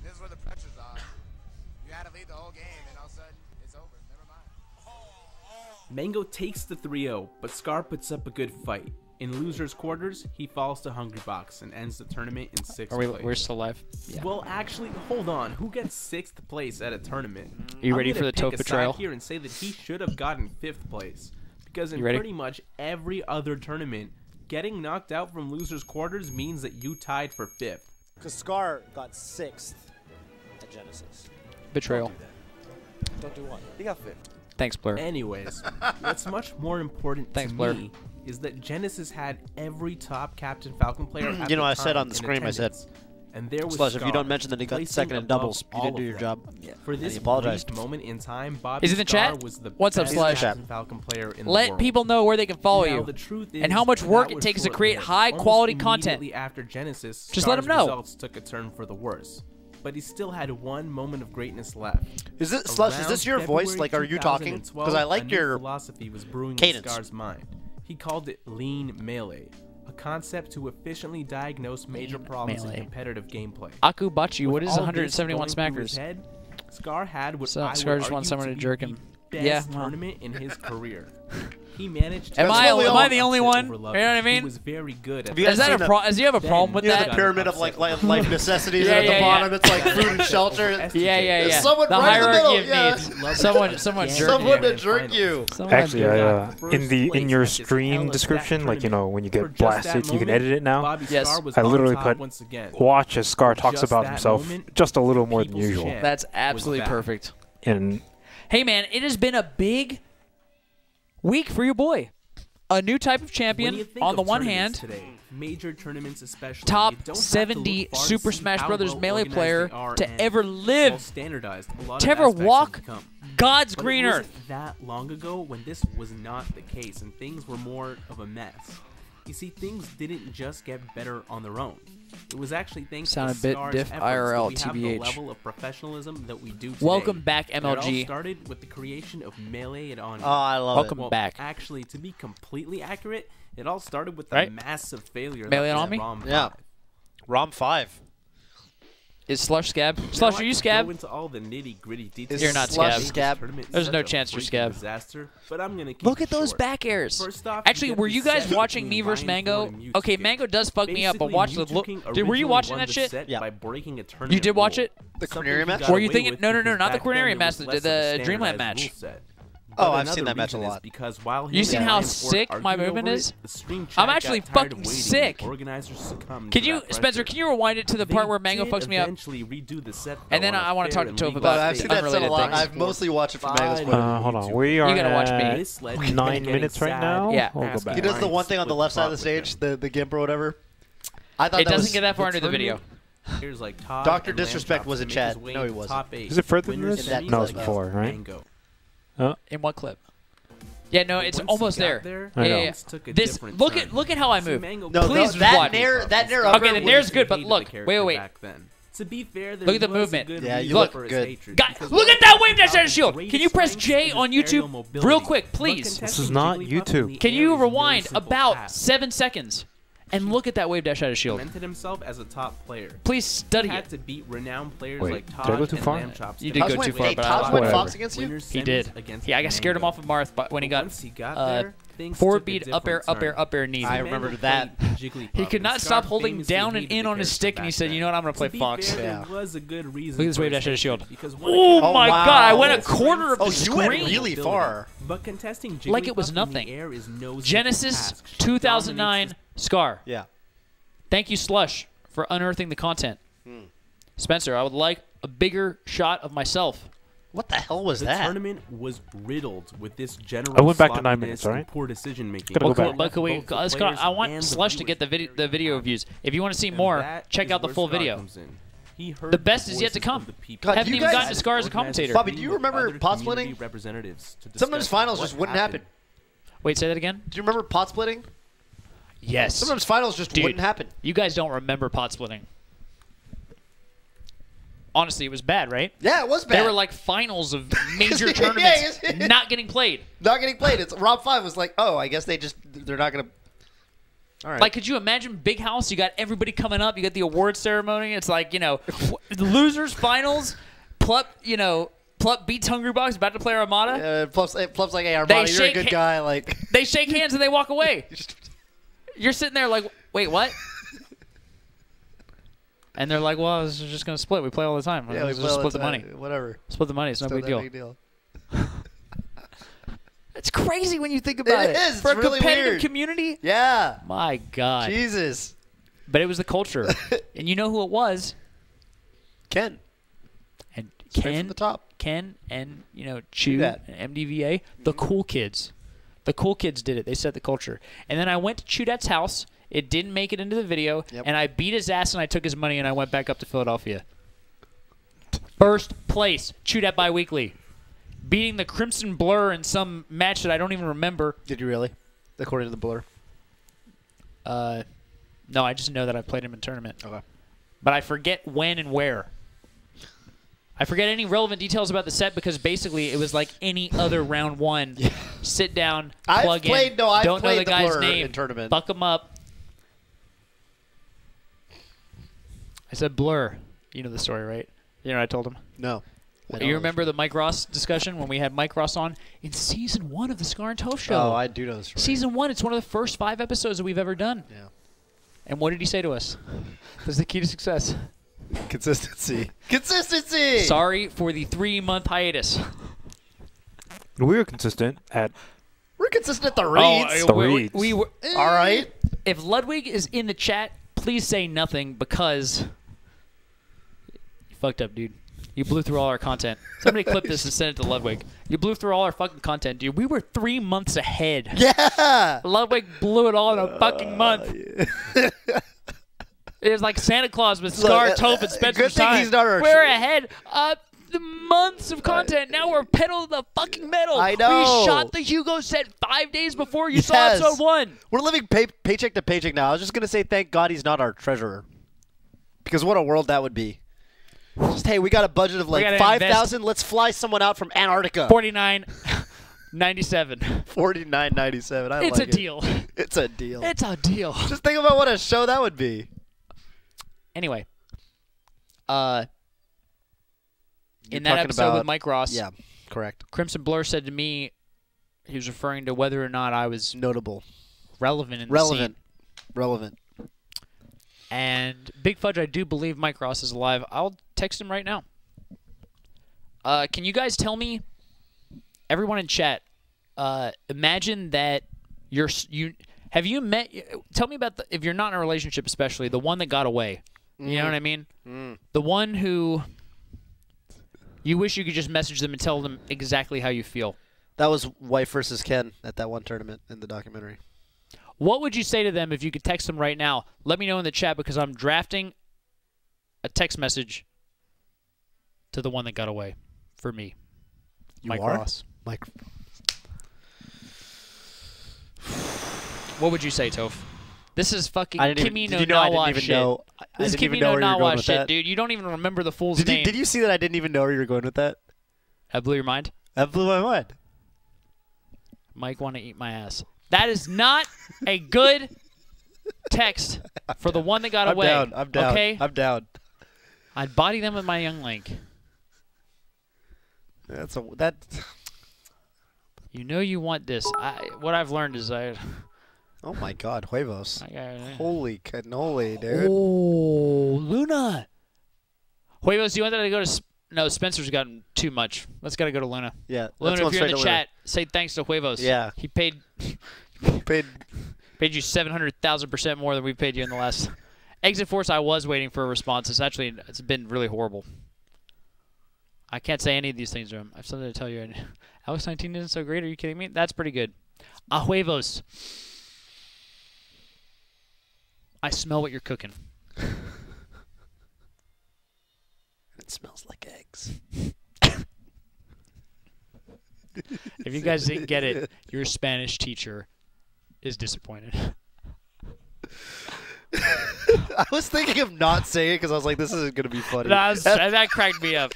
G: This is where the pressure's on. You had to lead the whole game, and all of a sudden, it's over. Never mind.
E: Mango takes the 3-0, but Scar puts up a good fight. In losers quarters, he falls to Hungrybox and ends the tournament in 6th place.
A: We're still live? Yeah.
E: Well, actually, hold on. Who gets 6th place at a tournament?
A: Are you ready
E: I'm
A: for the
E: gonna
A: Toph
E: pick a
A: betrayal?
E: side here and say that he should have gotten 5th place, because in
A: You ready?
E: pretty much every other tournament, getting knocked out from losers quarters means that you tied for 5th.
H: Because Scar got 6th at Genesis.
A: Betrayal.
H: Don't do what?
G: He got fit.
A: Thanks, Blair.
E: Anyways, what's much more important
A: Thanks,
E: to
A: Blair.
E: me is that Genesis had every top Captain Falcon player at
C: You know,
E: the
C: I said
E: time
C: on the
E: in
C: screen, I said,
E: attendance. And there was
C: Slush, if you
E: Scar,
C: don't mention that he got
E: placing
C: second in
E: above
C: doubles, you
E: all
C: didn't do
E: of
C: your
E: them.
C: job.
E: For this
C: he apologized.
E: brief moment in time, Bobby
A: Is it in the
E: Scar
A: chat?
E: was the
A: What's up,
E: best
A: Slush?
E: Captain Falcon player in the
A: Let
E: world.
A: people know where they can follow
E: Now,
A: you.
E: the truth is
A: and how much
E: that
A: work it
E: was
A: takes to create
E: short-lived.
A: high-quality
E: Almost
A: content.
E: immediately after Genesis,
A: Just let
E: Scar's
A: him know.
E: results took a turn for the worse. But he still had one moment of greatness left.
C: Is this Slush? Is
E: Around
C: this your voice?
E: February
C: Like, are you talking?
E: 2012,
C: Because I
E: a
C: like
E: new
C: your
E: philosophy was brewing
C: cadence.
E: in Scar's mind. He called it lean melee, a concept to efficiently diagnose major problems
A: melee.
E: in competitive gameplay.
A: Akubachi, what
E: With
A: is
E: all of this
A: 171
E: going through his
A: smackers?
E: head, Scar had what
A: So,
E: I
A: Scar
E: would
A: just wants
E: argue
A: someone to
E: be
A: jerk
E: the
A: him.
E: best
A: Yeah, well.
E: tournament in his career. He managed to
A: Am I the only
E: upset
A: one?
E: Overloved,
A: You know what I
E: who
A: mean?
E: was very good at
C: you guys
A: Is that
C: seen
A: a
C: the-
A: pro? Do you have a problem with
C: You know
A: that?
C: the pyramid of like life necessities,
A: Yeah,
C: and at the
A: yeah,
C: bottom
A: yeah.
C: it's like food and shelter.
A: Yeah.
C: Someone
A: The
C: right in the
A: hierarchy
C: middle,
A: of needs. Someone jerk
C: Someone
A: you.
C: to jerk you.
A: Someone
F: Actually,
A: jerk you.
F: in your stream description, like, you know, when you
E: For
F: get
E: just that
F: blasted, you can
E: moment,
F: edit it now.
E: Bobby
A: Yes.
E: Scar was
F: I
E: on
F: literally
E: top
F: put
E: once again.
F: Watch as Scar
E: For
F: talks
E: just
F: about
E: that
F: himself
E: moment,
F: just a little more than
E: people's
F: usual.
E: champ
A: That's
E: was
A: absolutely
E: back.
A: perfect.
F: And
A: Hey, man, it has been a big week for your boy. A new type of
E: When
A: champion,
E: you think
A: on the
E: of
A: one
E: tournaments
A: hand,
E: today, major tournaments especially,
A: top
E: you don't have to
A: 70
E: look far to
A: Super
E: see
A: Smash
E: how
A: Brothers
E: well
A: Melee
E: organized
A: player
E: they are
A: to
E: and
A: ever
E: well
A: live,
E: standardized. A lot
A: to
E: of
A: ever
E: aspects have
A: walk
E: become.
A: God's
E: But
A: green
E: it
A: earth.
E: wasn't that long ago when this was not the case and things were more of a mess. You see, things didn't just get better on their own. It was actually thanks
A: Sound
E: to
A: a bit
E: Scar's
A: diff
E: efforts
A: IRL,
E: that we have
A: TBH.
E: the level of professionalism that we do today.
A: Welcome back,
E: And it all
A: MLG.
E: started with the creation of Melee at On.
C: Oh, I love
A: Welcome
E: Well,
A: back.
E: actually, to be completely accurate, it all started with the
A: Right?
E: massive failure
A: Melee
E: that
A: on
E: was
A: me?
E: ROM
C: Yeah.
E: 5.
C: ROM 5.
A: Is Slush Scab?
E: Now,
A: Slush,
E: I
A: are you
E: could
A: Scab?
E: Go into all the nitty-gritty details.
A: You're not
E: of what
A: Scab.
E: made this
C: Scab.
E: tournament
A: There's
E: such
A: no
E: a
A: chance you're
E: freaking
A: Scab.
E: Disaster, but I'm gonna keep
A: Look
E: it
A: at those
E: short.
A: back airs.
E: First off,
A: Actually,
E: you get
A: were
E: the
A: you guys
E: set
A: watching
E: between
A: me versus
E: Ryan
A: Mango?
E: Ford and Mewtwo
A: Okay,
E: King.
A: Mango does fuck me up, but
E: Basically,
A: watch the
E: Mewtwo
A: look.
E: King
A: Dude, were you
E: originally
A: watching
E: won
A: that
E: the
A: shit?
E: set
C: Yeah.
E: by breaking a
A: You
E: tournament
A: did watch
E: rule.
A: it?
C: The
E: Something
C: Corneria
E: he
C: match?
E: got
A: Were you
E: away
A: thinking-
E: with
A: no,
E: because
A: not the
E: back then
A: Corneria
E: there
A: match,
E: was
A: the
E: less of a
A: Dreamland
E: standardized
A: match.
E: rule set.
C: Oh,
E: But
C: I've seen
E: another
C: that match a
E: reason is
C: lot.
E: Because while
A: You
E: him
A: seen
E: and
A: how
E: Ryan Ford
A: sick my
E: argued
A: movement
E: over
A: is?
E: it, the stream
A: I'm
E: chat
A: actually
E: got tired
A: fucking
E: of waiting,
A: sick.
E: and organizers succumbed
A: Can
E: to
A: you,
E: that
A: Spencer?
E: pressure.
A: Can you rewind it to the
E: They
A: part where Mango
E: did
A: fucks me up?
E: eventually redo the set,
A: And then
E: though, on
A: I
E: a
A: wanna
E: fair
A: talk to
E: and
A: Toph
E: legal
A: about
C: But I've
A: the
C: seen that set a
A: unrelated
C: lot.
A: things.
C: I've mostly watched it from Mango's
E: Fine.
C: point of view.
F: Hold on.
E: YouTube.
F: We are
A: You gotta watch me.
F: at
E: This led to
F: 9
E: getting
F: minutes right
E: sad,
F: now.
A: Yeah.
F: We'll go
E: asking
F: back.
C: He does the
E: Ryan
C: one
E: to
C: thing on the
E: split
C: left side of the
E: plot with
C: stage,
E: him.
C: the gimp or whatever. I thought
A: It
C: that
A: doesn't
C: was
A: get that far into the video.
E: Here's like Toph
C: Dr.
E: and
C: Disrespect
E: Lamb
C: was in
E: Chops
C: chat.
E: make his way
C: No, he
E: into
C: wasn't.
E: top 8.
F: Is it further than
E: Winners
F: this?
E: and
C: No, it's
E: losers,
F: before, right?
E: Mango.
A: In what clip? Yeah, no, it's
E: Once he
A: almost
E: got
A: there.
F: I
A: Yeah,
F: know.
A: yeah,
E: things took a
A: This
E: different
A: look
E: turn.
A: at how I
E: See,
A: move.
E: Mango
C: No,
A: Please
C: that
A: watch.
C: nair
A: Okay,
C: upper
A: the nair's good, but
E: hated
A: look,
E: the
A: wait,
E: character
A: wait.
E: back then. To be fair,
A: Look at the
E: there was a
A: movement.
E: good
C: Yeah, you
E: reason
C: look
E: for his
C: good.
E: hatred,
A: Guys,
E: because
A: look
E: one
A: at that
E: of
A: wave dash out of
E: Toph's
A: shield.
E: greatest
A: Can you press
E: strengths
A: J
E: is
A: on
E: his
A: YouTube
E: aerial mobility.
A: real quick,
E: But
A: please?
F: This is
E: contesting
F: not
E: Jigglypuff in
F: YouTube.
E: the
A: Can
E: air
A: you
E: is no
A: rewind
E: simple
A: about
E: task.
A: 7 seconds and look at that wave dash out of shield?
E: Cemented himself as a top player.
A: Please
E: He
A: study
E: had
A: it.
E: to beat renowned players
F: Wait,
E: like
F: did I
E: Todd
F: go too
E: and
F: far?
E: Lamb Chops.
A: You
E: to
A: did go
E: win.
A: too far,
C: Hey,
A: but
C: Tosh
A: I
C: went
F: whatever.
C: Fox against you?
E: Winners
A: He
E: semis
A: did.
E: against
A: Yeah, I got scared him
E: Mango.
A: off of Marth, but when he got
E: Once he got there, things
A: forward
E: took a
A: beat, up air,
E: different
A: up air,
E: turn.
A: up air, knee.
C: I remember that.
A: He could not stop holding down and in on his stick, and he said, "You know what? I'm gonna play Fox."
C: Yeah.
E: Was a good reason
A: Look at this
E: for
A: wave
E: his
A: dash out of shield.
E: hatred, because when it
A: Oh
E: comes
A: my
E: to
C: wow.
A: god! I went a
E: his
A: quarter of the
C: Oh, you went
A: screen.
C: really far.
E: But contesting
A: Like it
E: Jigglypuff
A: was
E: in
A: nothing.
E: the air is no simple
A: Genesis
E: task. She
A: 2009
E: dominates
A: Scar.
C: Yeah.
A: Thank you, Slush, for unearthing the content. Spencer, I would like a bigger shot of myself.
C: What the hell was
E: The
C: that?
E: tournament was riddled with this general
F: I went back to 9
E: sloppiness
F: minutes,
E: and
F: alright?
E: poor decision making.
F: Gotta go back.
A: But can we, I want Slush to get the video views. If you want to see more, check out the full video. The best is yet to come.
C: God,
A: Haven't
C: you
A: even
C: guys-
A: gotten to Scar as a commentator.
C: Bobby, do you remember pot splitting? Sometimes finals just wouldn't happen.
A: Wait, say that again?
C: Do you remember pot splitting?
A: Yes.
C: Sometimes finals just
A: Dude.
C: wouldn't happen.
A: You guys don't remember pot splitting. Honestly, it was bad, right?
C: Yeah, it was bad.
A: They were like finals of major
C: Yeah,
A: tournaments
C: yeah.
A: not getting played.
C: not getting played. It's Rob 5 was like, oh, I guess they're not gonna. All right.
A: Like, could you imagine Big House? You got everybody coming up. You got the award ceremony. It's like, losers finals. Plup beats Hungry Box, about to play Armada.
C: Plump's like, hey, Armada, you're a
A: shake
C: good
A: ha-
C: guy. Like,
A: They shake hands and they walk away. You're sitting there like, wait, what? And they're like, well, this is just going to split. We play all the time.
C: yeah,
A: Let's just split the money.
C: Whatever.
A: Split the money. It's no
C: Still
A: big
C: no
A: deal.
C: big deal.
A: It's crazy when you think about it.
C: It is.
A: For
C: It's
A: a
C: really
A: competitive
C: weird.
A: community,
C: Yeah.
A: my God.
C: Jesus.
A: But it was the culture. And you know who it was?
C: Ken.
A: And
C: Straight from the top.
A: Ken and, Chew
C: that.
A: and MDVA, the cool kids. The cool kids did it. They set the culture. And then I went to Chudet's house. It didn't make it into the video.
C: Yep.
A: And I beat his ass and I took his money and I went back up to Philadelphia. First place, Chudet Biweekly. Beating the Crimson Blur in some match that I don't even remember.
C: Did you really? According to the blur.
A: No, I just know that I played him in tournament.
C: Okay.
A: But I forget when and where. I forget any relevant details about the set because basically it was like any other round one.
C: Yeah.
A: Sit down,
C: I've
A: plug
C: played-
A: in,
C: no, I've
A: don't know
C: played
A: the
C: the
A: guy's
C: Blur
A: name,
C: in tournament.
A: fuck him up. I said Blur. You know the story, right? You know what I told him?
C: No. I don't
A: You
C: know.
A: remember the Mike Ross discussion when we had Mike Ross on in season 1 of the Scar and Toph show?
C: Oh, I do know the story.
A: Season 1, it's one of the first 5 episodes that we've ever done.
C: Yeah.
A: And what did he say to us? That's the key to success.
C: Consistency. Consistency!
A: Sorry for the 3-month hiatus.
F: We were consistent at
C: We're consistent at the reads.
F: The reads.
A: We were,
C: All right.
A: If Ludwig is in the chat, please say nothing because you fucked up, dude. You blew through all our content. Somebody clip this and send it to Ludwig. You blew through all our fucking content, dude. We were 3 months ahead.
C: Yeah.
A: Ludwig blew it all in a fucking month. It was like Santa Claus with Scar,
C: Look,
A: Toph, and Spencer's
C: good thing
A: time.
C: he's not our
A: We're ahead of the months of content. Now we're pedal to the fucking metal.
C: I know.
A: We shot the Hugo set 5 days before you saw
C: Yes.
A: episode 1.
C: We're living paycheck to paycheck now. I was just going to say thank God he's not our treasurer. Because what a world that would be. Just, hey, we got a budget of like
A: gotta
C: 5,000. Let's fly someone out from Antarctica.
A: 49.97.
C: $49.97. I
A: It's
C: like
A: a
C: it.
A: deal.
C: It's a deal.
A: It's a deal.
C: Just think about what a show that would be.
A: Anyway,
C: You're
A: in that
C: talking
A: episode
C: about-
A: with Mike Ross,
C: Yeah, correct.
A: Crimson Blur said to me, he was referring to whether or not I was
C: Notable.
A: relevant in the
C: Relevant.
A: scene.
C: Relevant.
A: And Big Fudge, I do believe Mike Ross is alive. I'll text him right now. Can you guys tell me everyone in chat, imagine that have you met? Tell me about if you're not in a relationship, especially the one that got away. You know what I mean? The one who you wish you could just message them and tell them exactly how you feel.
C: That was Wife versus Ken at that one tournament in the documentary.
A: What would you say to them if you could text them right now? Let me know in the chat because I'm drafting a text message to the one that got away for me. Mike Ross.
C: Mike.
A: What would you say, Toph? This is fucking Kimi no
C: did you know
A: Nawa
C: I didn't even
A: shit.
C: know?
A: This is
C: I didn't
A: Kimi
C: even know
A: no
C: where you were going
A: Nawa
C: with
A: shit,
C: that.
A: dude. You don't even remember the fool's name.
C: Did you see that I didn't even know where you were going with that?
A: That blew your mind?
C: That blew my mind.
A: Mike want to eat my ass. That is not a good text for the one that got away.
C: I'm down.
A: Okay?
C: I'm down.
A: I'd body them with my young link. You know you want this. What I've learned is
C: Oh my God, Huevos.
A: I
C: Holy cannoli, dude.
A: Oh, Luna. Huevos, do you want that to go to... No, Spencer's gotten too much. Let's got to go to Luna.
C: Yeah.
A: Luna, if you're in the chat, say thanks to Huevos.
C: Yeah.
A: He paid
C: Paid
A: you 700,000% more than we paid you in the last... Exit Force, I was waiting for a response. It's been really horrible. I can't say any of these things to him. I have something to tell you. Alex 19 isn't so great. Are you kidding me? That's pretty good. Huevos. I smell what you're cooking.
C: It smells like eggs.
A: If you guys didn't get it, your Spanish teacher is disappointed.
C: I was thinking of not saying it because I was like, this isn't going to be funny.
A: That cracked me up.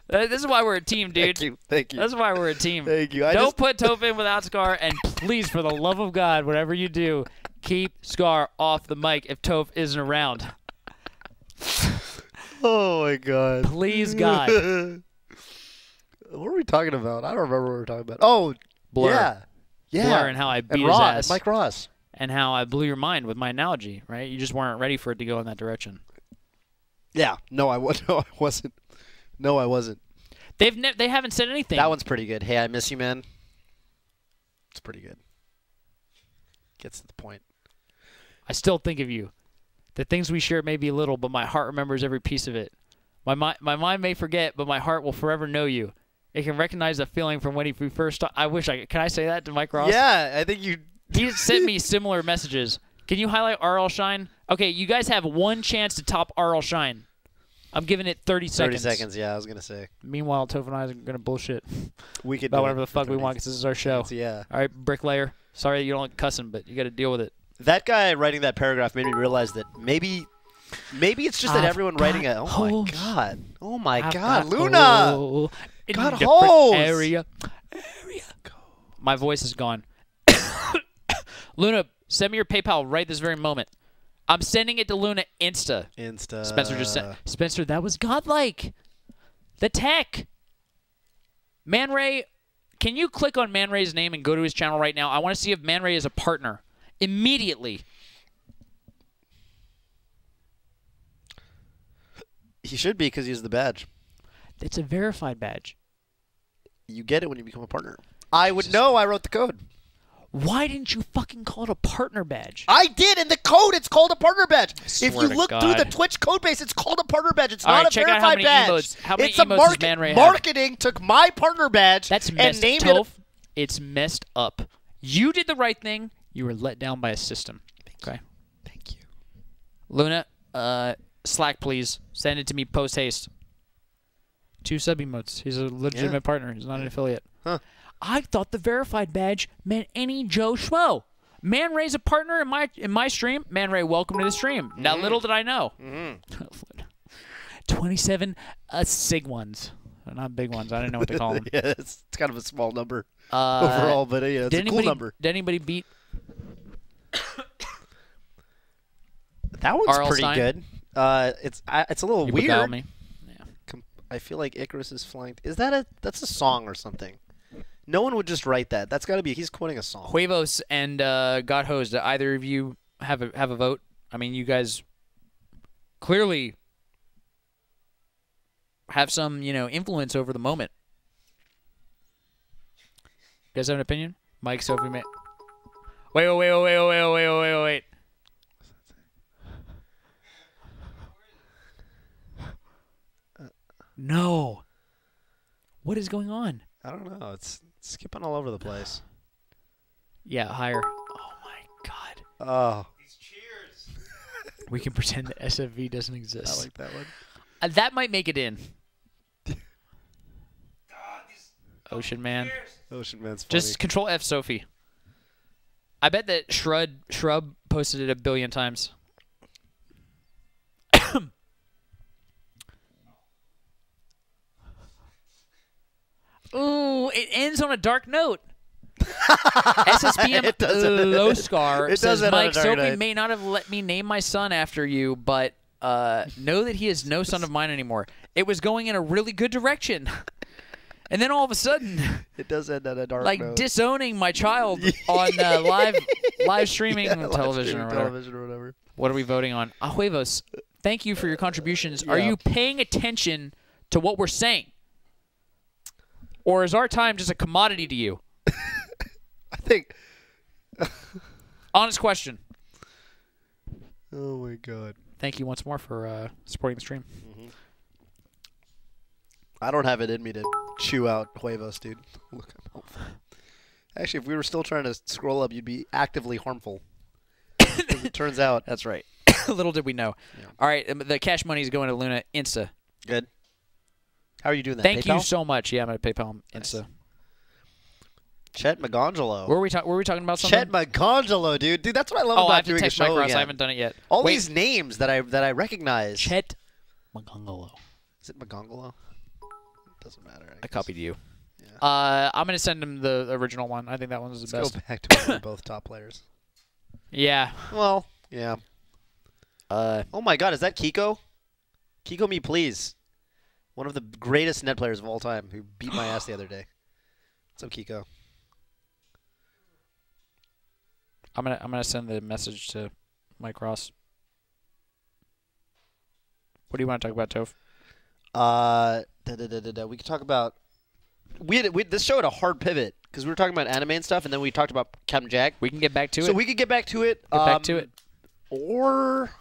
A: This is why we're a team, dude.
C: Thank you.
A: That's why we're a team.
C: Thank you.
A: Don't put Toph in without Scar, and please, for the love of God, whatever you do, keep Scar off the mic if Toph isn't around.
C: Oh, my God.
A: Please, God.
C: What are we talking about? I don't remember what we were talking about. Oh,
A: Blur.
C: Yeah.
A: Blur and how I beat
C: and
A: his
C: Ross,
A: ass.
C: and Mike Ross.
A: And how I blew your mind with my analogy, right? You just weren't ready for it to go in that direction.
C: Yeah. No, I wasn't. No, I wasn't.
A: They haven't said anything.
C: That one's pretty good. Hey, I miss you, man. It's pretty good. Gets to the point.
A: I still think of you. The things we share may be little, but my heart remembers every piece of it. My mind may forget, but my heart will forever know you. It can recognize the feeling from when we first talked. Can I say that to Mike Ross?
C: Yeah, I think you...
A: He sent me similar messages. Can you highlight RL Shine? Okay, you guys have one chance to top RL Shine. I'm giving it 30 seconds.
C: 30 seconds, yeah, I was going to say.
A: Meanwhile, Toph and I are going to bullshit
C: We could
A: about whatever the fuck we want because this is our show.
C: Yeah.
A: All right, Bricklayer. Sorry that you don't like cussing, but you got to deal with it.
C: That guy writing that paragraph made me realize that maybe it's just that everyone writing it. Oh, my God. Oh, my God. Luna! God, holes!
A: Area. My voice is gone. Luna, send me your PayPal right this very moment. I'm sending it to Luna Insta. Spencer just said. Spencer, that was godlike. The tech. Man Ray, can you click on Man Ray's name and go to his channel right now? I want to see if Man Ray is a partner. Immediately.
C: He should be because he has the badge.
A: It's a verified badge.
C: You get it when you become a partner. I would know. I wrote the code.
A: Why didn't you fucking call it a partner badge?
C: I did. In the code, it's called a partner badge. If you look
A: God.
C: through the Twitch code base, it's called a partner badge. It's
A: All
C: not
A: right,
C: a
A: check out
C: verified badge.
A: How many
C: it's a
A: emotes does Man Ray have?
C: marketing took my partner badge
A: That's
C: and
A: messed
C: named
A: Toph,
C: it.
A: It's messed up. You did the right thing. You were let down by a system. Okay.
C: Thank you.
A: Luna, Slack, please. Send it to me post haste. 2 sub emotes. He's a legitimate partner. He's not an affiliate.
C: Huh.
A: I thought the verified badge meant any Joe Schmo. Man Ray's a partner in my stream. Man Ray, welcome to the stream. Now, little did I know. 27 sig ones. They're not big ones. I didn't know what to call them.
C: Yeah, it's kind of a small number overall, but it's a cool number.
A: Did anybody beat
C: That one's
A: R.L.
C: pretty
A: Stein?
C: good. It's a little
A: You
C: weird.
A: beguiled me. Yeah.
C: I feel like Icarus is flying. Is that that's a song or something? No one would just write that. That's got to be. He's quoting a song.
A: Huevos and God Hose, do either of you have a vote? I mean, you guys clearly have some, influence over the moment. guys have an opinion? Mike, Sophie, Wait. No. What is going on?
C: I don't know. It's skipping all over the place.
A: Yeah, higher. Oh my god.
C: Oh,
A: We can pretend that SFV doesn't exist.
C: I like that one.
A: That might make it in. Ocean Man.
C: Ocean Man's funny.
A: Just Control F Sophie. I bet that Shrub posted it 1 billion times. Ooh, it ends on a dark note. SSBM Loscar
C: It
A: says,
C: does end on a
A: Mike,
C: dark
A: Sophie
C: note.
A: may not have let me name my son after you, but know that he is no son of mine anymore. It was going in a really good direction. And then all of a sudden,
C: It does end on a dark
A: like
C: note.
A: disowning my child on live streaming
C: Yeah, live
A: television or
C: streaming
A: whatever.
C: television or whatever.
A: What are we voting on? Ahuevos, thank you for your contributions. Are
C: Yeah.
A: you paying attention to what we're saying? Or is our time just a commodity to you?
C: I think.
A: Honest question.
C: Oh my god.
A: Thank you once more for supporting the stream.
C: I don't have it in me to chew out Huevos, dude. Look, I'm helpful. Actually, if we were still trying to scroll up, you'd be actively harmful. As it turns out.
A: That's right. Little did we know.
C: Yeah.
A: All right, the cash money is going to Luna Insta.
C: Good. How are you doing that?
A: Thank
C: PayPal?
A: you so much. Yeah, I'm going to PayPal him
C: Nice.
A: Insta.
C: Chet McGongelo.
A: Were we talking about something?
C: Chet McGongelo, dude. Dude, that's what I love
A: I
C: about
A: have to
C: doing a
A: text Mike
C: show
A: Ross.
C: again.
A: I haven't done it yet.
C: All
A: Wait,
C: these names that I recognize.
A: Chet McGongolo.
C: Is it McGongelo? Doesn't matter.
A: I
C: guess.
A: copied you.
C: Yeah.
A: I'm going to send him the original one. I think that one's the
C: Let's
A: best.
C: go back to when we're both top players.
A: Yeah.
C: Well, yeah. Oh my god, is that Kiko? Kiko me please. One of the greatest net players of all time who beat my ass the other day. What's up, Kiko?
A: I'm gonna send the message to Mike Ross. What do you want to talk about, Toph?
C: We could talk about. This show had a hard pivot because we were talking about anime and stuff, and then we talked about Captain Jack.
A: We can get back to it.
C: So we could get back to it.
A: Get back to it.
C: Or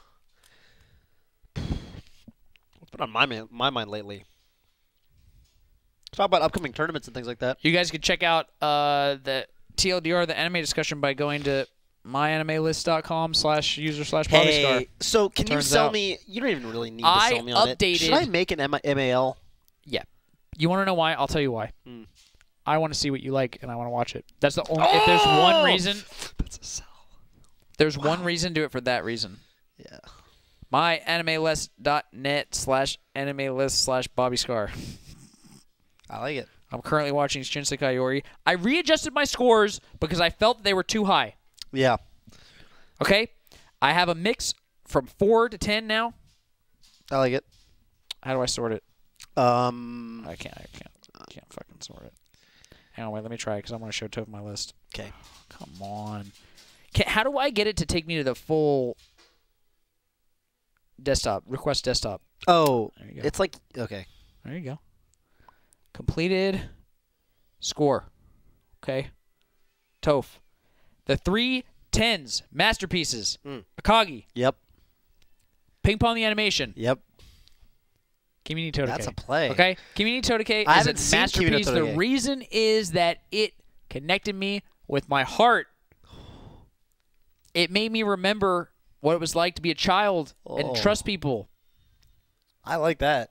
C: what's been on my mind lately? Talk about upcoming tournaments and things like that.
A: You guys can check out the TLDR, the anime discussion, by going to myanimelist.com/user/BobbyScar.
C: Hey, so can you
A: Turns
C: sell
A: out-
C: me? You don't even really need to
A: I
C: sell me on it.
A: updated-
C: Should I make an MAL?
A: Yeah. You want to know why? I'll tell you why.
C: Hmm.
A: I want to see what you like, and I want to watch it. That's the only. If there's one reason,
C: That's a sell.
A: there's one reason. Do it for that reason.
C: Yeah.
A: myanimelist.net/animelist/BobbyScar.
C: I like it.
A: I'm currently watching Shinsei Kaiori. I readjusted my scores because I felt they were too high.
C: Yeah.
A: Okay? I have a mix from 4 to 10 now.
C: I like it.
A: How do I sort it? I can't fucking sort it. Hang on, wait, let me try it because I want to show Toph my list.
C: Okay.
A: Come on. How do I get it to take me to the full desktop? Request desktop.
C: Oh,
A: There you go.
C: it's like okay.
A: There you go. Completed score. Okay. Toph. The 3 10s, masterpieces. Akagi.
C: Yep.
A: Ping Pong the Animation.
C: Yep.
A: Kimi ni Todake.
C: That's a play.
A: Okay? Kimi ni Todake
C: I
A: is
C: haven't
A: a
C: seen Kimi no
A: masterpiece. The
C: Todake.
A: reason is that it connected me with my heart. It made me remember what it was like to be a child and
C: Oh.
A: trust people.
C: I like that.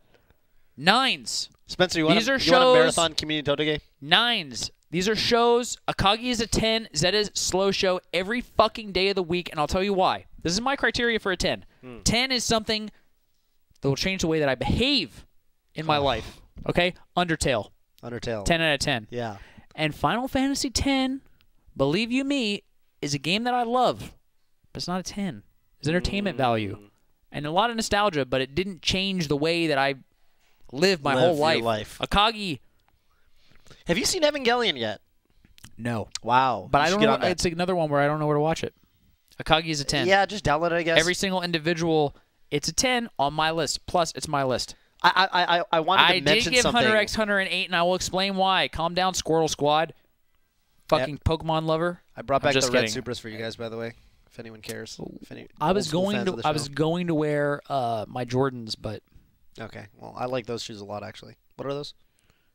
A: 9s.
C: Spencer, you want
A: These are
C: you want a
A: shows-
C: marathon community Totege?
A: 9s. These are shows. Akagi is a 10. Zeta's slow show every fucking day of the week, and I'll tell you why. This is my criteria for a 10. 10 is something that will change the way that I behave in my life. Okay? Undertale.
C: Undertale.
A: 10 out of 10.
C: Yeah.
A: And Final Fantasy X, believe you me, is a game that I love, but it's not a 10. It's entertainment value. And a lot of nostalgia, but it didn't change the way that I live my whole
C: your
A: life.
C: life.
A: Akagi,
C: Have you seen Evangelion yet?
A: no.
C: Wow.
A: But
C: You
A: I
C: should
A: don't
C: get
A: know.
C: on that.
A: It's another one where I don't know where to watch it. Akagi is a 10.
C: Yeah, just download it, I guess.
A: Every single individual, it's a 10 on my list. Plus, it's my list.
C: I wanted to
A: I did
C: mention
A: give
C: something.
A: Hunter x Hunter an 8, and I will explain why. Calm down, Squirtle Squad. fucking Pokemon lover.
C: I brought
A: I'm
C: back the
A: just
C: red
A: kidding.
C: Supras for you guys, by the way, if anyone cares. If any
A: I was
C: old school
A: going
C: fans
A: to
C: of the
A: I was
C: show.
A: going to wear my Jordans, but
C: Okay, well, I like those shoes a lot, actually. What are those?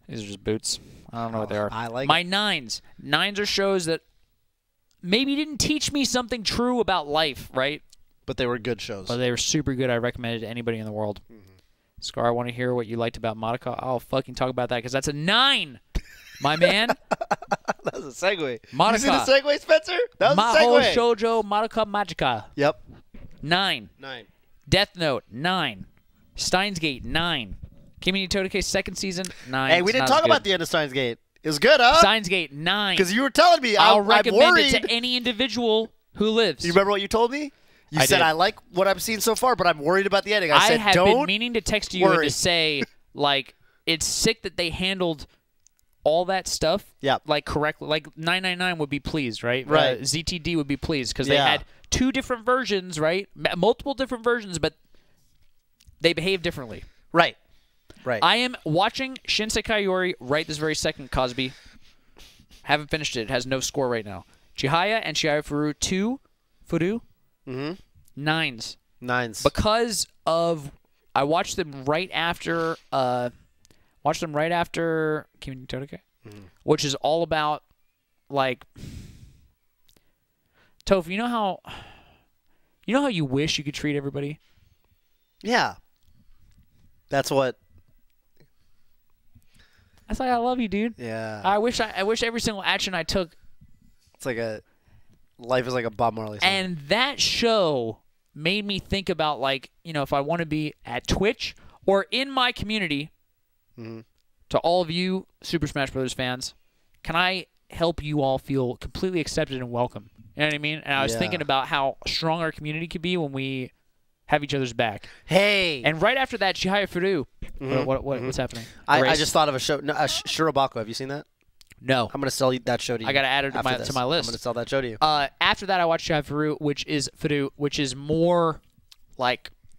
A: these are just boots. I don't know what they are.
C: I like
A: my
C: it.
A: nines. Nines are shows that maybe didn't teach me something true about life, right?
C: But they were good shows.
A: But they were super good. I recommend it to anybody in the world. Scar, I want to hear what you liked about Madoka. I'll fucking talk about that because that's a 9, my man.
C: That was a segue.
A: Madoka.
C: You see the segue, Spencer? That was
A: Mahou
C: a segue.
A: Shoujo Madoka Magica.
C: Yep.
A: 9.
C: 9.
A: Death Note, 9. Steins Gate, 9. Kimi ni Todoke's second season, 9.
C: Hey, we didn't talk about the end of Steins Gate. It was good, huh?
A: Steins Gate, 9.
C: Because you were telling me
A: I'll
C: I'm
A: recommend
C: worried.
A: it to any individual who lives.
C: You remember what you told me? You
A: I
C: said,
A: did.
C: I like what I've seen so far, but I'm worried about the ending. I said,
A: have
C: don't
A: been meaning to text you and
C: worry.
A: to say, like, it's sick that they handled all that stuff
C: Yep.
A: like correctly. Like 999 would be pleased, right?
C: Right.
A: ZTD would be pleased because they
C: Yeah.
A: had 2 different versions, right? Multiple different versions, but they behave differently.
C: Right. Right.
A: I am watching Shinsekai Yori right this very second, Cosby. Haven't finished it. It has no score right now. Chihaya and Chihaya Furu 9s.
C: 9s.
A: Because of I watched them right after Kimi ni Todoke, which is all about like Toph, you know how you wish you could treat everybody?
C: Yeah. That's what.
A: That's like I love you, dude.
C: Yeah.
A: I wish every single action I took.
C: It's like a. Life is like a Bob Marley song.
A: And that show made me think about, like, you know, if I want to be at Twitch or in my community, to all of you Super Smash Brothers fans, can I help you all feel completely accepted and welcome? You know what I mean? And I was
C: Yeah.
A: thinking about how strong our community could be when we have each other's back.
C: Hey.
A: And right after that, Chihaya Furu. What's happening?
C: I
A: Race?
C: just thought of a show. No, Shirobako. Have you seen that?
A: No.
C: I'm going to sell you that show to you.
A: I got to add it to
C: after
A: my
C: this.
A: to my list.
C: I'm going to sell that show to you.
A: After that, I watched Chihaya Furu,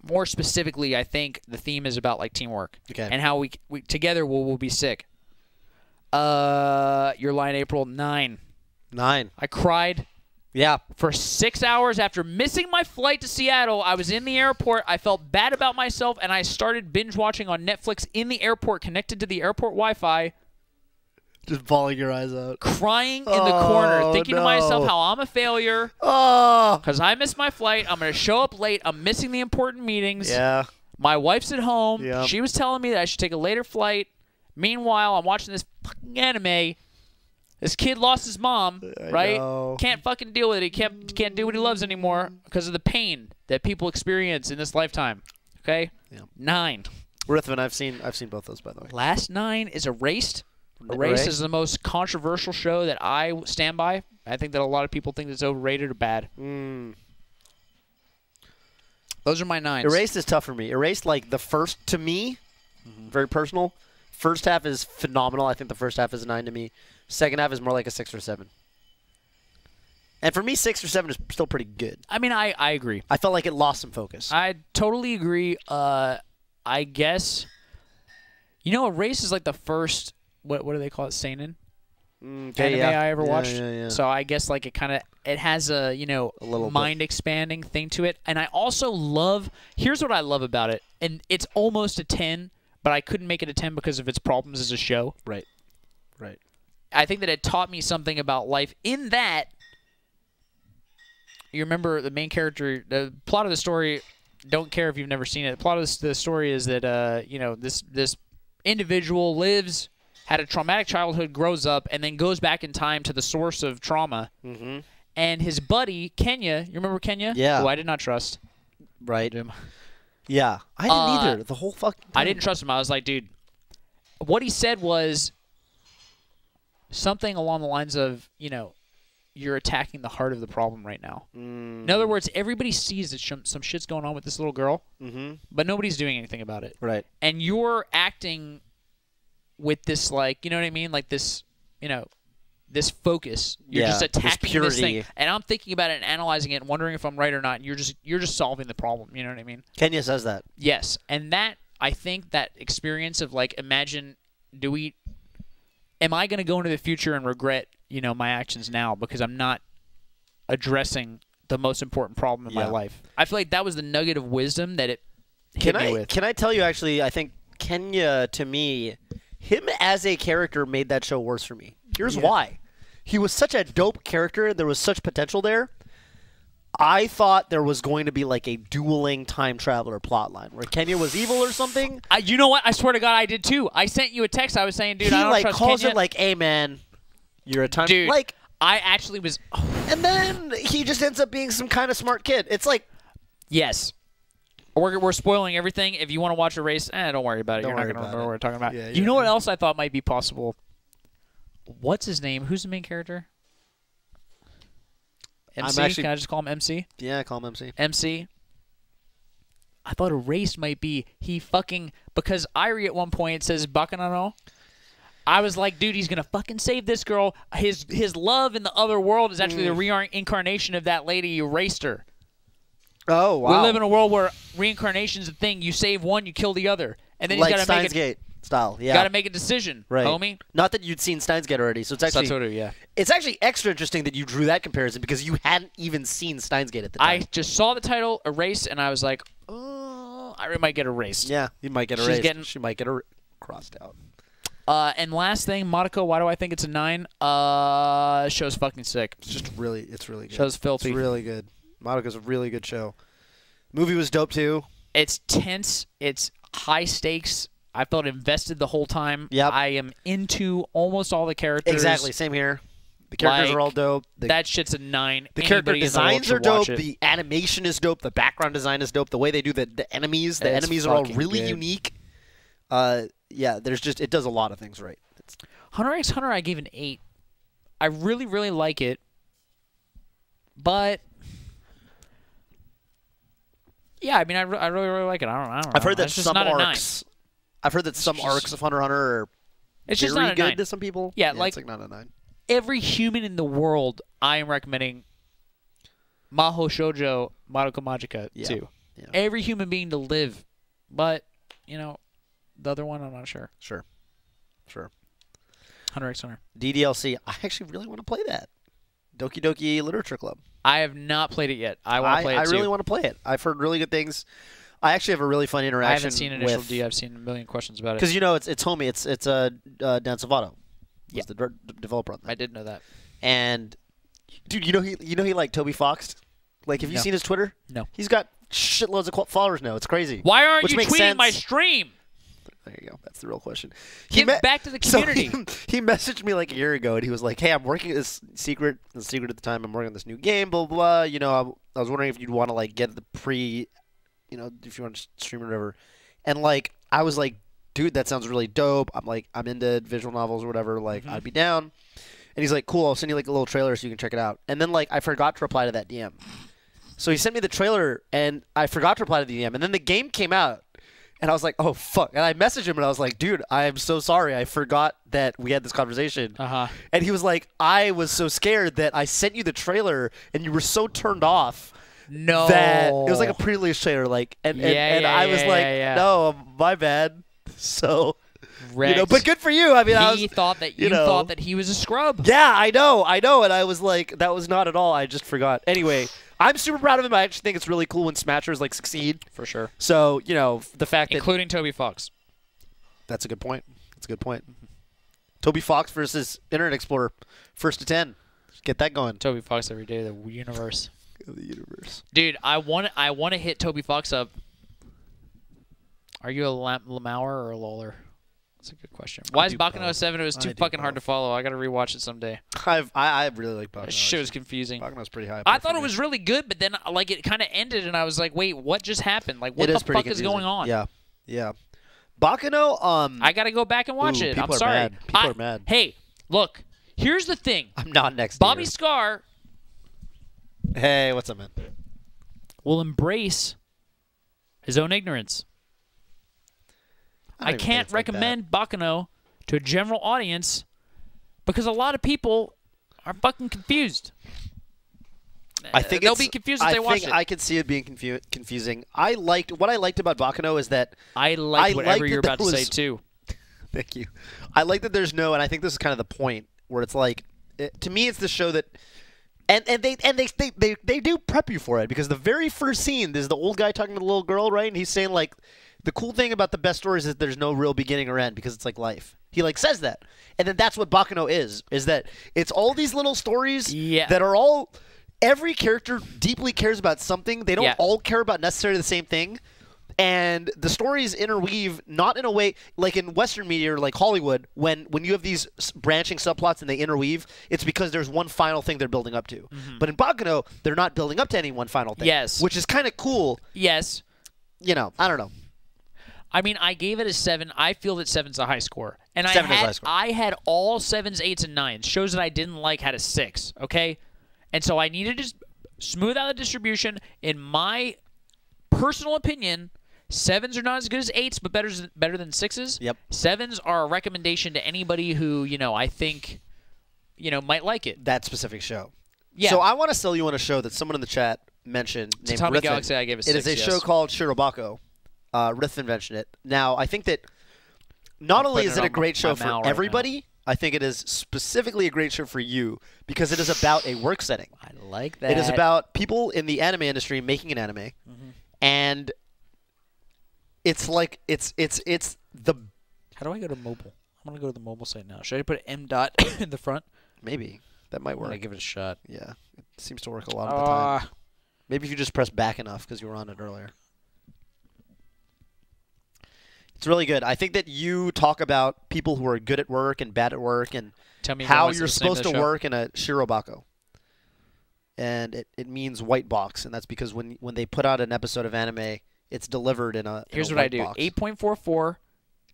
A: more specifically, I think the theme is about like teamwork.
C: Okay.
A: And how we together we'll be sick. Your line April 9.
C: 9.
A: I cried
C: Yeah.
A: for 6 hours after missing my flight to Seattle. I was in the airport. I felt bad about myself, and I started binge watching on Netflix in the airport, connected to the airport Wi-Fi.
C: Just bawling your eyes out.
A: Crying in the corner, thinking to myself
C: no.
A: how I'm a failure
C: Oh.
A: because I missed my flight. I'm going to show up late. I'm missing the important meetings.
C: Yeah.
A: My wife's at home.
C: Yep.
A: She was telling me that I should take a later flight. Meanwhile, I'm watching this fucking anime. This kid lost his mom, right?
C: know.
A: Can't fucking deal with it. He can't do what he loves anymore because of the pain that people experience in this lifetime. Okay?
C: Yeah.
A: 9.
C: Rhythmin, I've seen both those, by the way.
A: Last 9 is Erased. Erased is the most controversial show that I stand by. I think that a lot of people think it's overrated or bad. Those are my 9s.
C: Erased is tough for me. Erased, like the first, to me, very personal. First half is phenomenal. I think the first half is a 9 to me. Second half is more like a 6 or 7. And for me, 6 or 7 is still pretty good.
A: I mean, I agree.
C: I felt like it lost some focus.
A: I totally agree. I guess, you know, Erased is like the first, what do they call it, seinen? Anime I ever watched.
C: Yeah.
A: So I guess like it has a, you know,
C: A little bit.
A: mind expanding thing to it. And I also love, here's what I love about it. And it's almost a 10, but I couldn't make it a 10 because of its problems as a show.
C: Right.
A: I think that it taught me something about life in that you remember the main character, the plot of the story, don't care if you've never seen it. The plot of the story is that, you know, this individual lives, had a traumatic childhood, grows up, and then goes back in time to the source of trauma.
C: Mm-hmm.
A: And his buddy, Kenya, you remember Kenya?
C: Yeah.
A: Who I did not trust.
C: Right.
A: Him.
C: Yeah. I didn't either. The whole fucking time.
A: I didn't trust him. I was like, dude, what he said was something along the lines of, you know, you're attacking the heart of the problem right now. In other words, everybody sees that some shit's going on with this little girl, but nobody's doing anything about it.
C: Right.
A: And you're acting with this, like, you know what I mean? Like this, you know, this focus. You're
C: Yeah,
A: just
C: this
A: attacking this thing.
C: purity.
A: And I'm thinking about it and analyzing it and wondering if I'm right or not. And you're just solving the problem. You know what I mean?
C: Kenya says that.
A: Yes. And that, I think that experience of, like, imagine, am I going to go into the future and regret, my actions now because I'm not addressing the most important problem in my life? I feel like that was the nugget of wisdom that it hit me with.
C: Can I tell you, actually, I think Kenya, to me, him as a character made that show worse for me. Here's why. He was such a dope character. There was such potential there. I thought there was going to be like a dueling time traveler plotline where Kenya was evil or something.
A: You know what? I swear to God, I did too. I sent you a text. I was saying, dude,
C: He
A: I don't
C: like
A: trust
C: calls
A: Kenya.
C: it like, "Hey man, you're a time."
A: Dude,
C: Like,
A: I actually was.
C: and then he just ends up being some kind of smart kid. It's like,
A: Yes. We're spoiling everything. If you want to watch a race, don't worry about it.
C: Don't
A: You're not
C: worry
A: going to
C: about
A: remember what we're talking about.
C: Yeah,
A: you know what else I thought might be possible? What's his name? Who's the main character? MC? Can I just call him MC?
C: yeah, call him MC.
A: MC. I thought a race might be because Irie at one point says Bacchanal. I was like, dude, he's gonna fucking save this girl. His love in the other world is actually the reincarnation of that lady who erased her.
C: Oh wow.
A: We live in a world where reincarnation's a thing. You save one, you kill the other, and then
C: like
A: he's got to
C: Steins
A: make
C: Gate style. Yeah.
A: got to make a decision,
C: right.
A: homie.
C: Not that you'd seen Steins Gate already, so it's actually
A: Satoru, yeah.
C: It's actually extra interesting that you drew that comparison because you hadn't even seen Steins Gate at the time.
A: I just saw the title erase, and I was like, I might get erased.
C: Yeah, you might get
A: She's
C: erased.
A: getting-
C: She might get crossed out.
A: And last thing, Monaco. Why do I think it's a 9? Show's fucking sick.
C: It's really good.
A: Show's filthy.
C: It's really good. Madoka's a really good show. Movie was dope too.
A: It's tense. It's high stakes. I felt invested the whole time.
C: Yep.
A: I am into almost all the characters.
C: Exactly, same here. The characters are all dope.
A: That shit's a 9.
C: The character
A: Anybody in the world
C: designs are
A: should watch
C: dope.
A: it.
C: The animation is dope. The background design is dope. The way they do the enemies, the
A: It's
C: enemies are all
A: fucking
C: really
A: good.
C: unique. Yeah, it does a lot of things right.
A: Hunter x Hunter, I gave an 8. I really, really like it, but yeah, I mean, I really, really like it. I don't know.
C: I've heard that
A: It's just
C: some
A: not a 9.
C: arcs. I've heard that some arcs of Hunter x Hunter are
A: It's just
C: very
A: not a
C: good
A: 9.
C: to some people.
A: Yeah,
C: it's like not a 9.
A: Every human in the world, I am recommending Maho Shoujo Madoka Magica to.
C: Yeah.
A: Every human being to live, but the other one, I'm not sure.
C: Sure.
A: Hunter x Hunter.
C: DDLC. I actually really want to play that. Doki Doki Literature Club.
A: I have not played it yet. I want to play it
C: I
A: too.
C: really want to play it. I've heard really good things. I actually have a really fun interaction.
A: I haven't seen Initial
C: with,
A: D. I've seen a million questions about it.
C: because it's homie. It's Dan Savato.
A: Yeah.
C: The developer on that.
A: I did know that.
C: And dude, he like Toby Fox. Like, have you
A: No.
C: seen his Twitter?
A: No.
C: He's got shitloads of followers now. It's crazy.
A: Why aren't
C: Which
A: you
C: makes
A: tweeting
C: sense.
A: my stream?
C: There you go. That's the real question.
A: Give back to the community.
C: So he messaged me like a year ago, and he was like, "Hey, I'm working this secret. The secret at the time, I'm working on this new game. Blah blah. blah. I was wondering if you'd want to like get the if you want to stream it or whatever." And like, I was like, "Dude, that sounds really dope. I'm into visual novels or whatever. Like, I'd be down." And he's like, "Cool. I'll send you like a little trailer so you can check it out." And then like, I forgot to reply to that DM. So he sent me the trailer, and I forgot to reply to the DM. And then the game came out. And I was like, oh, fuck. And I messaged him, and I was like, dude, I am so sorry. I forgot that we had this conversation.
A: Uh-huh.
C: And he was like, I was so scared that I sent you the trailer, and you were so turned off
A: No.
C: that it was like a pre-release trailer. Like, and I was like, no, my bad. So,
A: Wrecked.
C: but good for you. I mean,
A: He thought that you thought that he was a scrub.
C: yeah, I know. And I was like, that was not at all. I just forgot. Anyway, I'm super proud of him. I actually think it's really cool when Smashers like succeed.
A: For sure.
C: So, the fact that
A: Including Toby Fox.
C: that's a good point. Toby Fox versus Internet Explorer, 1st to 10. Get that going.
A: Toby Fox every day of the universe.
C: The universe.
A: Dude, I want to hit Toby Fox up. Are you a Lamauer or a Loller? That's a good question. Why is
C: do
A: Baccano
C: both.
A: 7? It was too
C: I do
A: fucking hard to
C: both.
A: follow. I got to rewatch it someday.
C: I really like Baccano.
A: That shit was confusing.
C: Baccano's pretty high.
A: I thought it was really good, but then like it kind of ended, and I was like, wait, what just happened? Like, what
C: It
A: the
C: is pretty
A: fuck is
C: confusing.
A: going on?
C: Yeah. Baccano,
A: I got to go back and watch
C: Ooh,
A: it. I'm
C: people are
A: sorry.
C: mad. People are mad.
A: Hey, look. Here's the thing.
C: I'm not next
A: Bobby
C: year.
A: Scar
C: Hey, what's up, man?
A: will embrace his own ignorance. I
C: don't even think
A: can't
C: it's like that.
A: recommend Baccano to a general audience because a lot of people are fucking confused.
C: I think
A: they'll be confused if they watch it.
C: I could see it being confusing. What I liked about Baccano is that
A: I
C: I
A: liked whatever
C: liked
A: you're
C: that
A: about to
C: there
A: say
C: was-
A: too.
C: Thank you. I like that there's no, and I think this is kind of the point where it's like, to me, it's the show that, and they do prep you for it because the very first scene, there's the old guy talking to the little girl, right? And he's saying like, the cool thing about the best stories is there's no real beginning or end because it's like life. He like says that, and then that's what Baccano is that it's all these little stories that are all. Every character deeply cares about something. They don't all care about necessarily the same thing. And the stories interweave not in a way like in Western media or like Hollywood when you have these branching subplots and they interweave, it's because there's one final thing they're building up to. But in Baccano, they're not building up to any one final thing.
A: Yes.
C: Which is kind of cool.
A: Yes.
C: You know, I don't know.
A: I mean, I gave it a 7. I feel that 7's a high score. And
C: 7 is a high score.
A: I had all 7s, 8s, and 9s. Shows that I didn't like had a 6, okay? And so I needed to smooth out the distribution. In my personal opinion, 7s are not as good as 8s, but better than 6s.
C: Yep.
A: 7s are a recommendation to anybody who, I think, might like it.
C: That specific show.
A: Yeah.
C: So I want to sell you on a show that someone in the chat mentioned named
A: Tommy
C: Rithvin.
A: Galaxy, I gave a 6,
C: It is a show called Shirobako. Rithvin mentioned it. Now, I think that not only is it a great show for everybody, I think it is specifically a great show for you because it is about a work setting.
A: I like that.
C: It is about people in the anime industry making an anime, and it's like it's the.
A: How do I go to mobile? I'm gonna go to the mobile site now. Should I put M dot in the front?
C: Maybe that might
A: I'm
C: work.
A: gonna give it a shot.
C: Yeah, it seems to work a lot of the time. Maybe if you just press back enough because you were on it earlier. It's really good. I think that you talk about people who are good at work and bad at work and
A: Tell me
C: how
A: what's
C: you're
A: the name of
C: supposed
A: the
C: to
A: show?
C: work in a Shirobako. And it means white box, and that's because when they put out an episode of anime, it's delivered in a
A: Here's
C: in a
A: what I
C: white
A: do.
C: box.
A: 8.44,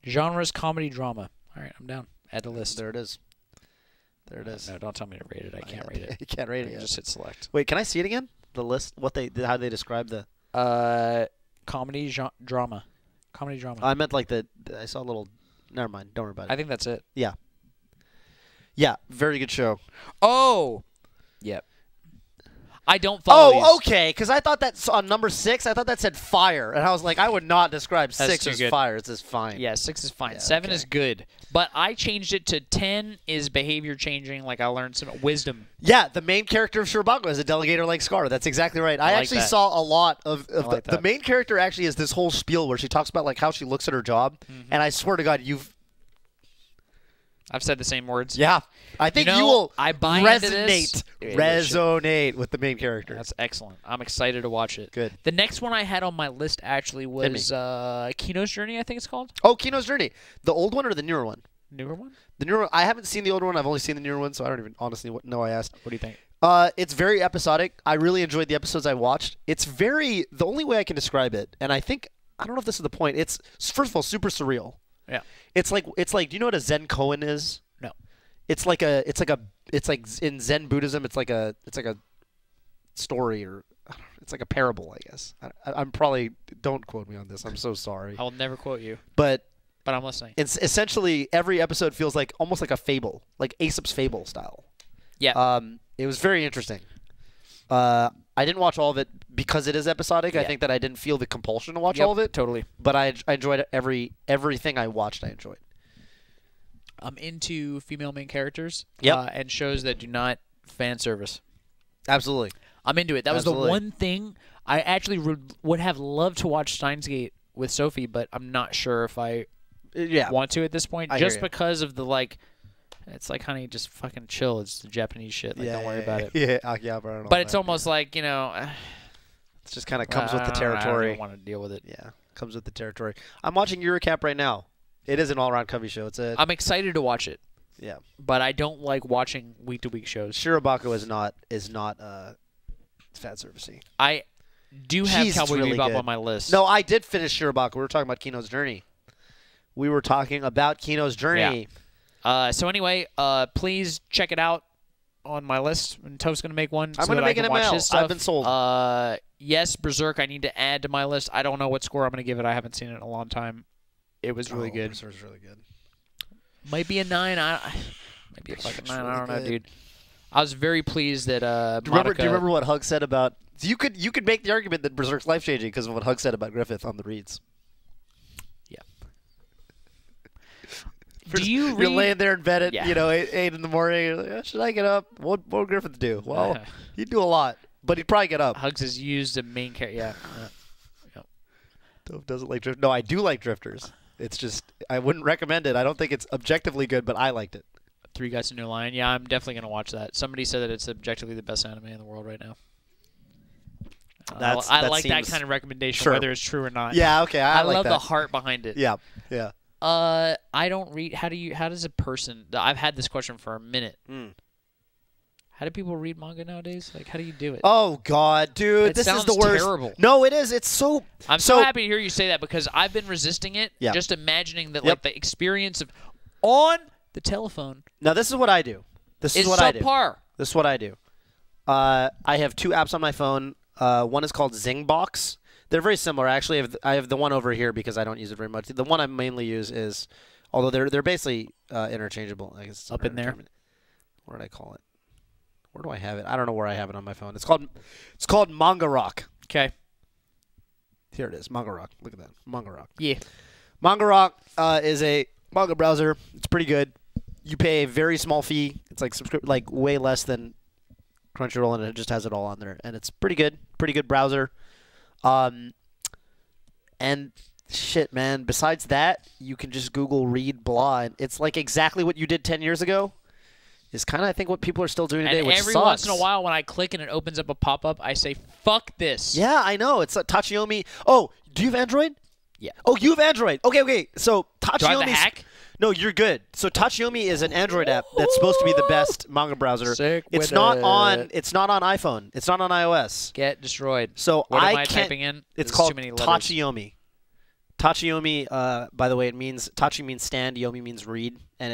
A: genres comedy drama. All right, I'm down. Add to list.
C: There it is. There it is.
A: No, don't tell me to rate it. I can't rate it.
C: You can't rate
A: I
C: it
A: can
C: yet.
A: just hit select.
C: Wait, can I see it again? The list, how they describe the.
A: Comedy drama. Comedy drama.
C: I meant like I saw a little. Never mind. Don't worry about it.
A: I think that's it.
C: Yeah. Yeah. Very good show.
A: Oh. Yep. I don't follow these.
C: Oh, okay. Because I thought that's on number 6. I thought that said fire, and I was like, I would not describe
A: That's
C: 6
A: too
C: as
A: good.
C: fire. It says fine.
A: Yeah, 6 is fine.
C: Yeah,
A: 7
C: okay.
A: is good. But I changed it to 10 is behavior changing. Like I learned some wisdom.
C: Yeah, the main character of Shirobako is a delegator like Scar. That's exactly right. I
A: like
C: actually
A: that.
C: saw a lot of
A: like
C: the
A: that.
C: main character actually is this whole spiel where she talks about like how she looks at her job, and I swear to God,
A: I've said the same words.
C: yeah, I think you,
A: know,
C: will
A: I buy into this.
C: resonate with the main character.
A: That's excellent. I'm excited to watch it.
C: Good.
A: The next one I had on my list actually was Kino's Journey, I think it's called.
C: Oh, Kino's Journey, the old one or the newer one?
A: Newer one?
C: The newer. I haven't seen the older one. I've only seen the newer one, so I don't even honestly know. I asked.
A: What do you think?
C: It's very episodic. I really enjoyed the episodes I watched. It's the only way I can describe it, and I don't know if this is the point. It's first of all super surreal.
A: Yeah.
C: It's like do you know what a Zen koan is?
A: No.
C: It's like in Zen Buddhism. It's like a story or it's like a parable, I guess. I'm probably don't quote me on this. I'm so sorry.
A: I will never quote you,
C: But
A: but I'm listening.
C: it's essentially every episode feels like almost like a fable, like Aesop's fable style.
A: Yeah.
C: It was very interesting. I didn't watch all of it because it is episodic. I
A: Yeah.
C: think that I didn't feel the compulsion to watch
A: Yep,
C: all of it.
A: Totally.
C: But I enjoyed everything I watched. I enjoyed.
A: I'm into female main characters
C: Yep.
A: and shows that do not fan service.
C: Absolutely.
A: I'm into it. That was
C: Absolutely.
A: the one thing I actually would have loved to watch Steins Gate with Sophie, but I'm not sure if I
C: Yeah.
A: want to at this point,
C: I hear
A: just
C: you.
A: because of the it's like, honey, just fucking chill. It's the Japanese shit. Like, don't worry about it.
C: Yeah. Akihabara.
A: But it's almost like,
C: it just kind of comes with the
A: I
C: territory.
A: don't want to deal with it.
C: Yeah. Comes with the territory. I'm watching Eurocap right now. It is an all-around Covey show. It's a
A: I'm excited to watch it,
C: yeah.
A: but I don't like watching week-to-week shows.
C: Shirobako is not fan servicey.
A: I do have
C: She's
A: Cowboy
C: really
A: Bebop
C: good.
A: on my list.
C: No, I did finish Shirobako. We were talking about Kino's Journey. We were talking about Kino's Journey.
A: So anyway, please check it out on my list. And Toph's going to make one.
C: I'm
A: going to
C: make an
A: watch
C: ML.
A: his stuff.
C: I've been sold.
A: Yes, Berserk, I need to add to my list. I don't know what score I'm going to give it. I haven't seen it in a long time. It was really good.
C: Berserk's really good.
A: Might be a 9. Maybe a fucking 9. I
C: really
A: don't know,
C: good.
A: dude. I was very pleased that
C: Do you
A: Monica...
C: remember what Hug said about? You could make the argument that Berserk's life changing because of what Hug said about Griffith on the reads.
A: Do you
C: You're
A: read?
C: laying there in bed at
A: Yeah.
C: 8 in the morning. You're like, "Oh, should I get up? What would Griffith do? Well, he'd do a lot, but he'd probably get up.
A: Hugs is used a main character. Yeah.
C: Toph doesn't like drift. No, I do like drifters. It's just I wouldn't recommend it. I don't think it's objectively good, but I liked it.
A: Three Guys to New Line. Yeah, I'm definitely gonna watch that. Somebody said that it's objectively the best anime in the world right now. I like that
C: seems-
A: kind of recommendation,
C: Sure.
A: whether it's true or not.
C: Yeah, okay, I like
A: love
C: that.
A: the heart behind it.
C: Yeah, yeah.
A: I don't read. How does a person? I've had this question for a minute. How do people read manga nowadays? Like, how do you do it?
C: Oh God, dude,
A: It
C: this is
A: sounds
C: the worst.
A: terrible.
C: No, it is. It's so.
A: I'm so happy to hear you say that because I've been resisting it.
C: Yeah.
A: Just imagining that,
C: Yep.
A: like, the experience of on the telephone
C: Now this is what I do. This is
A: is
C: what I do.
A: subpar.
C: This is what I do. I have 2 apps on my phone. One is called Zingbox. They're very similar. Actually, I have the one over here because I don't use it very much. The one I mainly use is, although they're basically interchangeable. I guess it's
A: Up in there.
C: What did I call it? Where do I have it? I don't know where I have it on my phone. It's called Manga Rock.
A: Okay.
C: Here it is, Manga Rock. Look at that, Manga Rock.
A: Yeah.
C: Manga Rock is a manga browser. It's pretty good. You pay a very small fee. It's like way less than Crunchyroll, and it just has it all on there. And it's pretty good. Pretty good browser. And shit, man. Besides that, you can just Google read blah, and it's like exactly what you did 10 years ago. Is kind of I think what people are still doing today,
A: And
C: which
A: every
C: sucks.
A: once in a while, when I click and it opens up a pop-up, I say, "Fuck this."
C: Yeah, I know. It's like Tachiyomi. Oh, do you have Android?
A: Yeah.
C: Oh, you have Android. Okay. So
A: Do I have the
C: Tachiyomi's
A: hack?
C: No, you're good. So Tachiyomi is an Android app that's supposed to be the best manga browser.
A: Sick
C: It's
A: with
C: not
A: it.
C: on. It's not on iPhone. It's not on iOS.
A: Get destroyed.
C: So
A: What am I
C: can't.
A: typing in?
C: It's
A: There's
C: called
A: too many letters.
C: Tachiyomi. Tachiyomi. By the way, it means Tachi means stand, Yomi means read, and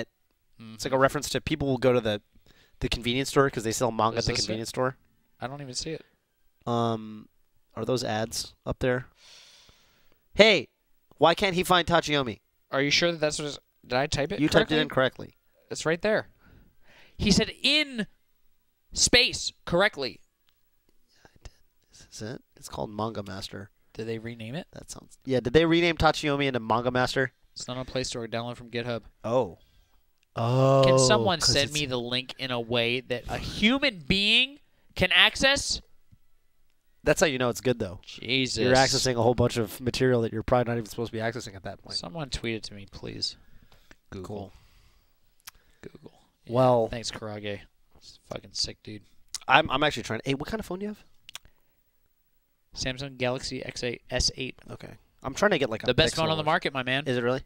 C: it's like a reference to people will go to the convenience store because they sell manga at
A: Is
C: the
A: this it?
C: convenience store.
A: I don't even see it.
C: Are those ads up there? Hey, why can't he find Tachiyomi?
A: Are you sure that that's what? Did I type it?
C: You typed it
A: correctly?
C: in correctly.
A: It's right there. He said in space correctly.
C: This is it. It's called Manga Master.
A: Did they rename it?
C: That sounds. Yeah. Did they rename Tachiyomi into Manga Master?
A: It's not on Play Store. Download from GitHub.
C: Oh. Oh.
A: Can someone
C: 'cause
A: send
C: it's-
A: me the link in a way that a human being can access?
C: That's how you know it's good, though.
A: Jesus.
C: You're accessing a whole bunch of material that you're probably not even supposed to be accessing at that point.
A: Someone tweet it to me, please. Google. Google. Yeah,
C: Well-
A: thanks, Karage. It's fucking sick, dude.
C: I'm actually trying. Hey, what kind of phone do you have?
A: Samsung Galaxy S8 S8.
C: Okay. I'm trying to get like a
A: The best
C: Pixel
A: phone on the
C: or-
A: market, my man.
C: Is it really?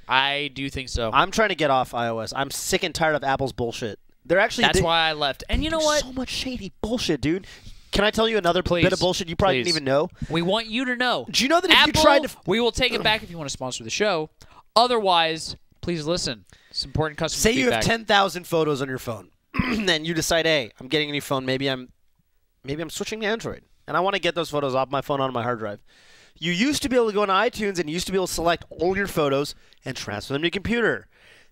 A: I do think so.
C: I'm trying to get off iOS. I'm sick and tired of Apple's bullshit. They're actually.
A: That's why I left. And you know what?
C: So much shady bullshit, dude. Can I tell you another
A: Please.
C: bit of bullshit you probably
A: Please.
C: didn't even know?
A: We want you to know.
C: Do you know that if
A: Apple,
C: you tried to
A: we will take it back if you want to sponsor the show. Otherwise, please listen. It's important customer
C: say
A: feedback.
C: you have 10,000 photos on your phone, and you decide, hey, I'm getting a new phone. Maybe I'm switching to Android, and I want to get those photos off my phone onto my hard drive. You used to be able to go on iTunes and you used to be able to select all your photos and transfer them to your computer.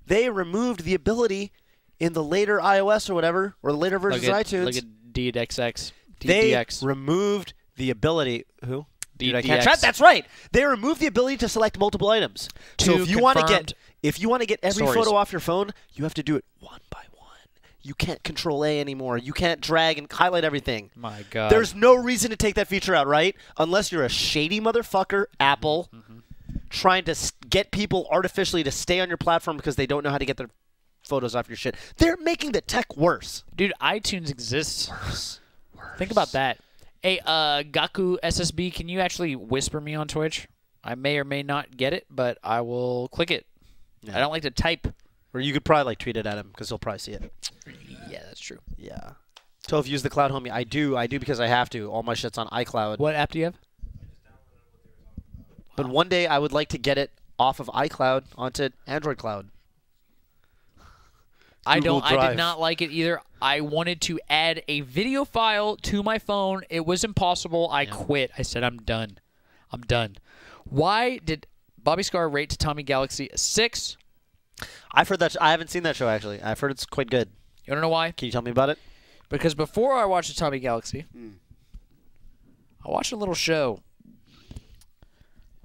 C: They removed the ability in the later iOS or whatever, or the later versions of iTunes.
A: Look at DXX.
C: They
A: DDX.
C: removed the ability. Who? Dude, I can't
A: DDX.
C: try. That's right. They removed the ability to select multiple items. So
A: Two
C: if you want to
A: confirmed
C: get every
A: stories.
C: photo off your phone, you have to do it one by one. You can't Control A anymore. You can't drag and highlight everything.
A: My God.
C: There's no reason to take that feature out, right? Unless you're a shady motherfucker, Apple, trying to get people artificially to stay on your platform because they don't know how to get their photos off your shit. They're making the tech worse.
A: Dude, iTunes exists. Think about that. Hey, Gaku SSB, can you actually whisper me on Twitch? I may or may not get it, but I will click it.
C: Yeah.
A: I don't like to type.
C: Or you could probably like tweet it at him because he'll probably see it.
A: Yeah, that's true.
C: Yeah. Toph, use the cloud homie. I do because I have to. All my shit's on iCloud.
A: What app do you have?
C: But one day I would like to get it off of iCloud onto Android Cloud.
A: I
C: Google
A: did
C: Drive.
A: not like it either. I wanted to add a video file to my phone. It was impossible. I quit. I said, I'm done. I'm done. Why did Bobby Scar rate Tommy Galaxy a 6?
C: I've heard that. I haven't seen that show actually. I've heard it's quite good.
A: You want to know why?
C: Can you tell me about it?
A: Because before I watched the Tommy Galaxy, I watched a little show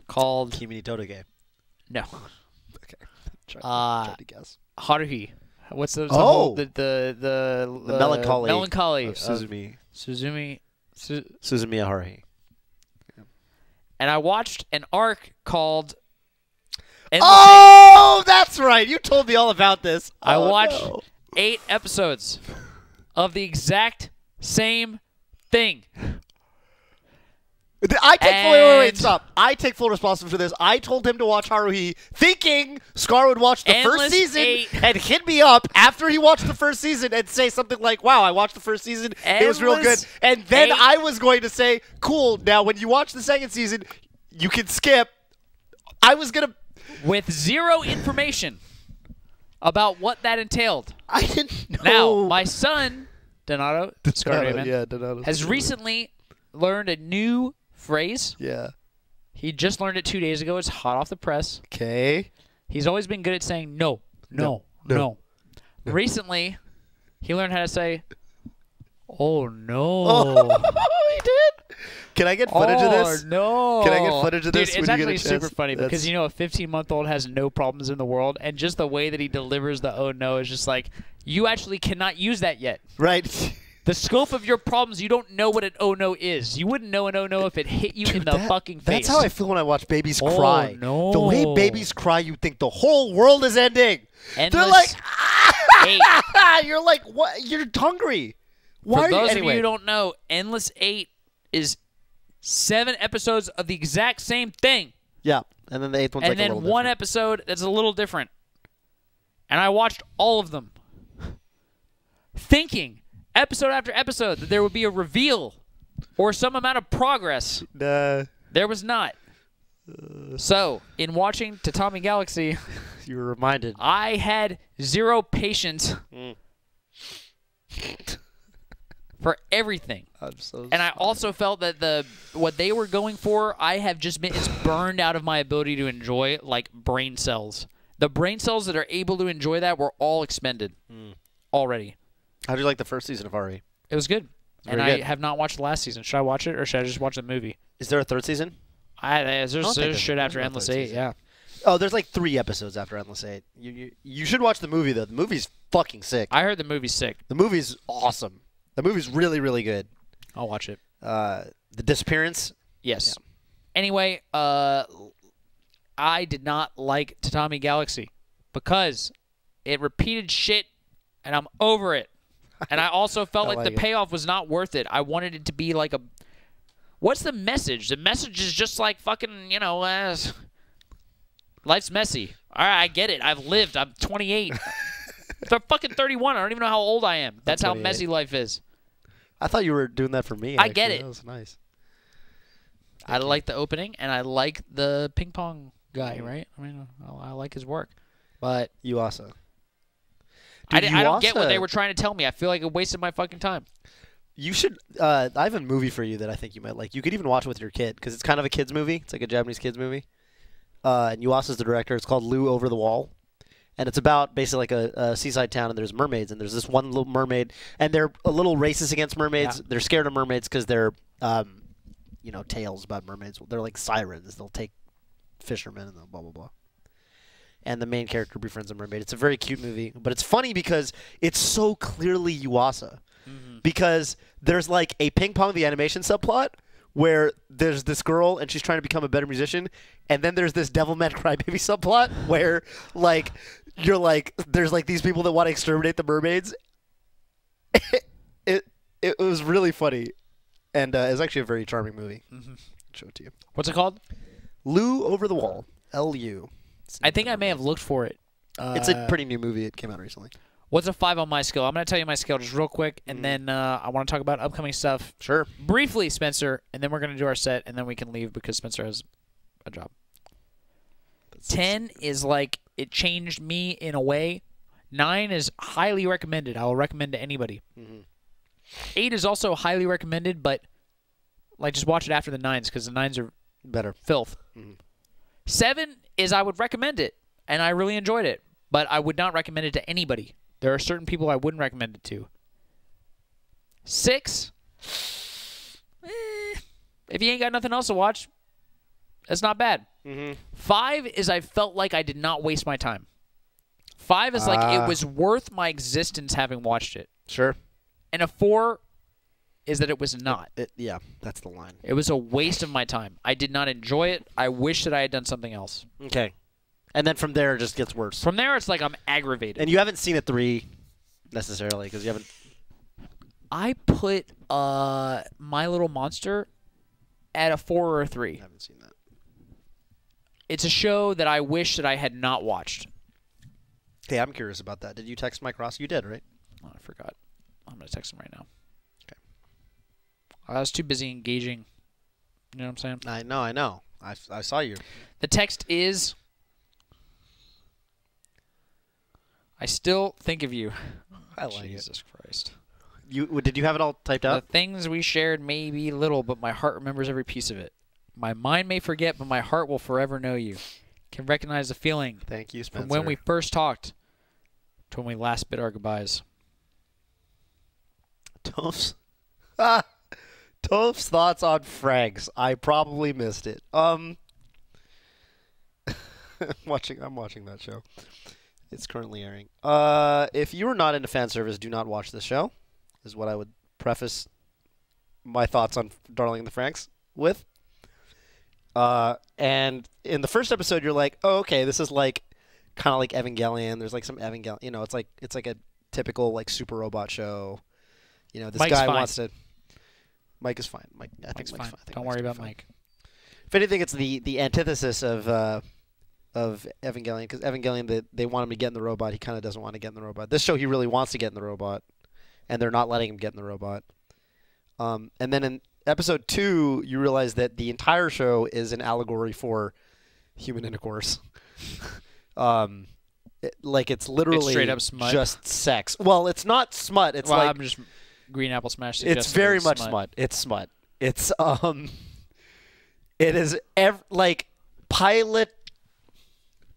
A: called
C: Kimi ni Todoke.
A: No.
C: Okay. Tried to guess.
A: Haruhi. What's the
C: Oh!
A: the
C: melancholy
A: of
C: Suzumi.
A: Suzumi.
C: Suzumiya Haruhi.
A: And I watched an arc called.
C: Oh, that's right. You told me all about this.
A: I
C: Oh,
A: watched
C: no.
A: 8 episodes of the exact same thing.
C: I take full wait,
A: And-
C: stop. I take full responsibility for this. I told him to watch Haruhi, thinking Scar would watch the
A: Endless
C: first season
A: 8.
C: and hit me up after he watched the first season and say something like, "Wow, I watched the first season. It was real good."
A: Endless
C: And then
A: 8.
C: I was going to say, "Cool. Now, when you watch the second season, you can skip." I was gonna.
A: With zero information about what that entailed.
C: I didn't know.
A: Now, my son, Donato Scarraven,
C: yeah, Donato
A: has
C: Scarraven.
A: recently learned a new phrase.
C: Yeah.
A: He just learned it 2 days ago. It's hot off the press.
C: Okay.
A: He's always been good at saying no. Recently, he learned how to say, "Oh no."
C: Oh, he did. Can I get footage of this?
A: Oh no.
C: Can I get footage of
A: Dude,
C: this
A: it's
C: when you get a
A: actually super
C: chance?
A: funny because
C: That's-
A: a 15-month-old has no problems in the world, and just the way that he delivers the "oh no" is just like, you actually cannot use that yet.
C: Right.
A: The scope of your problems, you don't know what an "oh no" is. You wouldn't know an "oh no" if it hit you in the fucking face.
C: That's how I feel when I watch babies
A: Oh,
C: cry.
A: no.
C: The way babies cry, you think the whole world is ending. They're
A: Endless
C: like,
A: Eight.
C: you're like, what? You're hungry. Why
A: For
C: are you
A: those
C: anyway?
A: of you who don't know, Endless 8 is 7 episodes of the exact same thing.
C: Yeah, and then the eighth one's
A: And
C: like a
A: then
C: little
A: one
C: different.
A: episode that's a little different. And I watched all of them. Thinking, episode after episode, that there would be a reveal or some amount of progress.
C: Nah,
A: There was not. So, in watching Tatami Galaxy,
C: you were reminded.
A: I had zero patience for everything.
C: I'm so
A: And I also felt that what they were going for, I have just been it's burned out of my ability to enjoy like brain cells. The brain cells that are able to enjoy that were all expended already.
C: How'd you like the first season of RE?
A: It was good. And
C: very
A: I
C: good.
A: have not watched the last season. Should I watch it or should I just watch the movie?
C: Is there a third season?
A: There's
C: there's
A: shit after
C: no
A: Endless
C: third
A: 8,
C: season.
A: yeah.
C: Oh, there's like 3 episodes after Endless 8. You should watch the movie though. The movie's fucking sick.
A: I heard the movie's sick.
C: The movie's awesome. The movie's really, really good.
A: I'll watch it.
C: The disappearance.
A: Yes. Anyway, I did not like Tatami Galaxy because it repeated shit, and I'm over it. And I also felt like
C: like
A: the
C: it.
A: payoff was not worth it. I wanted it to be like a... What's the message? The message is just like fucking, life's messy. All right, I get it. I've lived. I'm 28. I'm fucking 31. I don't even know how old I am. That's how
C: 28.
A: messy life is.
C: I thought you were doing that for me.
A: I get
C: actually.
A: it.
C: That was nice.
A: I like the opening, and I like the ping pong guy, right? I mean, I like his work. But
C: Yuasa.
A: I
C: Dude,
A: don't get what
C: Yuasa-
A: they were trying to tell me. I feel like it wasted my fucking time.
C: You should. I have a movie for you that I think you might like. You could even watch it with your kid because it's kind of a kids movie. It's like a Japanese kids movie. And Yuasa's the director. It's called Lou Over the Wall, and it's about basically like a seaside town. And there's mermaids, and there's this one little mermaid, and they're a little racist against mermaids.
A: Yeah.
C: They're scared of mermaids because they're, tales about mermaids. They're like sirens. They'll take fishermen and they'll blah blah blah. And the main character befriends a mermaid. It's a very cute movie, but it's funny because it's so clearly Yuasa. Because there's like a Ping Pong the Animation subplot where there's this girl and she's trying to become a better musician, and then there's this Devilman Crybaby subplot where like you're like there's like these people that want to exterminate the mermaids. It was really funny, and it's actually a very charming movie. I'll show it to you.
A: What's it called?
C: Lou Over the Wall. L-U.
A: I think I may have looked for it.
C: It's a pretty new movie. It came out recently.
A: What's a 5 on my scale? I'm going to tell you my scale just real quick, and then I want to talk about upcoming stuff
C: Sure.
A: briefly, Spencer, and then we're going to do our set, and then we can leave because Spencer has a job. 10 is like it changed me in a way. 9 is highly recommended. I will recommend to anybody. 8 is also highly recommended, but like just watch it after the 9s because the 9s are
C: Better.
A: filth. 7 is I would recommend it, and I really enjoyed it, but I would not recommend it to anybody. There are certain people I wouldn't recommend it to. 6, if you ain't got nothing else to watch, that's not bad. 5 is I felt like I did not waste my time. 5 is like it was worth my existence having watched it.
C: Sure.
A: And a 4 is that it was not.
C: Yeah, that's the line.
A: It was a waste of my time. I did not enjoy it. I wish that I had done something else.
C: Okay. And then from there, it just gets worse.
A: From there, it's like I'm aggravated.
C: And you haven't seen a 3 necessarily because you haven't.
A: I put My Little Monster at a 4 or a 3.
C: I haven't seen that.
A: It's a show that I wish that I had not watched.
C: Hey, I'm curious about that. Did you text Mike Ross? You did, right?
A: Oh, I forgot. I'm going to text him right now. Okay. I was too busy engaging. You know what I'm saying?
C: I know. I saw you.
A: The text is, I still think of you.
C: I like
A: Jesus Christ.
C: Did you have it all typed out?
A: The things we shared may be little, but my heart remembers every piece of it. My mind may forget, but my heart will forever know you. Can recognize the feeling.
C: Thank you, Spencer.
A: From when we first talked to when we last bid our goodbyes.
C: Toph's thoughts on Frags. I probably missed it. I'm watching that show. It's currently airing. If you are not into fan service, do not watch this show. Is what I would preface my thoughts on Darling in the Franxx with. And in the first episode, you're like, oh, okay, this is like kind of like Evangelion. There's like some Evangelion, it's like a typical like super robot show. This
A: Mike's
C: guy
A: fine.
C: wants to. Mike is fine. I think
A: Mike's fine.
C: I think
A: Don't
C: Mike's
A: worry
C: doing
A: about
C: fine.
A: Mike.
C: If anything, it's the antithesis of Evangelion, because Evangelion, they want him to get in the robot. He kind of doesn't want to get in the robot. This show, he really wants to get in the robot, and they're not letting him get in the robot. And then in episode 2, you realize that the entire show is an allegory for human intercourse. It's literally
A: It's straight up smut.
C: just sex. Well, it's not smut. It's
A: I'm just Green Apple Smash.
C: it's very much smut. It's smut. It's it is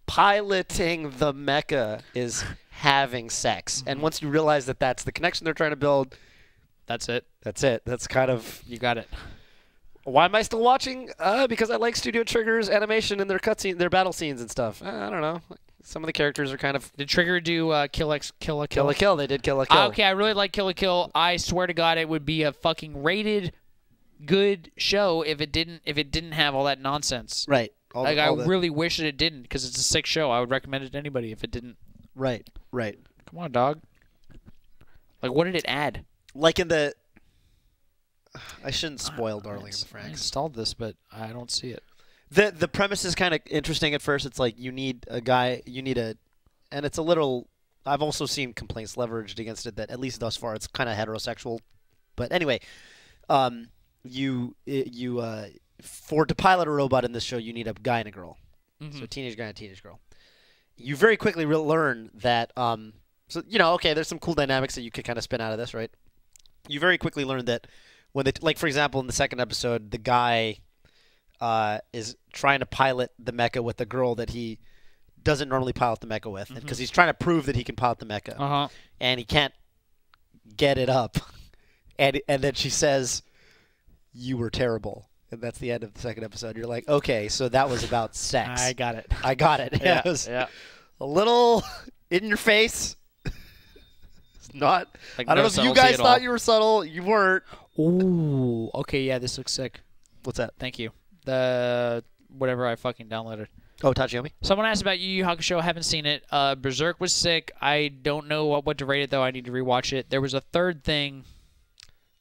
C: piloting the mecha is having sex, and once you realize that that's the connection they're trying to build,
A: That's it.
C: that's it. That's kind of
A: You got it.
C: why am I still watching? Because I like Studio Trigger's animation and their cutscene, their battle scenes and stuff. I don't know. Some of the characters are kind of
A: Did Trigger do Kill a Kill?
C: Kill a Kill. They did Kill a Kill.
A: Okay, I really like Kill a Kill. I swear to God, it would be a fucking rated good show if it didn't have all that nonsense.
C: Right.
A: I really wish that it didn't, because it's a sick show. I would recommend it to anybody if it didn't.
C: Right.
A: Come on, dog. Like, what did it add?
C: Like in the. I shouldn't spoil Darling in the
A: I
C: Franxx.
A: installed this, but I don't see it.
C: The premise is kind of interesting at first. It's like you need a guy, and it's a little. I've also seen complaints leveraged against it that at least thus far it's kind of heterosexual. But anyway, to pilot a robot in this show, you need a guy and a girl.
A: Mm-hmm.
C: So a teenage guy and a teenage girl. You very quickly learn that. Okay, there's some cool dynamics that you could kind of spin out of this, right? You very quickly learn that when for example, in the second episode, the guy is trying to pilot the mecha with the girl that he doesn't normally pilot the mecha with, because he's trying to prove that he can pilot the mecha, and he can't get it up, and then she says, "You were terrible," and that's the end of the second episode. You're like, okay, so that was about sex.
A: I got it.
C: Yeah, it was a little in your face. It's not.
A: Like,
C: I don't
A: no
C: know if you
A: subtlety
C: guys
A: at
C: thought
A: all.
C: you were subtle. You weren't.
A: Ooh. Okay, yeah, this looks sick.
C: What's that?
A: Thank you. The whatever I fucking downloaded.
C: Oh, Tachiyomi?
A: Someone asked about Yu Yu Hakusho. Haven't seen it. Berserk was sick. I don't know what to rate it, though. I need to rewatch it. There was a third thing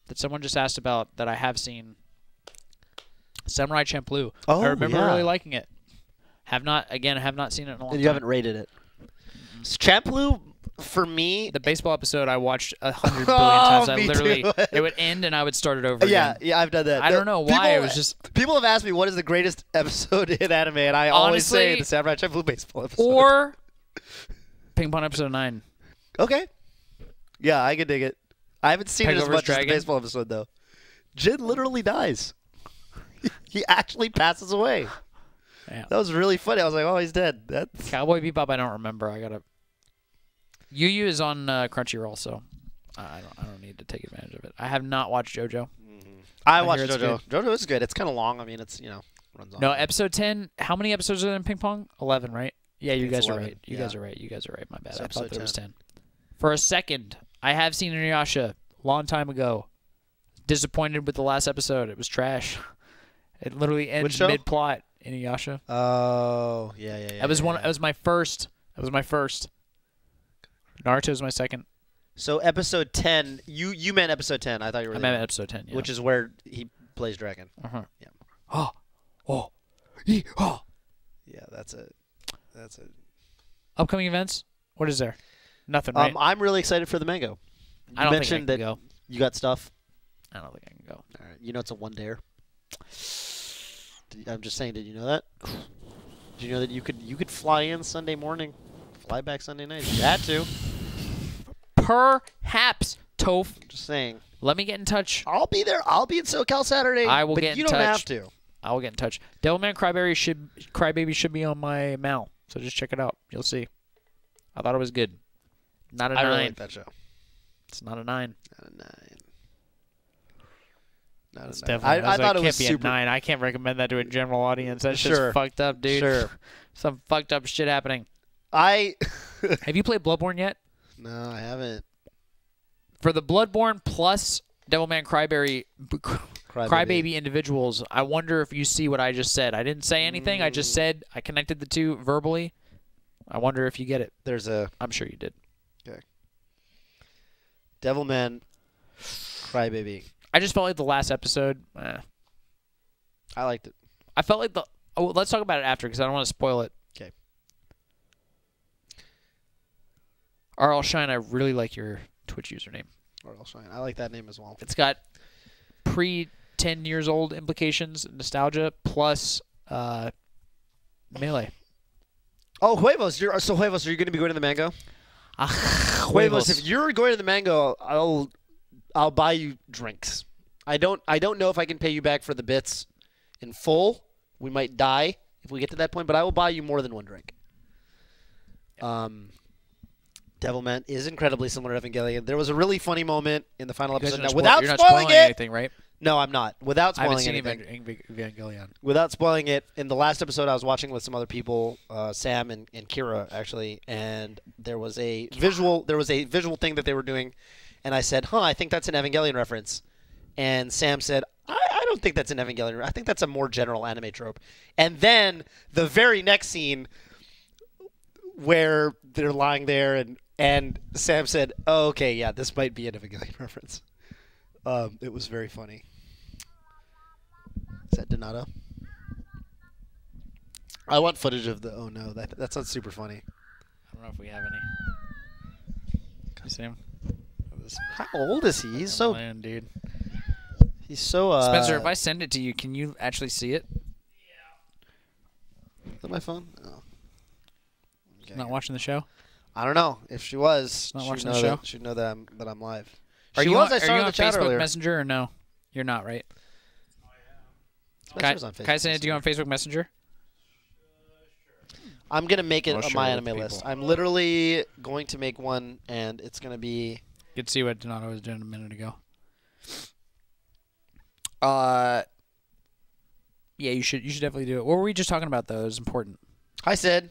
A: that someone just asked about that I have seen. Samurai Champloo.
C: Oh,
A: I remember
C: yeah.
A: really liking it. Have not seen it in a long
C: And you
A: time.
C: haven't rated it. Champloo, for me...
A: The baseball episode I watched 100 billion times. I
C: me
A: literally,
C: too.
A: it would end and I would start it over again.
C: Yeah, I've done that.
A: I don't know why. It was just...
C: People have asked me what is the greatest episode in anime, and I always say
A: Honestly,
C: the Samurai Champloo baseball episode.
A: Or Ping Pong episode 9.
C: Okay. Yeah, I can dig it. I haven't seen it as
A: Pegover's
C: much as the
A: Dragon.
C: baseball episode, though. Jin literally dies. He actually passes away.
A: Yeah.
C: That was really funny. I was like, oh, he's dead. That's...
A: Cowboy Bebop, I don't remember. I gotta. Yu Yu is on Crunchyroll, so I don't need to take advantage of it. I have not watched JoJo.
C: I
A: I
C: watched
A: hear it's
C: JoJo. JoJo is good. It's kind of long. I mean, it's, runs on.
A: No, episode 10. How many episodes are there in Ping Pong? 11, right? Yeah, you
C: It's
A: guys are
C: 11.
A: right. You
C: Yeah.
A: guys are right. You guys are right. My bad.
C: It's
A: I thought there was
C: 10.
A: 10. For a second, I have seen Inuyasha long time ago. Disappointed with the last episode. It was trash. It literally ends
C: show?
A: mid-plot. Inuyasha.
C: Oh, yeah.
A: That was one. That was my first. Naruto was my second.
C: So episode 10, you meant episode 10. I thought you were
A: I
C: leaving.
A: meant episode 10. Yeah.
C: Which is where he plays dragon.
A: Uh-huh.
C: Yeah.
A: Oh.
C: Yeah, that's it. That's it.
A: Upcoming events? What is there? Nothing, right?
C: I'm really excited for the mango. You
A: I don't think I
C: mentioned
A: can
C: that
A: go.
C: you got stuff.
A: I don't think I can go.
C: All right. You know it's a one-dayer. I'm just saying, did you know that? Did you know that you could fly in Sunday morning, fly back Sunday night? You had to.
A: Perhaps, Toph.
C: Just saying.
A: Let me get in touch.
C: I'll be there. I'll be in SoCal Saturday.
A: I will
C: but
A: get
C: you
A: in
C: don't
A: touch.
C: have to.
A: I will get in touch. Devilman Crybaby should be on my Mal, so just check it out. You'll see. I thought it was good. Not a 9.
C: I really like that show.
A: It's not a 9.
C: Not a 9. Not
A: It's
C: a 9.
A: definitely.
C: I thought it
A: can't
C: was
A: be
C: super.
A: a 9. I can't recommend that to a general audience. That's just
C: Sure.
A: fucked up, dude.
C: Sure.
A: Some fucked up shit happening.
C: I.
A: Have you played Bloodborne yet?
C: No, I haven't.
A: For the Bloodborne plus Devilman Crybaby individuals, I wonder if you see what I just said. I didn't say anything. I just said I connected the two verbally. I wonder if you get it.
C: There's a
A: I'm sure you did.
C: Devilman Crybaby.
A: I just felt like the last episode.
C: I liked it.
A: I felt like the. Oh, let's talk about it after because I don't want to spoil it.
C: Okay.
A: RL Shine, I really like your Twitch username.
C: Or I'll shine. I like that name as well.
A: It's got pre-10 years old implications, nostalgia, plus melee.
C: Oh, Huevos. Huevos, are you going to be going to the Mango? Huevos, if you're going to the Mango, I'll buy you drinks. I don't know if I can pay you back for the bits in full. We might die if we get to that point, but I will buy you more than one drink. Devilman is incredibly similar to Evangelion. There was a really funny moment in the final
A: You guys
C: episode.
A: are not
C: Now, without
A: you're not
C: spoiling it,
A: anything, right?
C: no, I'm not. Without
A: I haven't
C: spoiling
A: seen
C: anything.
A: Evangelion.
C: Without spoiling it, in the last episode I was watching with some other people, Sam and Kira actually, and there was a visual thing that they were doing, and I said, I think that's an Evangelion reference. And Sam said, I don't think that's an Evangelion. I think that's a more general anime trope. And then the very next scene where they're lying there and Sam said, oh, okay, yeah, this might be an Evangelion reference. It was very funny. Is that Donato? I want footage of the. Oh no, that sounds super funny.
A: I don't know if we have any. Can you see him?
C: How old is he? He's so.
A: Man, dude.
C: He's so.
A: Spencer, if I send it to you, can you actually see it?
C: Is that my phone? Oh. Okay.
A: Not watching the show?
C: I don't know. If she was,
A: Not
C: she'd
A: watching
C: know
A: the show?
C: she'd know that I'm live.
A: Are
C: She
A: you
C: was.
A: on,
C: I saw
A: are
C: her
A: you
C: in
A: on
C: the chat
A: Facebook
C: earlier.
A: Messenger or no? You're not, right?
C: Spencer's on
A: Can I
C: Facebook
A: send it to you on Facebook Messenger?
C: I'm gonna make it
A: I'll
C: on
A: share
C: my
A: it with
C: anime list.
A: people.
C: I'm literally going to make one, and it's gonna be.
A: You can see what Donato was doing a minute ago. Yeah, you should definitely do it. What were we just talking about though? It was important.
C: Hi, Sid.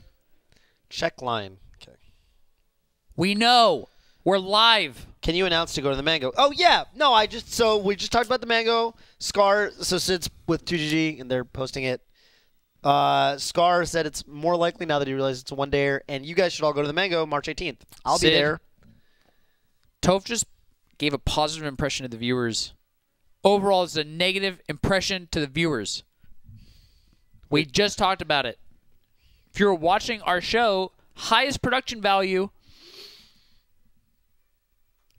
C: Check line. Okay.
A: We know. We're live.
C: Can you announce to go to the Mango? Oh yeah, no, we just talked about the Mango. Scar, so Sid's with 2GG and they're posting it. Scar said it's more likely now that he realizes it's a one-dayer, and you guys should all go to the Mango March 18th. I'll be
A: Sid,
C: there.
A: Toph just gave a positive impression to the viewers. Overall, it's a negative impression to the viewers. We just talked about it. If you're watching our show, highest production value,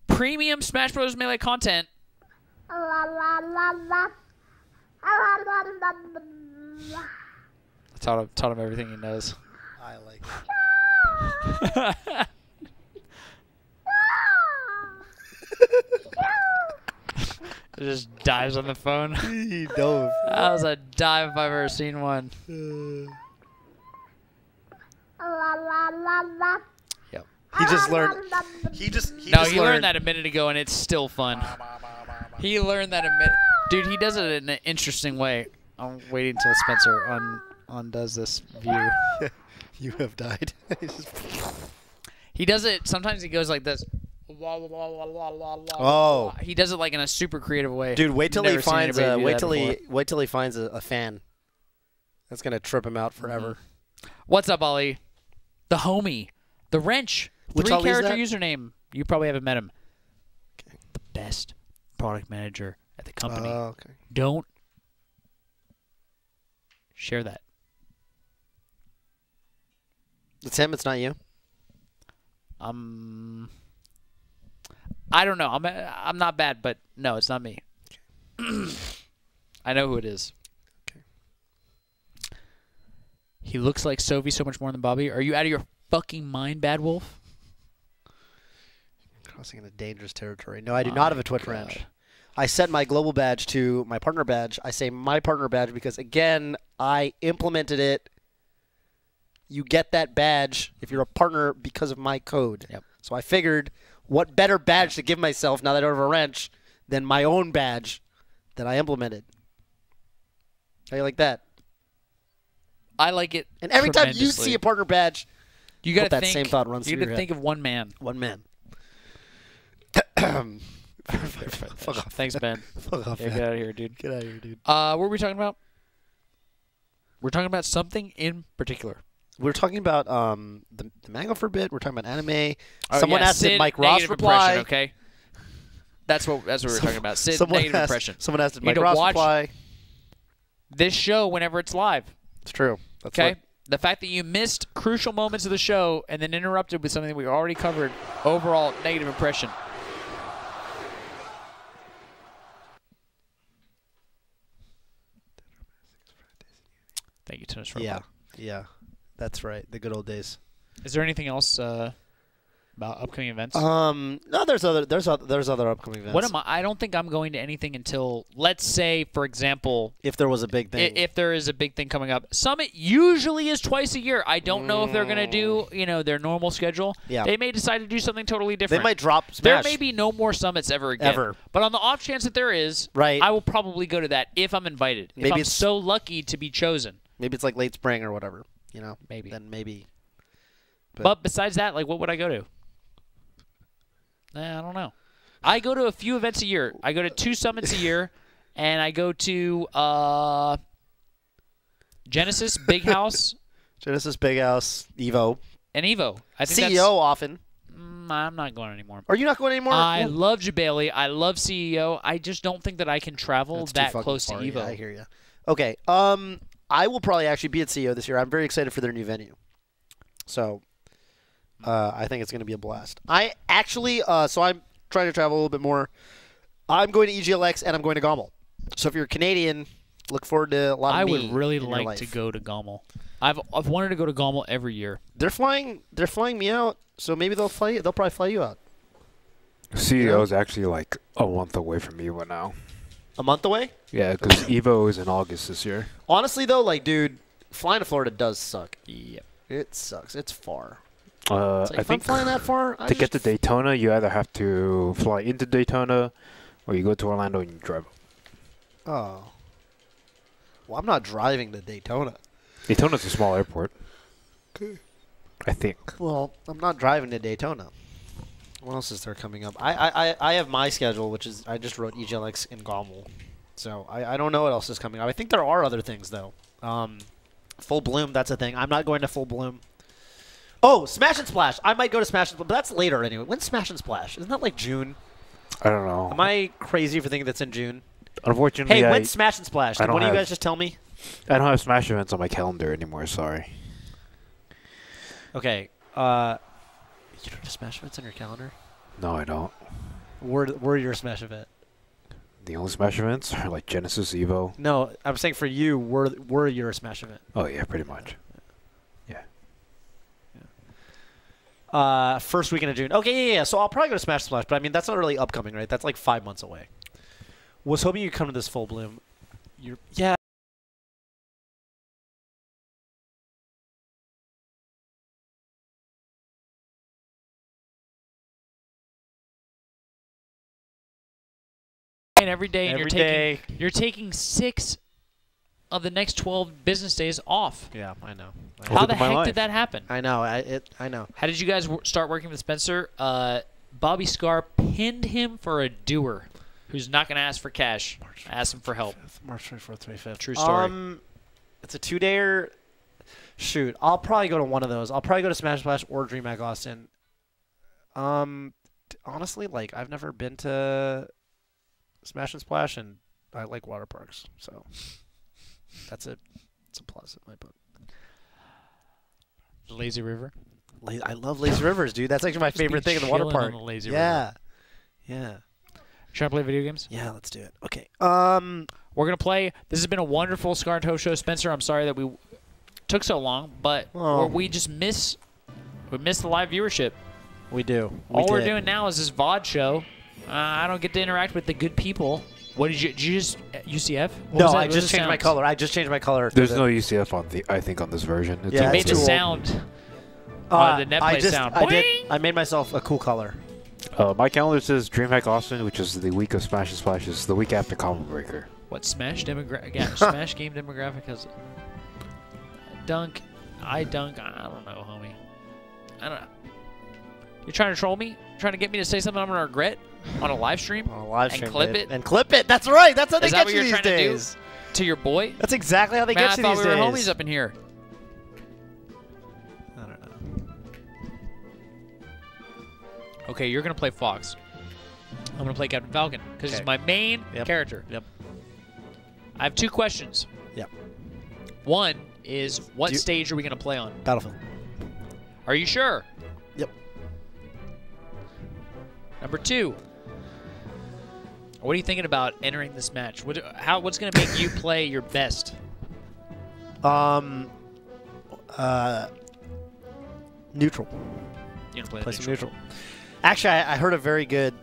A: premium Smash Bros. Melee content. I taught him everything he knows.
C: I like
A: It just dives on the phone.
C: He dove.
A: That was a dive if I've ever seen one. Yep.
C: He just learned. He
A: He learned that a minute ago, and it's still fun. He learned that a minute. Dude, he does it in an interesting way. I'm waiting until Spencer
C: undoes this view. You have died.
A: He does it. Sometimes he goes like this.
C: Oh.
A: He does it like in a super creative way.
C: Dude, wait till he
A: Never seen
C: finds
A: anybody do
C: wait
A: that
C: till
A: before.
C: wait till he finds a fan. That's gonna trip him out forever.
A: What's up, Ollie? The homie, the wrench,
C: Which Ollie is
A: 3-character
C: that?
A: username. You probably haven't met him. The best product manager at the company.
C: Okay.
A: Don't share that.
C: It's him. It's not you.
A: I don't know. I'm not bad, but no, it's not me. I know who it is.
C: Okay.
A: He looks like Sophie so much more than Bobby. Are you out of your fucking mind, Bad Wolf?
C: Crossing into dangerous territory. No, I do not have a Twitch
A: God.
C: wrench. I set my global badge to my partner badge. I say my partner badge because, again, I implemented it. You get that badge if you're a partner because of my code.
A: Yep.
C: So I figured, what better badge to give myself now that I don't have a wrench than my own badge that I implemented. How you like that?
A: I like it.
C: And every time you
A: tremendously.
C: see a partner badge,
A: you got to
C: that
A: think.
C: same thought runs
A: you
C: through
A: got
C: your
A: to think
C: head.
A: of one man.
C: one man. Fuck off.
A: Thanks, Ben.
C: Fuck off,
A: Yeah,
C: man.
A: get out of here, dude.
C: Get out of here, dude.
A: What were we talking about? We're talking about something in particular.
C: We're talking about the Mango for a bit. We're talking about anime.
A: Oh,
C: Someone
A: yeah,
C: asked did
A: Sid,
C: Mike Ross
A: negative
C: reply.
A: impression, okay? That's what we were talking about. Sid,
C: Someone
A: negative
C: asked,
A: impression.
C: Someone asked did
A: You need
C: Mike
A: to
C: Ross
A: watch
C: reply.
A: this show whenever it's live.
C: It's true. That's
A: Okay?
C: what-
A: The fact that you missed crucial moments of the show and then interrupted with something that we already covered, overall negative impression. Thank you, Tennis Robot.
C: yeah. That's right. The good old days.
A: Is there anything else about upcoming events?
C: No, there's other upcoming events.
A: What am I don't think I'm going to anything until, let's say, for example,
C: If there was a big thing.
A: if there is a big thing coming up. Summit usually is twice a year. I don't know if they're going to do, their normal schedule.
C: Yeah.
A: They may decide to do something totally
C: they
A: different.
C: might drop
A: There
C: Smash.
A: may be no more summits ever again.
C: Ever.
A: But on the off chance that there is,
C: Right.
A: I will probably go to that if I'm invited. If
C: Maybe
A: I'm
C: it's-
A: so lucky to be chosen.
C: Maybe it's like late spring or whatever.
A: Maybe.
C: Then maybe.
A: But besides that, like, what would I go to? I don't know. I go to a few events a year. I go to 2 summits a year, and I go to Genesis, Big House,
C: Genesis, Big House, Evo,
A: and Evo. I think
C: CEO often.
A: I'm not going anymore.
C: Are you not going anymore?
A: I
C: Well,
A: love Jabali. I love CEO. I just don't think that I can travel
C: that's too
A: that
C: fucking
A: close to
C: far.
A: Evo.
C: Yeah, I hear you. Okay. I will probably actually be at CEO this year. I'm very excited for their new venue. So, I think it's going to be a blast. I actually, so I'm trying to travel a little bit more. I'm going to EGLX and I'm going to Gommel. So if you're Canadian, look forward to a lot of
A: I
C: me
A: would really
C: in your
A: like
C: life.
A: to go to Gommel. I've wanted to go to Gommel every year.
C: They're flying me out, so maybe they'll probably fly you out.
F: CEO is actually like a month away from Evo now.
C: A month away?
F: Yeah, because Evo is in August this year.
C: Honestly though, like dude, flying to Florida does suck.
A: Yep.
C: It sucks. It's far. It's like,
F: I
C: if I'm
F: think
C: flying that far,
F: to get to Daytona, you either have to fly into Daytona or you go to Orlando and you drive.
C: Oh. Well, I'm not driving to Daytona.
F: Daytona's a small airport. I think.
C: Well, I'm not driving to Daytona. What else is there coming up? I have my schedule, which is I just wrote EGLX in Gommel. So I don't know what else is coming up. I think there are other things, though. Full Bloom, that's a thing. I'm not going to Full Bloom. Oh, Smash and Splash. I might go to Smash and Splash, but that's later anyway. When's Smash and Splash? Isn't that like June?
F: I don't know.
C: Am I crazy for thinking that's in June?
F: Unfortunately,
C: Hey, when's Smash and Splash?
F: I
C: Did
F: don't
C: one of you
F: have-
C: guys just tell me?
F: I don't have Smash events on my calendar anymore. Sorry.
C: Okay. You don't have Smash events on your calendar?
F: No, I don't.
C: Where your Smash event?
F: The only Smash events are like Genesis, Evo.
C: No, I'm saying for you, were your Smash event?
F: Oh yeah, pretty much. Yeah.
C: First weekend of June. Okay, yeah. So I'll probably go to Smash Splash, but I mean that's not really upcoming, right? That's like 5 months away. Was hoping you'd come to this Full Bloom. Yeah.
A: And every day, and
C: Every day.
A: you're taking 6 of the next 12 business days off.
C: Yeah, I know.
A: How the
F: of my
A: heck
F: life.
A: did that happen?
C: I know. I know.
A: How did you guys start working with Spencer? Bobby Scar pinned him for a doer who's not going to ask for cash. Ask him for help.
C: March 24th, 25th.
A: True story.
C: It's a 2-dayer. Shoot, I'll probably go to one of those. I'll probably go to Smash Splash or DreamHack Austin. Honestly, like I've never been to Smash and Splash, and I like water parks, so it's a plus in my book.
A: Lazy River.
C: I love lazy rivers, dude. That's actually my favorite thing in the water
A: chilling
C: park.
A: on the lazy
C: yeah,
A: river.
C: yeah,
A: Trying to play video games?
C: yeah. Let's do it. Okay.
A: We're going to play. This has been a wonderful Scar and Toph show. Spencer, I'm sorry that we took so long, but we just miss the live viewership.
C: We do.
A: All we're doing now is this VOD show. I don't get to interact with the good people. What did you just UCF? What
C: No,
A: was that?
C: I
A: What was
C: just
A: the
C: changed my
A: sounds?
C: color. I just changed my color.
F: There's no UCF on the. I think on this version. It's
C: Yeah,
A: You
F: all
A: made
C: it's
A: the
C: too old.
A: sound. The netplay sound.
C: I made myself a cool color.
F: My calendar says DreamHack Austin, which is the week of Smash and Splash, is the week after Combo Breaker.
A: What Smash Smash game demographic has dunk? I dunk. I don't know, homie. I don't know. You're trying to troll me? Trying to get me to say something I'm gonna regret on a live stream?
C: On a live
A: And
C: stream,
A: clip
C: babe.
A: it?
C: And clip it. That's right. That's how they
A: Is that
C: get
A: what
C: you
A: you're
C: these
A: trying
C: days.
A: to do to your boy?
C: That's exactly how they
A: Man,
C: get
A: I
C: you
A: thought
C: these
A: we were
C: days.
A: homies up in here.
C: I don't know.
A: Okay, you're gonna play Fox. I'm gonna play Captain Falcon because he's
C: Okay.
A: my main
C: Yep.
A: character.
C: Yep.
A: I have 2 questions.
C: Yep.
A: One is, what
C: Do you-
A: stage are we gonna play on?
C: Battlefield.
A: Are you sure?
C: Yep.
A: Number 2. What are you thinking about entering this match? What's gonna make you play your best?
C: Neutral.
A: You gonna play,
C: Play
A: the
C: some neutral. Actually, I heard a very good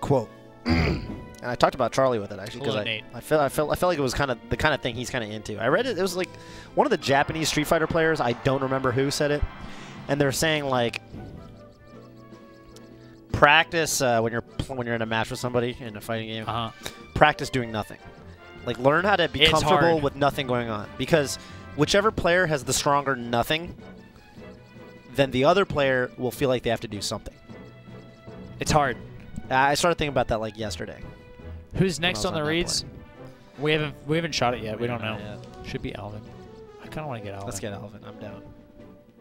C: quote, and I talked about Charlie with it actually
A: Hello,
C: because
A: Nate.
C: I felt like it was kind of the kind of thing he's kind of into. I read it. It was like one of the Japanese Street Fighter players. I don't remember who said it, and they're saying like practice when you're in a match with somebody in a fighting game. Practice doing nothing. Like learn how to be
A: It's
C: comfortable
A: hard.
C: with nothing going on because whichever player has the stronger nothing, then the other player will feel like they have to do something.
A: It's hard.
C: I started thinking about that like yesterday.
A: Who's next
C: was
A: on the
C: on that
A: reads? We haven't shot it yet. We don't know.
C: Yet.
A: Should be Alvin. I kind of want to get Alvin.
C: Let's get Alvin. I'm down.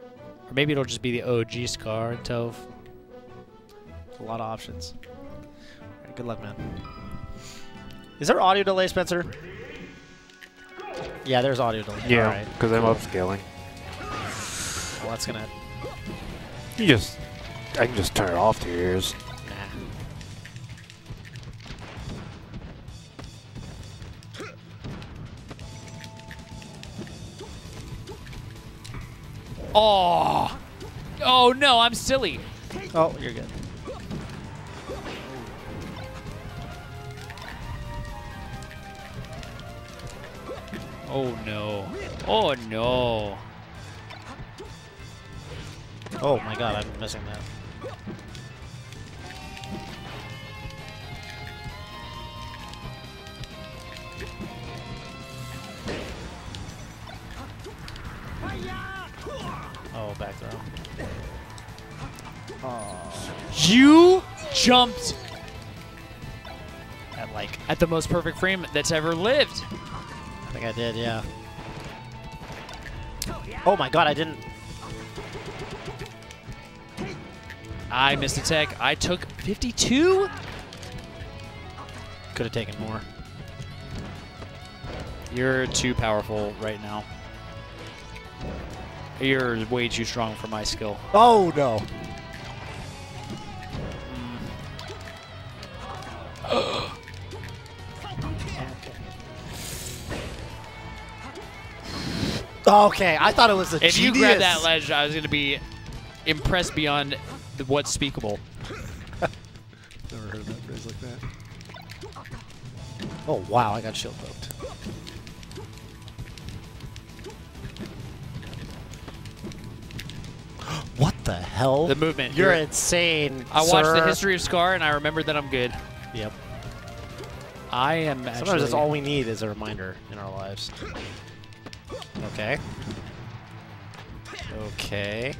A: Or maybe it'll just be the OG Scar and Toph.
C: A lot of options. All right, good luck, man. Is there audio delay, Spencer? Yeah, there's audio delay. All
F: Yeah,
C: right.
F: because I'm upscaling.
C: Well, that's gonna.
F: I can just turn it off to your ears.
A: Oh! Oh no, I'm silly.
C: Oh, you're good.
A: Oh no. Oh no.
C: Oh my God, I'm missing that. Oh, back throw.
A: You jumped
C: At like,
A: at the most perfect frame that's ever lived.
C: I think I did, yeah. Oh my God, I didn't.
A: I missed a tech. I took 52.
C: Could have taken more.
A: You're too powerful right now. You're way too strong for my skill.
C: Oh no. Okay, I thought it was a
A: If you
C: genius.
A: grab that ledge, I was going to be impressed beyond what's speakable.
C: Never heard that phrase like that. Oh wow, I got shield poked. What the hell?
A: The movement.
C: You're insane.
A: I watched the
C: sir.
A: history of Scar, and I remembered that I'm good.
C: Yep.
A: I am actually...
C: Sometimes that's all we need is a reminder in our lives. Okay. Okay.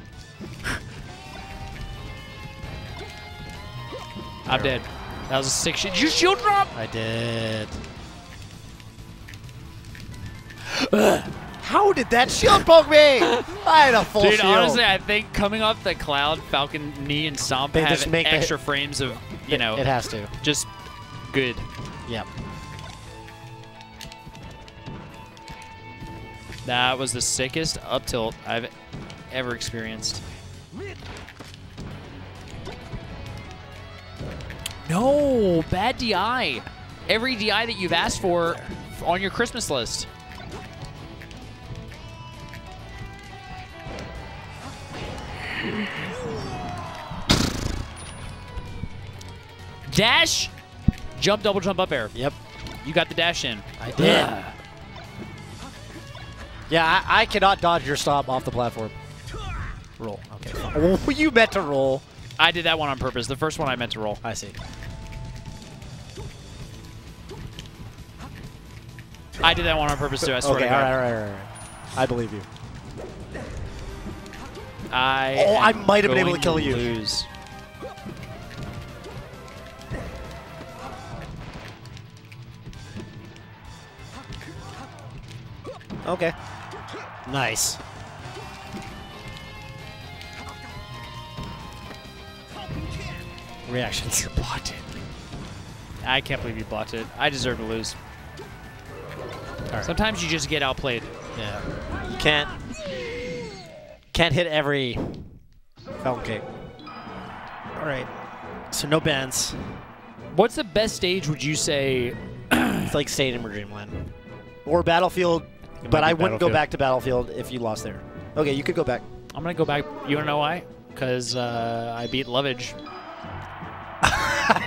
A: I'm dead. That was a sick shit. Did you shield drop?
C: I did. How did that shield poke me? I had a full
A: Dude,
C: shield.
A: honestly, I think coming off the cloud, Falcon knee and Stomp
C: They
A: have
C: just make
A: extra frames of, you know,
C: it has to.
A: just good.
C: Yep.
A: That was the sickest up tilt I've ever experienced. No, bad DI. Every DI that you've asked for on your Christmas list. Dash, jump, double jump, up air.
C: Yep.
A: You got the dash in.
C: I did. Yeah, I cannot dodge your stop off the platform. Roll. Okay. Oh, you meant to roll.
A: I did that one on purpose. The first one I meant to roll.
C: I see.
A: I did that one on purpose too. I swear
C: Okay,
A: to
C: all
A: God.
C: right. I believe you.
A: I
C: might have been able
A: going
C: to kill you.
A: Lose.
C: Okay. Nice. Reactions.
A: You blocked it. I can't believe you blocked it. I deserve to lose.
C: Right.
A: Sometimes you just get outplayed.
C: Yeah. You can't hit every Falcon Cake. All right. So no bans.
A: What's the best stage, would you say?
C: It's like Stadium or Dreamland. Or Battlefield, but I wouldn't go back to Battlefield if you lost there. Okay, you could go back.
A: I'm going to go back. You want to know why? Because I beat Lovage.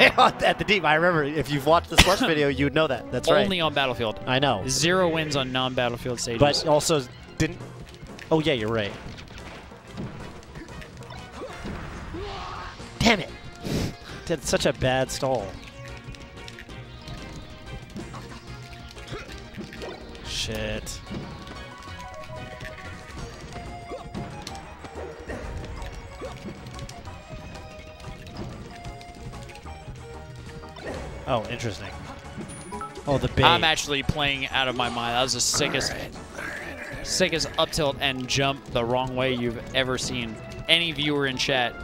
C: At the deep, I remember. If you've watched the Sparks video, you would know that. That's right.
A: Only on Battlefield.
C: I know.
A: 0 wins on non-Battlefield stages.
C: But also didn't... Oh, yeah, you're right. Damn it. Did such a bad stall. Shit. Oh, interesting. Oh, the bait.
A: I'm actually playing out of my mind. That was the sickest, sickest up tilt and jump the wrong way you've ever seen. Any viewer in chat.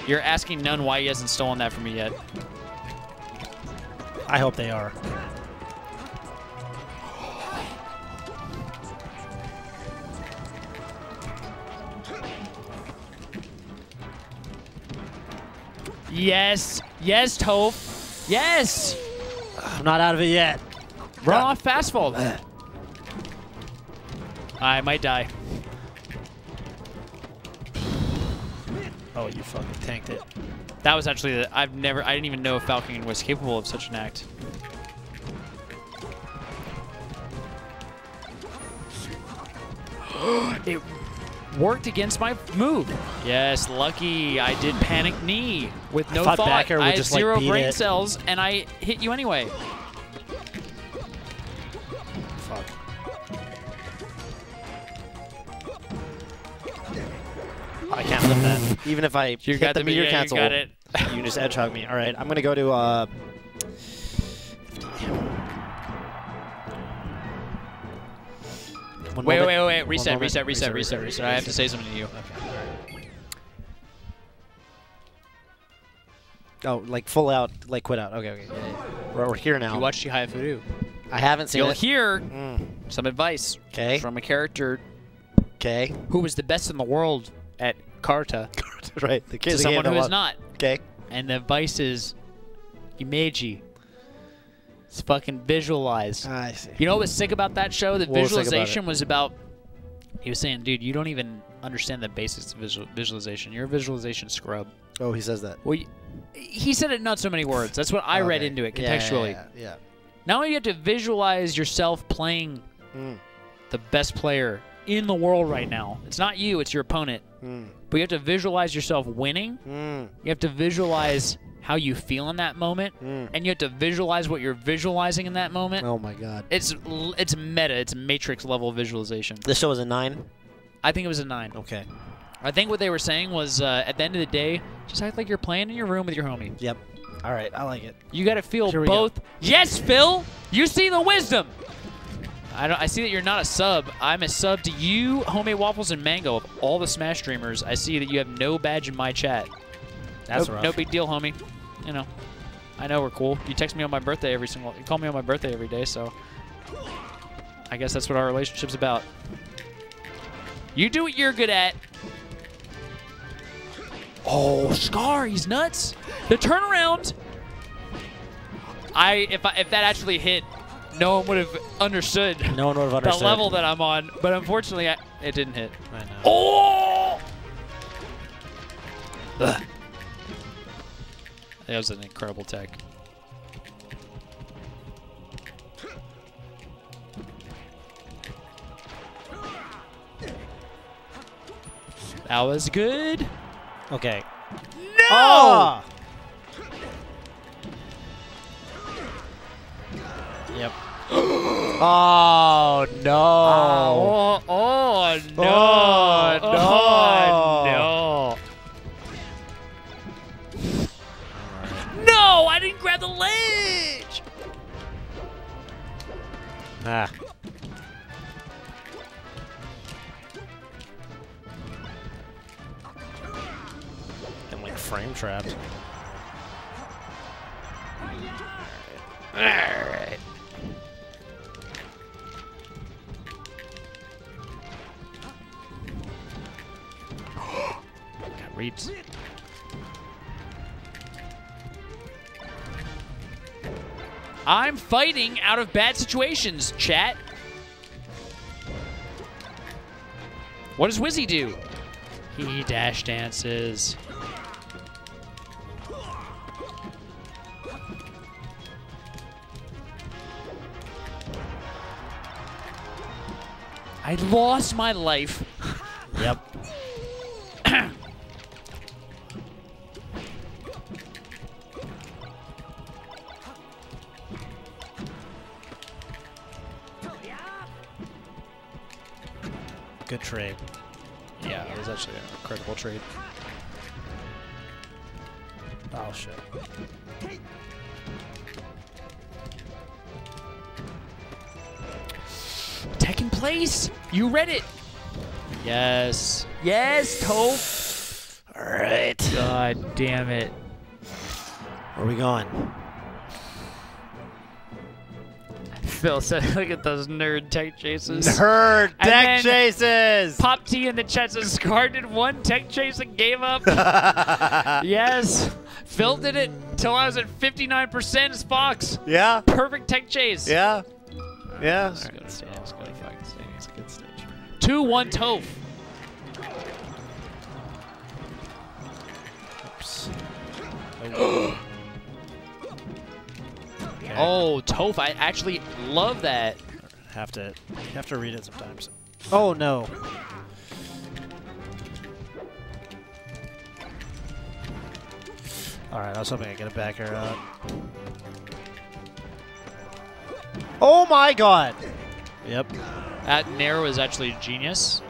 A: You're asking None why he hasn't stolen that from me yet.
C: I hope they are.
A: Yes. Yes, Toph. Yes.
C: I'm not out of it yet.
A: Run off fast fold. I might die.
C: Oh, you fucking tanked it.
A: That was actually the, I didn't even know Falcon was capable of such an act. It worked against my move. Yes, lucky. I did panic knee with no thought.
C: back air would
A: I had
C: just, like,
A: 0
C: beat
A: brain
C: it.
A: cells, and I hit you anyway.
C: Fuck. I can't lift that. Even if I
A: You
C: hit
A: got
C: the meter cancel,
A: You got it.
C: you can just edge hug me. All right, I'm gonna go to.
A: Wait. Reset. I have to say something to you.
C: Okay. Oh, like full out, like quit out. Okay. Yeah. We're here now.
A: You watched Chihaya Fudu.
C: I haven't seen
A: You'll
C: it.
A: hear
C: Mm.
A: some advice
C: Okay.
A: from a character
C: Okay.
A: who was the best in the world at Karta
C: Right. The
A: to
C: kid
A: someone who is not.
C: Okay.
A: And the advice is, Imeji. It's fucking visualize.
C: I see.
A: You know what was sick about that show? The
C: What was sick about
A: visualization
C: it?
A: was about. He was saying, dude, you don't even understand the basics of visualization. You're a visualization scrub.
C: Oh, he says that.
A: Well, he said it in not so many words. That's what I read
C: Okay.
A: into it
C: Yeah,
A: contextually.
C: Yeah.
A: Not only do you have to visualize yourself playing
C: Mm.
A: the best player in the world right now. It's not you, it's your opponent. But you have to visualize yourself winning. You have to visualize how you feel in that moment. And you have to visualize what you're visualizing in that moment.
C: Oh my god.
A: It's meta. It's Matrix level visualization.
C: This show was a 9?
A: I think it was a 9.
C: Okay.
A: I think what they were saying was at the end of the day, just act like you're playing in your room with your homie.
C: Yep. All right, I like it.
A: You got to feel
C: Here we
A: both.
C: go.
A: Yes, Phil! You see the wisdom! I see that you're not a sub. I'm a sub to you, Homemade Waffles, and Mango. Of all the Smash streamers, I see that you have no badge in my chat.
C: That's
A: no,
C: rough.
A: no big deal, homie. You know, I know we're cool. You text me on my birthday you call me on my birthday every day, so I guess that's what our relationship's about. You do what you're good at. Oh, Scar, he's nuts. The turnaround. If that actually hit, no one would have understood.
C: No one would have understood
A: the level that I'm on. But unfortunately, it didn't hit.
C: I know.
A: Oh! Ugh. That was an incredible tech. That was good.
C: Okay.
A: No!
C: Oh! Yep. Oh no!
A: Oh no!
C: Oh,
A: no! No! I didn't grab the ledge.
C: Ah. I'm like frame trapped. All right.
A: Got reads. I'm fighting out of bad situations, chat. What does Wizzy do? He dash dances. I lost my life.
C: Yep. Good trade.
A: Yeah, it was actually an incredible trade.
C: Oh shit.
A: Tech in place. You read it. Yes. Yes, Toph.
C: All right.
A: God damn it.
C: Where are we going?
A: Phil said, look at those nerd tech chases.
C: Nerd
A: And
C: deck
A: then
C: chases.
A: Pop T in the chat says, Scar did one tech chase and gave up. Yes. Phil did it till I was at 59% as Fox.
C: Yeah.
A: Perfect tech chase.
C: Yeah. Yeah.
A: It's a good stage. It's a good fucking stage. It's a good stage. 2-1 Toph.
C: Oops.
A: Oh, Toph, I actually love that.
C: Have to read it sometimes. Oh no. All right, I was hoping I'd get a back air out. Oh my god. Yep.
A: That Nair was actually genius.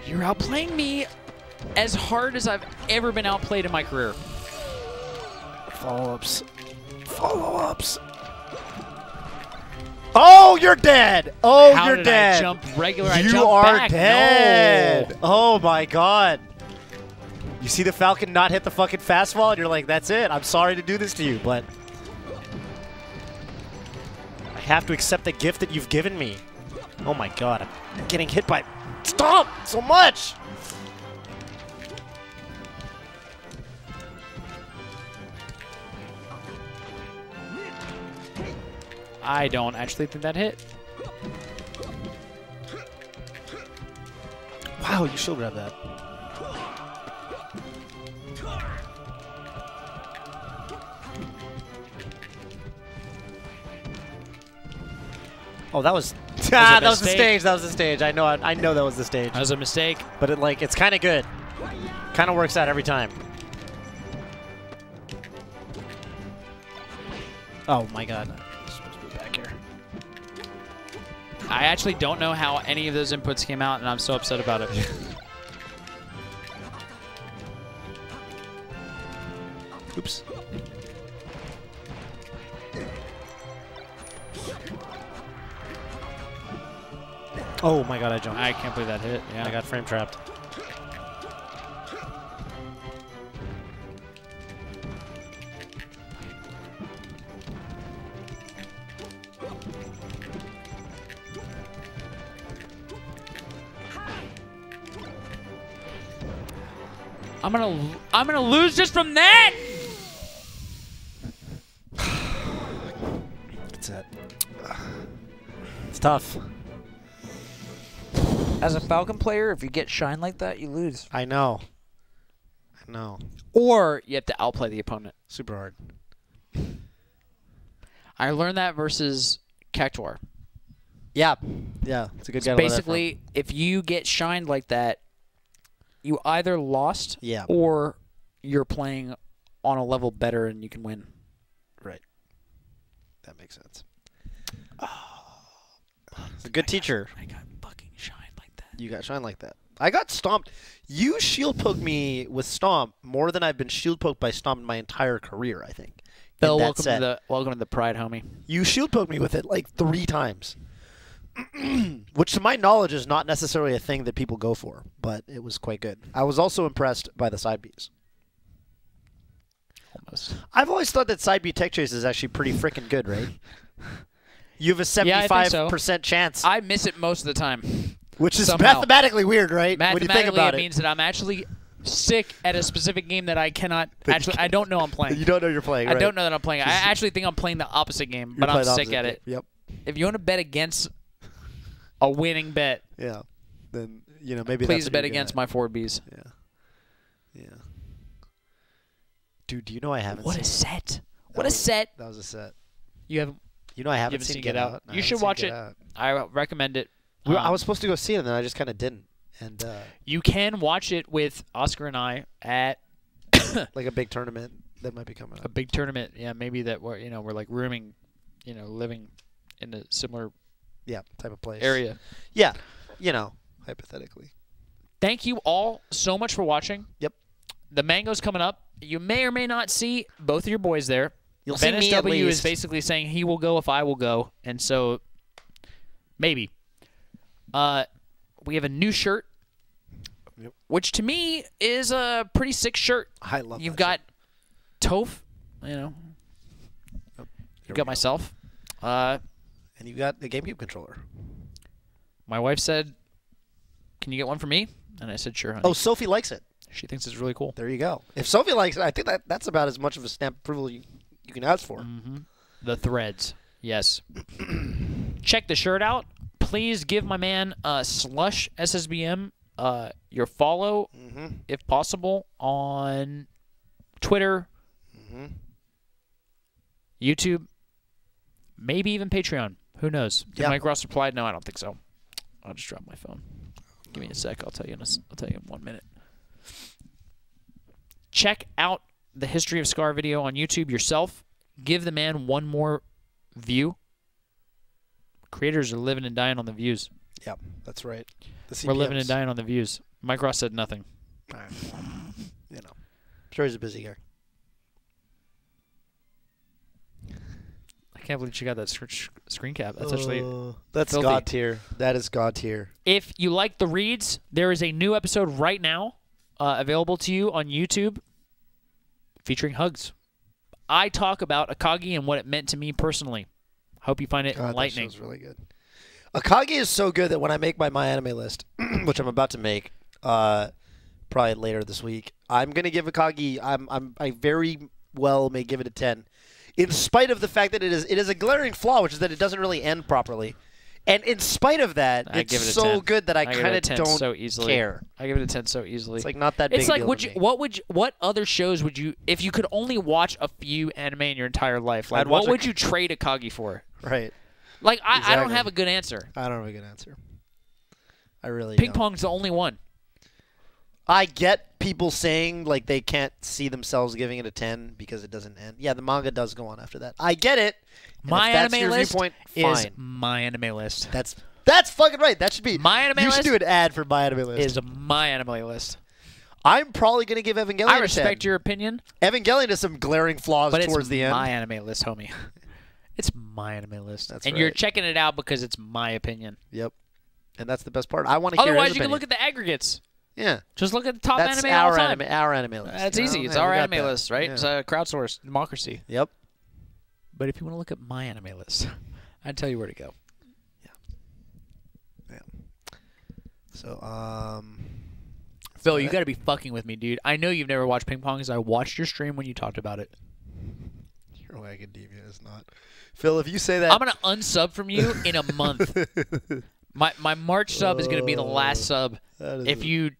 A: You're outplaying me as hard as I've ever been outplayed in my career.
C: Follow-ups. Follow-ups. Oh, you're dead. Oh,
A: How
C: you're
A: did
C: dead.
A: I jump regular? I
C: You
A: jumped
C: are
A: back.
C: dead.
A: No.
C: Oh my god. You see the Falcon not hit the fucking fastball, and you're like, that's it. I'm sorry to do this to you, but I have to accept the gift that you've given me. Oh my god, I'm getting hit by... Stop so much!
A: I don't actually think that hit.
C: Wow, you shield grab that. Oh, that was that was the
A: mistake.
C: stage. That was the stage. I know that was the stage.
A: That was a mistake.
C: But it's kind of good. Kind of works out every time. Oh my god. I'm supposed to be back here.
A: I actually don't know how any of those inputs came out, and I'm so upset about it.
C: Oops. Oh my god, I jumped.
A: I can't believe that hit. Yeah.
C: I got frame trapped.
A: I'm gonna lose just from that.
C: That's it. It's tough.
I: As a Falcon player, if you get shine like that, you lose.
C: I know. I know.
A: Or you have to outplay the opponent.
C: Super hard.
A: I learned that versus Cactuar.
C: Yeah. Yeah. It's a good guy to learn that from.
A: Basically, if you get shined like that, you either lost
C: Yeah.
A: or you're playing on a level better and you can win.
C: Right. That makes sense. It's a good teacher.
A: I got fucking shined like that.
C: You got shine like that. I got stomped. You shield poked me with Stomp more than I've been shield poked by Stomp in my entire career, I think.
A: Bill,
C: in that
A: welcome
C: set.
A: to the Pride, homie.
C: You shield poked me with it like 3 times. Which, to my knowledge, is not necessarily a thing that people go for, but it was quite good. I was also impressed by the side Bs.
A: Almost.
C: I've always thought that side B tech chase is actually pretty freaking good, right? You have a
A: Yeah, I think so.
C: 75% chance,
A: I miss it most of the time.
C: which is
A: somehow.
C: mathematically weird, right? when you think
A: Mathematically,
C: about
A: it means that I'm actually sick at a specific game that I cannot actually. I don't know I'm playing.
C: You don't know you're playing,
A: I
C: right?
A: don't know that I'm playing. I actually think I'm playing the opposite game, but
C: You're
A: I'm
C: playing
A: sick
C: opposite
A: at
C: game.
A: it.
C: Yep.
A: If you want to bet against a winning bet,
C: Yeah. Then, maybe
A: please
C: that's what
A: bet
C: you're good
A: against
C: at.
A: my 4Bs.
C: Yeah. Yeah. Dude, do you know I haven't
A: What
C: seen
A: a set!
C: That
A: What a
C: was-
A: set!
C: That was a set.
A: You have
C: You know I haven't,
A: haven't
C: seen
A: seen
C: Get
A: Get Out.
C: Out. I
A: You
C: haven't
A: should
C: seen
A: watch
C: Get
A: it.
C: Out.
A: I recommend it.
C: I was supposed to go see it, and then I just kind of didn't. And
A: You can watch it with Oscar and I at
C: like a big tournament that might be coming
A: a
C: up.
A: big tournament. Yeah, maybe that we're like rooming, living in a similar
C: Yeah, type of place.
A: area.
C: Yeah, hypothetically.
A: Thank you all so much for watching.
C: Yep.
A: The Mango's coming up. You may or may not see both of your boys there.
C: You'll see
A: Ben
C: me at
A: SW is
C: least.
A: basically saying he will go if I will go, and so maybe. We have a new shirt, which to me is a pretty sick shirt.
C: I love
A: You've
C: that
A: got Toph,
C: Here
A: you've
C: we
A: got
C: go.
A: myself.
C: And you got the GameCube controller.
A: My wife said, "Can you get one for me?" And I said, "Sure, honey."
C: Oh, Sophie likes it.
A: She thinks it's really cool.
C: There you go. If Sophie likes it, I think that's about as much of a stamp approval you can ask for.
A: The threads, yes. Check the shirt out. Please give my man Slush SSBM your follow, if possible, on Twitter, YouTube, maybe even Patreon. Who knows? Did
C: Yeah.
A: Mike Ross replied? No, I don't think so. I'll just drop my phone. Give me a sec. I'll tell you in 1 minute. Check out the History of Scar video on YouTube yourself. Give the man one more view. Creators are living and dying on the views.
C: Yep, that's right. The
A: We're living
C: CPMs.
A: and dying on the views. Mike Ross said nothing.
C: Sure, he's a busy guy.
A: I can't believe she got that screen cap. That's actually
C: That's
A: filthy.
C: God tier. That is God tier.
A: If you like the reads, there is a new episode right now available to you on YouTube featuring Hugs. I talk about Akagi and what it meant to me personally. Hope you find it
C: God,
A: enlightening.
C: that show's really good. Akagi is so good that when I make my anime list, which I'm about to make, probably later this week, I'm gonna give Akagi. I very well may give it a 10, in spite of the fact that it is a glaring flaw, which is that it doesn't really end properly. And in spite of that,
A: I
C: it's
A: give it a
C: so
A: 10.
C: good that I
A: give it
C: kind
A: a
C: of
A: 10
C: don't
A: so easily.
C: care.
A: I give it a 10 so easily.
C: It's like not that big.
A: It's like,
C: a deal to me.
A: what other shows would you, if you could only watch a few anime in your entire life, like
C: I'd watch
A: what would you trade Akagi for?
C: Right.
A: Like I don't
C: Exactly.
A: have a good answer.
C: I don't have a good answer. I really
A: Ping
C: don't.
A: pong's the only one.
C: I get people saying like they can't see themselves giving it a 10 because it doesn't end. Yeah, the manga does go on after that. I get it. And
A: My
C: if that's
A: anime
C: your
A: list
C: viewpoint,
A: is
C: fine.
A: my anime list.
C: That's fucking right. That should be
A: My anime
C: You
A: list
C: should do an ad for my anime list.
A: is my anime list.
C: I'm probably gonna give Evangelion
A: I
C: a
A: respect
C: 10.
A: your opinion,
C: Evangelion has some glaring flaws
A: but
C: towards
A: it's
C: the end.
A: my anime list, homie. It's my anime list,
C: That's
A: and you're
C: right.
A: checking it out because it's my opinion.
C: Yep. And that's the best part. I want to hear
A: Otherwise,
C: his
A: you can
C: opinion.
A: look at the aggregates.
C: Yeah.
A: Just look at the top
C: That's
A: anime of all
C: our
A: time.
C: anime list.
A: That's
C: You know?
A: easy. It's
C: Yeah,
A: our
C: we got
A: anime
C: that.
A: list, right?
C: Yeah.
A: It's a crowdsourced democracy.
C: Yep.
A: But if you want to look at my anime list, I'd tell you where to go.
C: Yeah. So,
A: Phil, you got to be fucking with me, dude. I know you've never watched ping pong because I watched your stream when you talked about it.
C: Your Academia is not. Phil, if you say that,
A: I'm gonna unsub from you in a month. My March sub is gonna be the last sub if you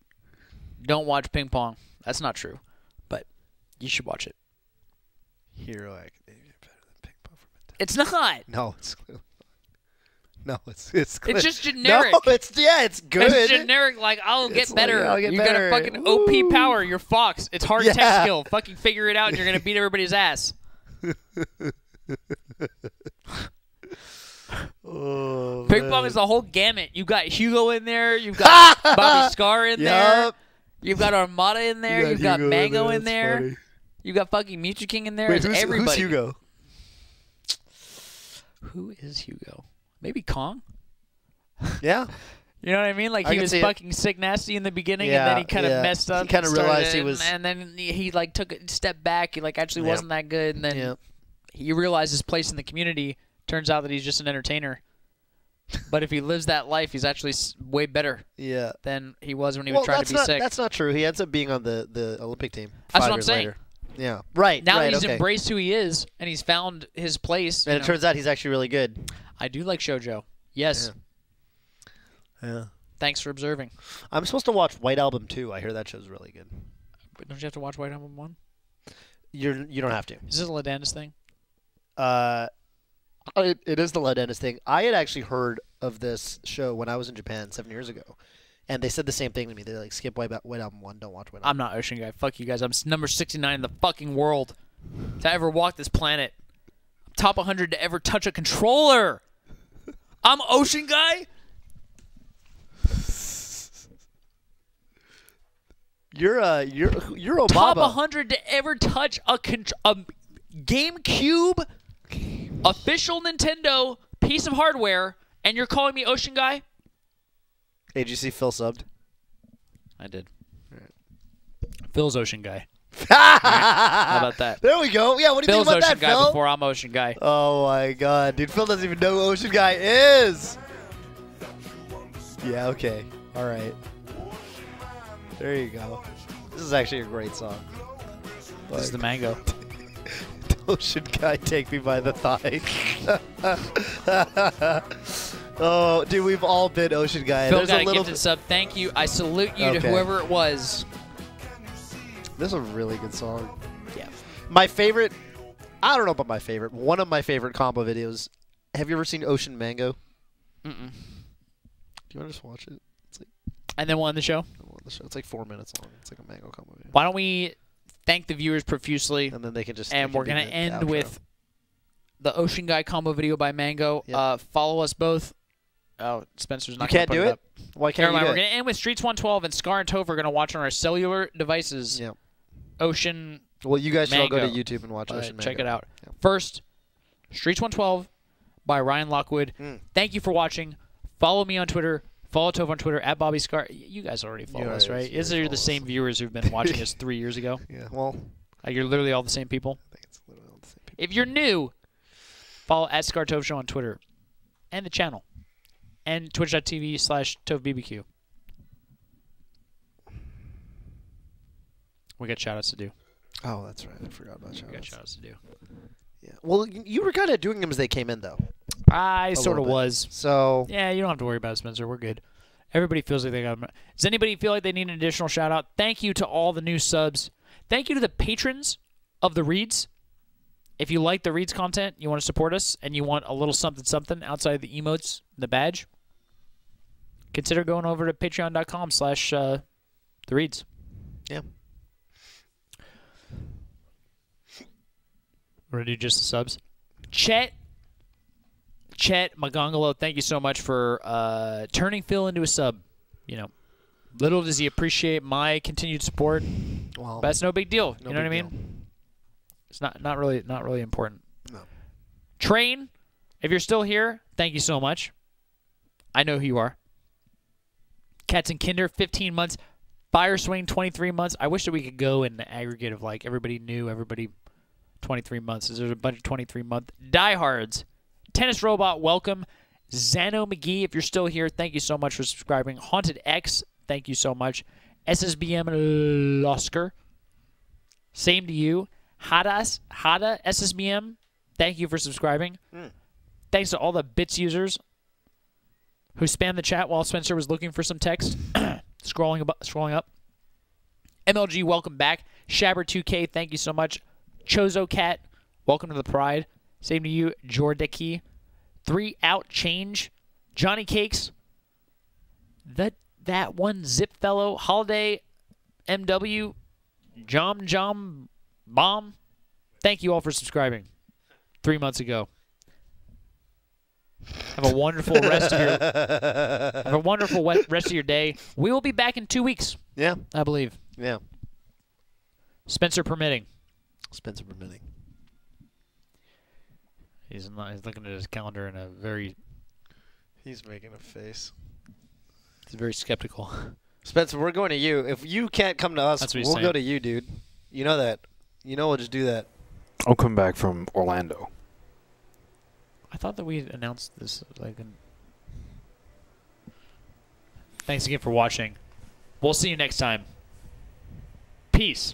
A: don't watch ping pong. That's not true, but you should watch it.
C: Hero Academia better than Ping Pong for Midnight.
A: It's not.
C: No, it's clearly not. No, it's
A: It's just generic.
C: No, it's good.
A: It's generic. Like I'll get
C: It's
A: better.
C: like, I'll get
A: you
C: better.
A: got a fucking OP power. You're Fox. It's hard tech
C: Yeah.
A: skill. Fucking figure it out, and you're gonna beat everybody's ass.
C: Oh,
A: Ping
C: man.
A: pong is the whole gamut. You got Hugo in there. You've got Bobby Scar in there.
C: Yup.
A: You've got Armada in there. You've got
C: Hugo
A: Mango in
C: That's
A: there.
C: funny.
A: You got fucking Mewtwo King in there.
C: Wait,
A: It's
C: who's
A: everybody.
C: Hugo?
A: Who is Hugo? Maybe Kong?
C: Yeah.
A: You know what I mean? Like
C: I
A: he
C: can
A: was
C: see it.
A: fucking sick nasty in the beginning, and
C: Yeah,
A: then he kind of
C: yeah.
A: messed up.
C: He kinda
A: and
C: realized
A: started-
C: he was-
A: and then he like took a step back. He like actually
C: Yep.
A: wasn't that good, and then
C: Yep.
A: he realized his place in the community. Turns out that he's just an entertainer. But if he lives that life, he's actually way better
C: Yeah.
A: than he was when he was trying
C: that's
A: to be
C: not,
A: sick.
C: That's not true. He ends up being on the Olympic team.
A: That's
C: 5
A: what I'm
C: years
A: saying.
C: Later. Yeah. Right.
A: Now
C: right,
A: that he's
C: okay.
A: embraced who he is and he's found his place,
C: And
A: you
C: it
A: know,
C: turns out he's actually really good.
A: I do like shoujo. Yes.
C: Yeah.
A: Thanks for observing.
C: I'm supposed to watch White Album 2. I hear that show's really good.
A: But don't you have to watch White Album 1?
C: You don't have to.
A: Is this a Ladanus thing?
C: It is the Lead Ennis thing. I had actually heard of this show when I was in Japan 7 years ago, and they said the same thing to me. They're like, skip White Album 1, don't watch White Album.
A: I'm not Ocean Guy. Fuck you guys. I'm number 69 in the fucking world to ever walk this planet. I'm top 100 to ever touch a controller. I'm Ocean Guy?
C: You're Obama.
A: Top 100 to ever touch a GameCube official Nintendo piece of hardware, and you're calling me Ocean Guy?
C: Hey, did you see Phil subbed?
A: I did. Phil's Ocean Guy. How about that?
C: There we go. Yeah, what do you
A: Phil's
C: think about
A: Ocean
C: that,
A: Guy
C: Phil?
A: before I'm Ocean Guy.
C: Oh my God, dude! Phil doesn't even know who Ocean Guy is. Yeah. Okay. All right. There you go. This is actually a great song.
A: This is the mango.
C: Ocean Guy, take me by the thigh. Oh, dude, we've all been Ocean Guy.
A: Phil
C: There's
A: got
C: a
A: a
C: little.
A: gifted sub. Thank you. I salute you to
C: Okay.
A: whoever it was.
C: This is a really good song.
A: Yeah.
C: My favorite. I don't know about my favorite. One of my favorite combo videos. Have you ever seen Ocean Mango?
A: Mm-mm.
C: Do you want to just watch it? It's like
A: And then we'll end the show.
C: the show. It's like 4 minutes long. It's like a Mango combo video.
A: Why don't we thank the viewers profusely?
C: And then they can just.
A: And
C: they can
A: we're
C: do
A: going to
C: the
A: end
C: outro.
A: with the Ocean Guy combo video by Mango.
C: Yep.
A: Follow us both. Oh, Spencer's
C: You
A: not going
C: can't
A: to put
C: do
A: it
C: it.
A: up.
C: Why
A: Never
C: can't
A: mind.
C: you
A: We're
C: do
A: going to end with Streets 112, and Scar and Toph are going to watch on our cellular devices.
C: Yep.
A: Ocean.
C: Well, you guys should all go to
A: Mango.
C: YouTube and watch Ocean Mango.
A: Check it out.
C: Yep.
A: First, Streets 112 by Ryan Lockwood. Thank you for watching. Follow me on Twitter. Follow Toph on Twitter at Bobby Scar. You guys already follow us, right? Is you're the same viewers who've been watching us 3 years ago?
C: Yeah. Well,
A: You're literally all the same people.
C: I think it's literally all the same people.
A: If you're new, follow at Scar Toph Show on Twitter and the channel and twitch.tv/TophBBQ. We got shout outs to do.
C: Oh, that's right. I forgot about
A: We got
C: shout-outs.
A: shout outs to do.
C: Yeah. Well, you were kind of doing them as they came in, though.
A: I sort of
C: little bit.
A: was.
C: So
A: Yeah, you don't have to worry about it, Spencer. We're good. Everybody feels like they got. Does anybody feel like they need an additional shout out? Thank you to all the new subs. Thank you to the patrons of the Reads. If you like the Reads content, you want to support us, and you want a little something something outside of the emotes, the badge, consider going over to patreon.com/the Reads.
C: yeah.
A: We're going to do just the subs. Chet Magongolo, thank you so much for turning Phil into a sub. You know, little does he appreciate my continued support,
C: Well,
A: but that's no big deal.
C: no
A: You know what I
C: big
A: mean? It's not really important.
C: No.
A: Train, if you're still here, thank you so much. I know who you are. Cats and Kinder, 15 months. Fire Swing, 23 months. I wish that we could go in the aggregate of like everybody new, everybody 23 months. There's a bunch of 23-month diehards. Tennis Robot, welcome. Zano McGee, if you're still here, thank you so much for subscribing. Haunted X, thank you so much. SSBM Losker, same to you. Hada SSBM, thank you for subscribing. Thanks to all the Bits users who spammed the chat while Spencer was looking for some text. scrolling up. MLG, welcome back. Shabber2K, thank you so much. Chozo Cat, welcome to the Pride. Same to you, Jordeki. 3 Out Change. Johnny Cakes. That one Zip Fellow. Holiday MW. Jom Bomb. Thank you all for subscribing 3 months ago. Have a wonderful rest of your day. We will be back in 2 weeks.
C: Yeah.
A: I believe.
C: Yeah.
A: Spencer permitting.
C: Spencer permitting.
A: He's looking at his calendar in a very.
C: He's making a face.
A: He's very skeptical.
C: Spencer, we're going to you. If you can't come to us,
A: That's what he's
C: we'll
A: saying.
C: go to you, dude. You know that. You know we'll just do that.
F: I'll come back from Orlando.
A: I thought that we had announced this. Thanks again for watching. We'll see you next time. Peace.